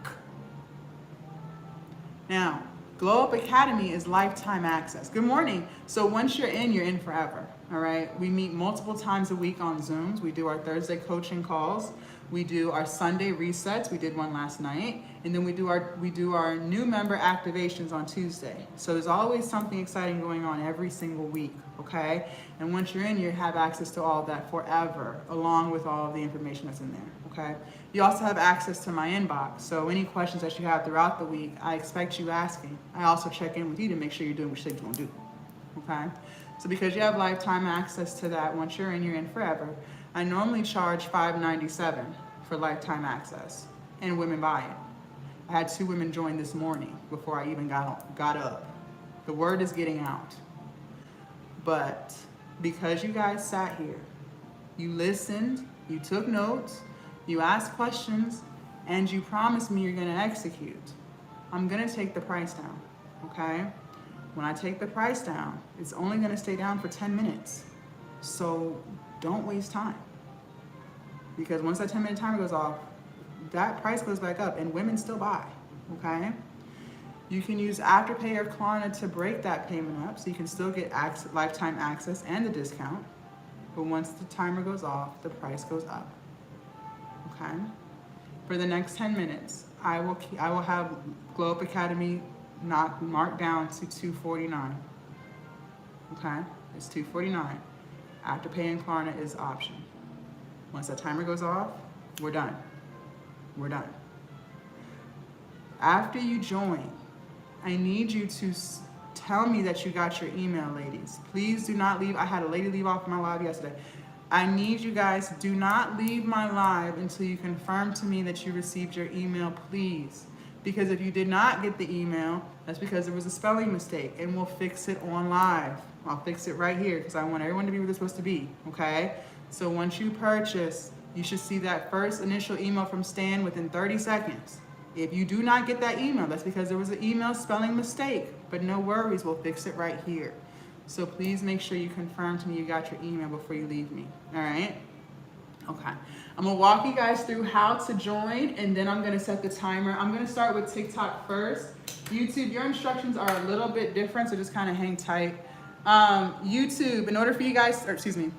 Now, Glow Up Academy is lifetime access. Good morning. So once you're in forever, all right? We meet multiple times a week on Zooms. We do our Thursday coaching calls. We do our Sunday resets. We did one last night. And then we do our new member activations on Tuesday. So there's always something exciting going on every single week, okay? And once you're in, you have access to all of that forever, along with all of the information that's in there, okay? You also have access to my inbox. So any questions that you have throughout the week, I expect you asking. I also check in with you to make sure you're doing what you say you're gonna do, okay? So because you have lifetime access to that, once you're in forever. I normally charge $5.97 for lifetime access, and women buy it. I had 2 women join this morning before I even got up. The word is getting out. But because you guys sat here, you listened, you took notes, you asked questions, and you promise me you're gonna execute, I'm gonna take the price down, okay? When I take the price down, it's only gonna stay down for 10 minutes. So don't waste time. Because once that 10-minute timer goes off, that price goes back up and women still buy, okay? You can use Afterpay or Klarna to break that payment up so you can still get lifetime access and the discount. But once the timer goes off, the price goes up, okay? For the next 10 minutes, I will have Glow Up Academy marked down to $249, okay? It's $249. Afterpay and Klarna is option. Once that timer goes off, we're done. We're done. After you join, I need you to tell me that you got your email, ladies. Please do not leave. I had a lady leave off my live yesterday. I need you guys, do not leave my live until you confirm to me that you received your email, please. Because if you did not get the email, that's because there was a spelling mistake, and we'll fix it on live. I'll fix it right here because I want everyone to be where they're supposed to be, okay? So once you purchase, you should see that first initial email from Stan within 30 seconds. If you do not get that email, that's because there was an email spelling mistake, but no worries, we'll fix it right here. So please make sure you confirm to me you got your email before you leave me, all right? Okay, I'm gonna walk you guys through how to join, and then I'm gonna set the timer. I'm gonna start with TikTok first. YouTube, your instructions are a little bit different, so just kind of hang tight. YouTube, in order for you guys, or excuse me,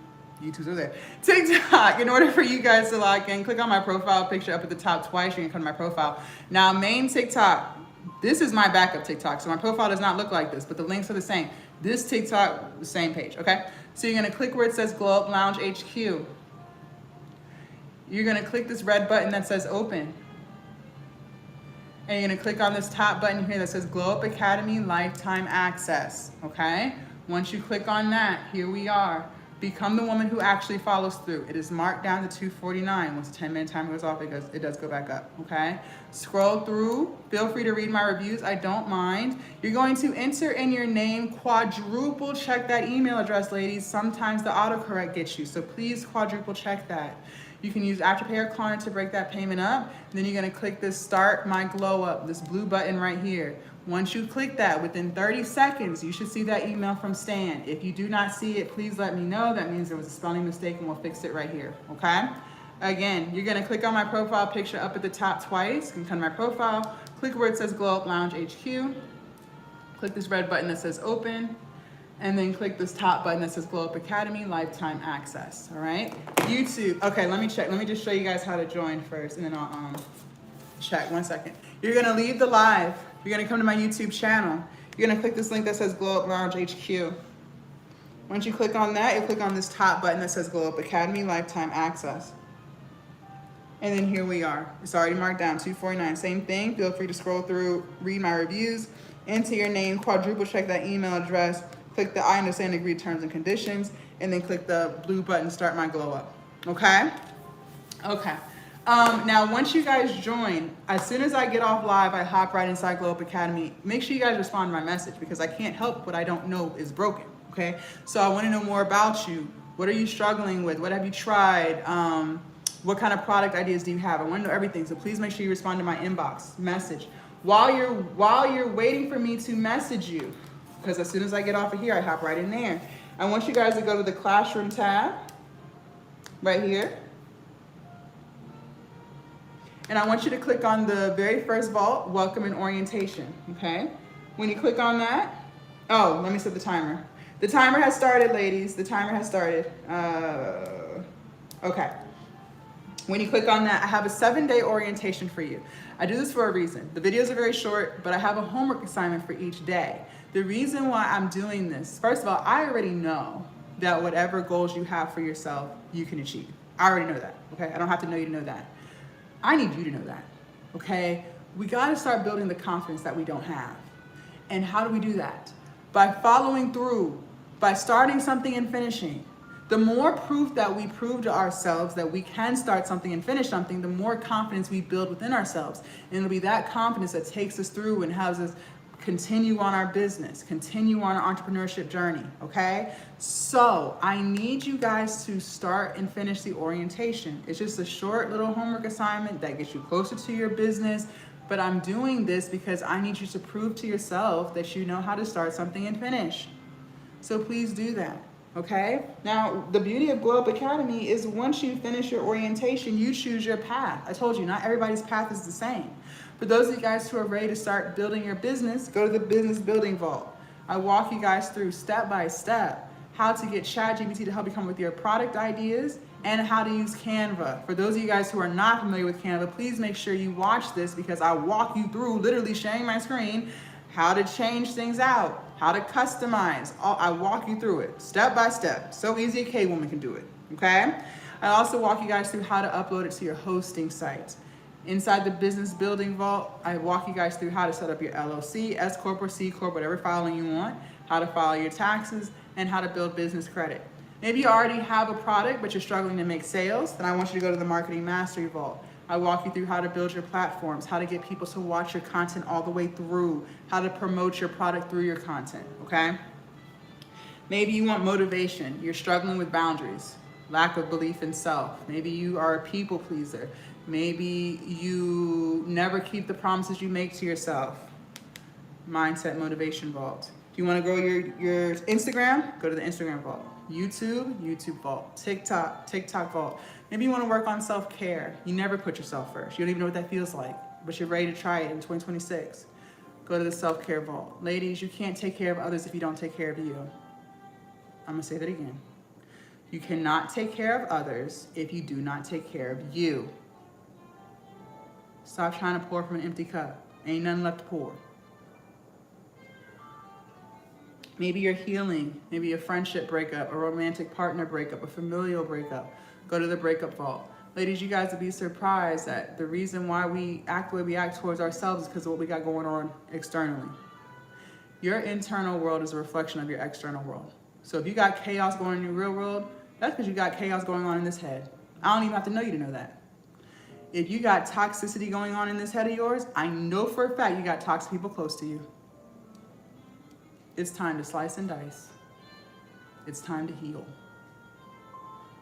YouTube's over there. TikTok, in order for you guys to log in, click on my profile picture up at the top twice. You're gonna come to my profile. Now, main TikTok, this is my backup TikTok, so my profile does not look like this, but the links are the same. This TikTok, the same page, okay? So you're gonna click where it says Glow Up Lounge HQ. You're gonna click this red button that says open. And you're gonna click on this top button here that says Glow Up Academy Lifetime Access, okay? Once you click on that, here we are. Become the woman who actually follows through. It is marked down to $249. Once the 10-minute timer goes off, it does go back up, okay? Scroll through. Feel free to read my reviews. I don't mind. You're going to enter in your name. Quadruple check that email address, ladies. Sometimes the autocorrect gets you, so please quadruple check that. You can use Afterpay or Klarna to break that payment up. Then you're gonna click this Start My Glow Up, this blue button right here. Once you click that, within 30 seconds, you should see that email from Stan. If you do not see it, please let me know. That means there was a spelling mistake and we'll fix it right here, okay? Again, you're gonna click on my profile picture up at the top twice. You can come to my profile, click where it says Glow Up Lounge HQ, click this red button that says open, and then click this top button that says Glow Up Academy Lifetime Access, all right? YouTube, okay, let me check. Let me just show you guys how to join first, and then I'll check, 1 second. You're gonna leave the live. You're gonna come to my YouTube channel. You're gonna click this link that says Glow Up Lounge HQ. Once you click on that, you click on this top button that says Glow Up Academy Lifetime Access. And then here we are. It's already marked down, $249. Same thing, feel free to scroll through, read my reviews, enter your name, quadruple check that email address, click the I understand agree terms and conditions, and then click the blue button, Start My Glow Up, okay? Okay. Now, once you guys join, as soon as I get off live, I hop right inside Glow Up Academy. Make sure you guys respond to my message because I can't help what I don't know is broken, okay? So I want to know more about you. What are you struggling with? What have you tried? What kind of product ideas do you have? I want to know everything, so please make sure you respond to my inbox message. While you're waiting for me to message you, because as soon as I get off of here, I hop right in there. I want you guys to go to the Classroom tab, right here. And I want you to click on the very first vault, Welcome and Orientation, okay? When you click on that, oh, let me set the timer. The timer has started, ladies. The timer has started. Okay. When you click on that, I have a 7-day orientation for you. I do this for a reason. The videos are very short, but I have a homework assignment for each day. The reason why I'm doing this, first of all, I already know that whatever goals you have for yourself, you can achieve. I already know that, okay? I don't have to know you to know that. I need you to know that, okay? We gotta start building the confidence that we don't have. And how do we do that? By following through, by starting something and finishing. The more proof that we prove to ourselves that we can start something and finish something, the more confidence we build within ourselves. And it'll be that confidence that takes us through and has us continue on our business, continue on our entrepreneurship journey, okay? So I need you guys to start and finish the orientation. It's just a short little homework assignment that gets you closer to your business, but I'm doing this because I need you to prove to yourself that you know how to start something and finish. So please do that, okay? Now, the beauty of Glow Up Academy is once you finish your orientation, you choose your path. I told you, not everybody's path is the same. For those of you guys who are ready to start building your business, go to the Business Building Vault. I walk you guys through step by step how to get ChatGPT to help you come with your product ideas and how to use Canva. For those of you guys who are not familiar with Canva, please make sure you watch this because I walk you through, literally sharing my screen, how to change things out, how to customize. I walk you through it step by step. So easy a K-woman can do it, okay? I also walk you guys through how to upload it to your hosting site. Inside the Business Building Vault, I walk you guys through how to set up your LLC, S Corp or C Corp, whatever filing you want, how to file your taxes, and how to build business credit. Maybe you already have a product, but you're struggling to make sales, then I want you to go to the Marketing Mastery Vault. I walk you through how to build your platforms, how to get people to watch your content all the way through, how to promote your product through your content, okay? Maybe you want motivation. You're struggling with boundaries, lack of belief in self. Maybe you are a people pleaser. Maybe you never keep the promises you make to yourself. Mindset Motivation Vault. If you want to grow your Instagram, go to the Instagram Vault. YouTube Vault. TikTok Vault. Maybe you want to work on self-care. You never put yourself first. You don't even know what that feels like, but you're ready to try it in 2026. Go to the Self-Care Vault. Ladies, you can't take care of others if you don't take care of you. I'm going to say that again. You cannot take care of others if you do not take care of you. Stop trying to pour from an empty cup. Ain't nothing left to pour. Maybe you're healing. Maybe a friendship breakup, a romantic partner breakup, a familial breakup. Go to the Breakup Vault. Ladies, you guys would be surprised that the reason why we act the way we act towards ourselves is because of what we got going on externally. Your internal world is a reflection of your external world. So if you got chaos going on in your real world, that's because you got chaos going on in this head. I don't even have to know you to know that. If you got toxicity going on in this head of yours, I know for a fact you got toxic people close to you. It's time to slice and dice. It's time to heal.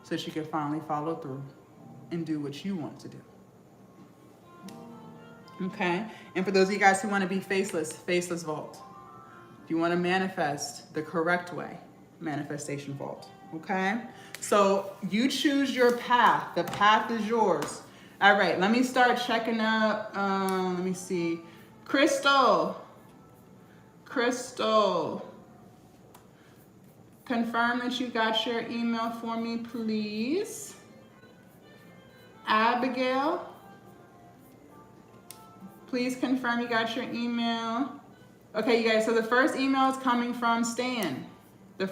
So that you can finally follow through and do what you want to do. Okay? And for those of you guys who want to be faceless Vault. If you want to manifest the correct way, Manifestation Vault. Okay? So you choose your path. The path is yours. All right, let me start checking up. Let me see. Crystal, confirm that you got your email for me, please. Abigail, please confirm you got your email. Okay, you guys, so the first email is coming from Stan. The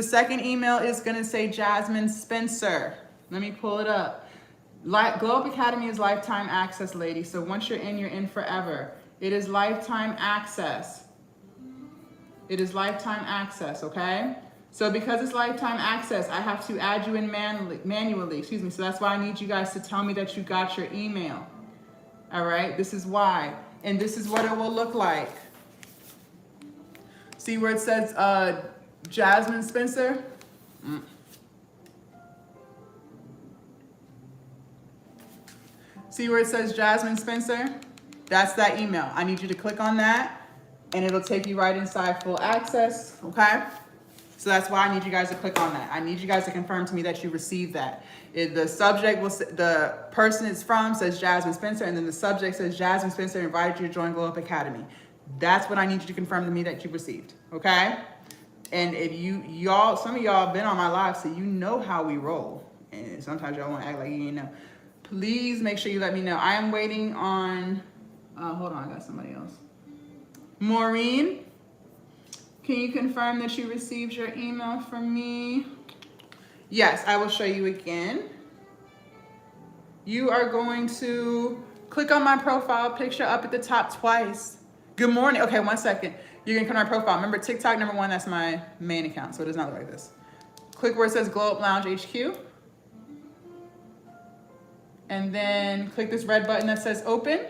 second email is gonna say Jasmine Spencer. Let me pull it up. Glow Up Academy is lifetime access, ladies. So once you're in forever. It is lifetime access. Okay? So because it's lifetime access, I have to add you in manually. So that's why I need you guys to tell me that you got your email. All right? This is why. And this is what it will look like. See where it says Jasmine Spencer? See where it says Jasmine Spencer? That's that email. I need you to click on that and it'll take you right inside full access, okay? So that's why I need you guys to click on that. I need you guys to confirm to me that you received that. The subject will, the person it's from says Jasmine Spencer, and then the subject says Jasmine Spencer invited you to join Glow Up Academy. That's what I need you to confirm to me that you received, okay? And if some of y'all have been on my live, so you know how we roll. And sometimes y'all want to act like you ain't know. Please make sure you let me know. I am waiting on, hold on, I got somebody else. Maureen, can you confirm that you received your email from me? Yes, I will show you again. You are going to click on my profile picture up at the top twice. Good morning. Okay, 1 second. You're gonna come to my profile. Remember TikTok #1, that's my main account, so it does not look like this. Click where it says Glow Up Lounge HQ. And then click this red button that says open.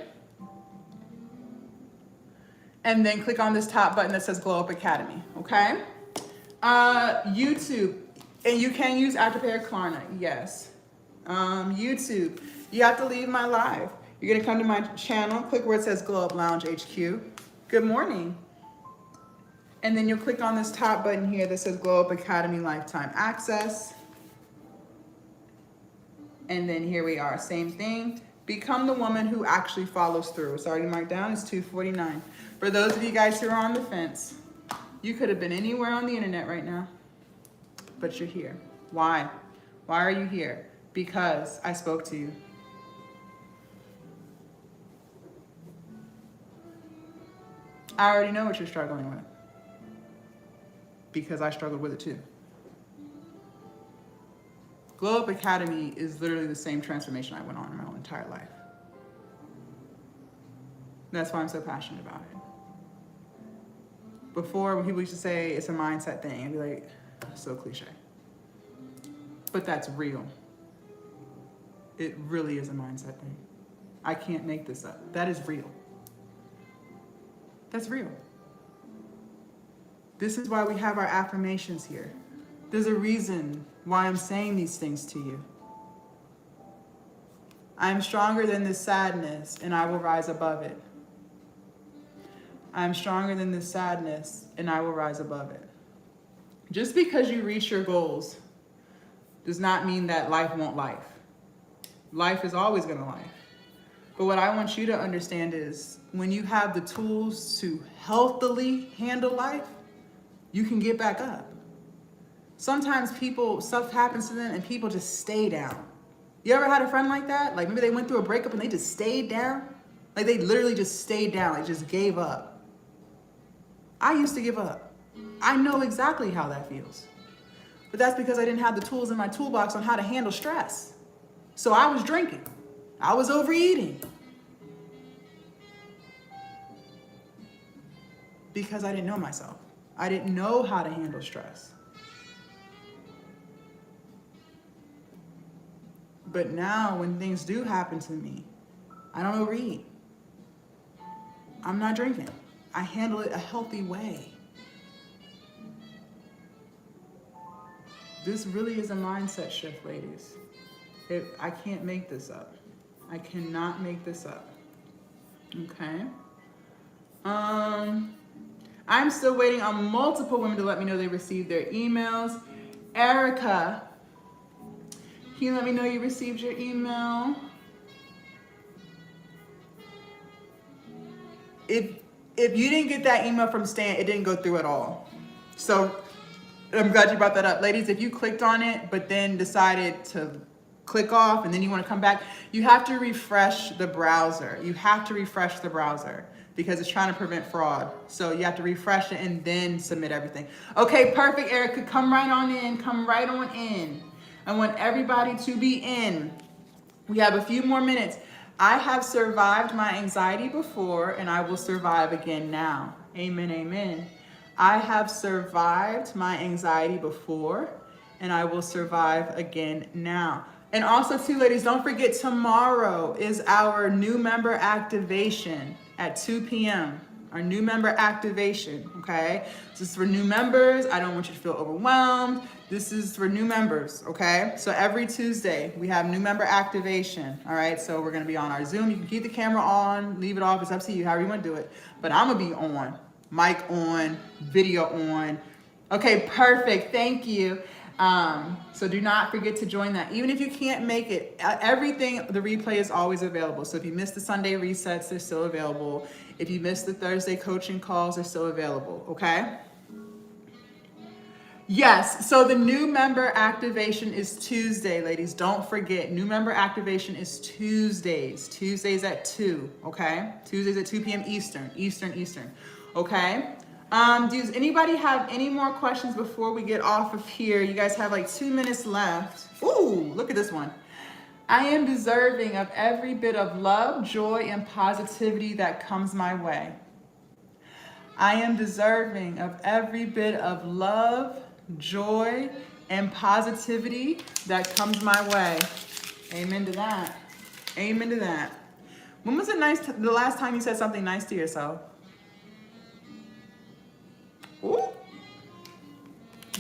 and then click on this top button that says Glow Up Academy, okay? YouTube, and you can use Afterpay or Klarna, yes. YouTube, you have to leave my live. You're gonna come to my channel, click where it says Glow Up Lounge HQ. Good morning. And then you'll click on this top button here that says Glow Up Academy Lifetime Access. And then here we are, same thing. Become the woman who actually follows through. It's already marked down, it's 2:49. For those of you guys who are on the fence, you could have been anywhere on the internet right now, but you're here. Why? Why are you here? Because I spoke to you. I already know what you're struggling with, because I struggled with it too. Glow Up Academy is literally the same transformation I went on in my whole entire life. That's why I'm so passionate about it. Before, when people used to say it's a mindset thing, I'd be like, so cliche. But that's real. It really is a mindset thing. I can't make this up. That is real. That's real. This is why we have our affirmations here. There's a reason why I'm saying these things to you. I am stronger than this sadness, and I will rise above it. I am stronger than this sadness, and I will rise above it. Just because you reach your goals does not mean that life won't life. Life is always gonna life. But what I want you to understand is when you have the tools to healthily handle life, you can get back up. Sometimes stuff happens to them and people just stay down. You ever had a friend like that? Like maybe they went through a breakup and they just stayed down? Like they literally just stayed down, like just gave up. I used to give up. I know exactly how that feels. But that's because I didn't have the tools in my toolbox on how to handle stress. So I was drinking. I was overeating. Because I didn't know myself. I didn't know how to handle stress. But now when things do happen to me, I don't overeat. I'm not drinking. I handle it a healthy way. This really is a mindset shift, ladies. I can't make this up. I cannot make this up. Okay? I'm still waiting on multiple women to let me know they received their emails. Erica, can you let me know you received your email? If you didn't get that email from Stan, it didn't go through at all. So I'm glad you brought that up. Ladies, if you clicked on it, but then decided to click off and then you want to come back, you have to refresh the browser. You have to refresh the browser because it's trying to prevent fraud. So you have to refresh it and then submit everything. Okay, perfect, Erica. Come right on in. Come right on in. I want everybody to be in. We have a few more minutes. I have survived my anxiety before and I will survive again now. Amen, amen. I have survived my anxiety before and I will survive again now. And also too, ladies, don't forget tomorrow is our new member activation at 2 p.m. Our new member activation, okay? This is for new members. I don't want you to feel overwhelmed. This is for new members, okay? So every Tuesday we have new member activation, all right? So we're gonna be on our Zoom. You can keep the camera on, leave it off, it's up to you, however you wanna do it. But I'm gonna be on, mic on, video on. Okay, perfect, thank you. So do not forget to join that. Even if you can't make it, everything, the replay is always available. So if you missed the Sunday resets, they're still available. If you missed the Thursday coaching calls, they're still available, okay? Yes, so the new member activation is Tuesday, ladies. Don't forget, new member activation is Tuesdays at 2, okay? Tuesdays at 2 p.m. Eastern, okay? Does anybody have any more questions before we get off of here? You guys have like 2 minutes left. Ooh, look at this one. I am deserving of every bit of love, joy, and positivity that comes my way. I am deserving of every bit of love, joy, and positivity that comes my way. Amen to that. Amen to that. When was the last time you said something nice to yourself?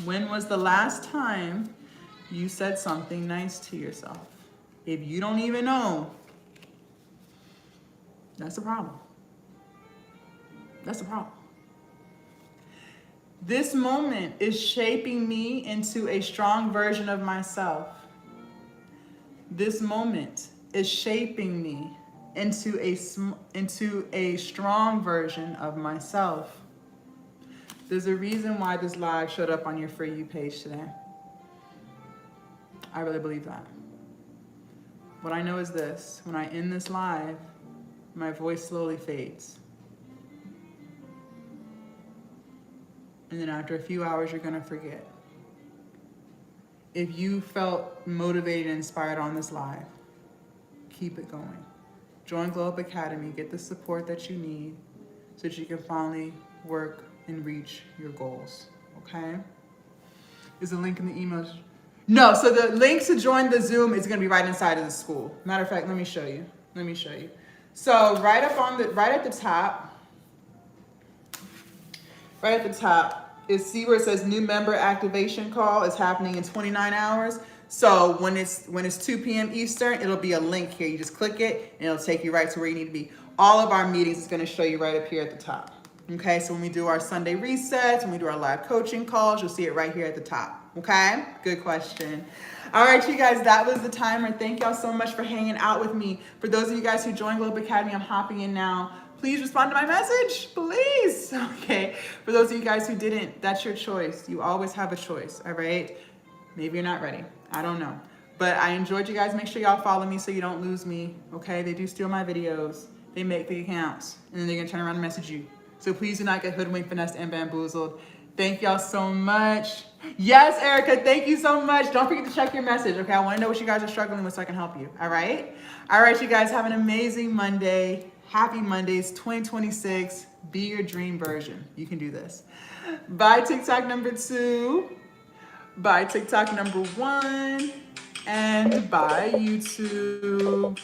When was the last time you said something nice to yourself? If you don't even know, that's a problem. That's a problem. This moment is shaping me into a strong version of myself. This moment is shaping me into a strong version of myself. There's a reason why this live showed up on your For You page today. I really believe that. What I know is this: when I end this live, my voice slowly fades. And then after a few hours, you're gonna forget. If you felt motivated and inspired on this live, keep it going. Join Glow Up Academy, get the support that you need so that you can finally work and reach your goals, okay? Is the link in the email? No, so the link to join the Zoom is gonna be right inside of the Skool. Matter of fact, let me show you. So right at the top, is see where it says new member activation call is happening in 29 hours. So when it's 2 p.m. Eastern, it'll be a link here. You just click it and it'll take you right to where you need to be. All of our meetings is gonna show you right up here at the top. Okay, so when we do our Sunday resets, when we do our live coaching calls, you'll see it right here at the top. Okay, good question. All right, you guys, that was the timer. Thank y'all so much for hanging out with me. For those of you guys who joined Globe Academy, I'm hopping in now. Please respond to my message, please. Okay, for those of you guys who didn't, that's your choice. You always have a choice, all right? Maybe you're not ready, I don't know. But I enjoyed you guys. Make sure y'all follow me so you don't lose me, okay? They do steal my videos. They make the accounts, and then they're gonna turn around and message you. So please do not get hoodwinked, finessed, and bamboozled. Thank y'all so much. Yes, Erica, thank you so much. Don't forget to check your message, okay? I wanna know what you guys are struggling with so I can help you, all right? All right, you guys, have an amazing Monday. Happy Mondays, 2026. Be your dream version. You can do this. Bye, TikTok number 2. Bye, TikTok number 1. And bye, YouTube.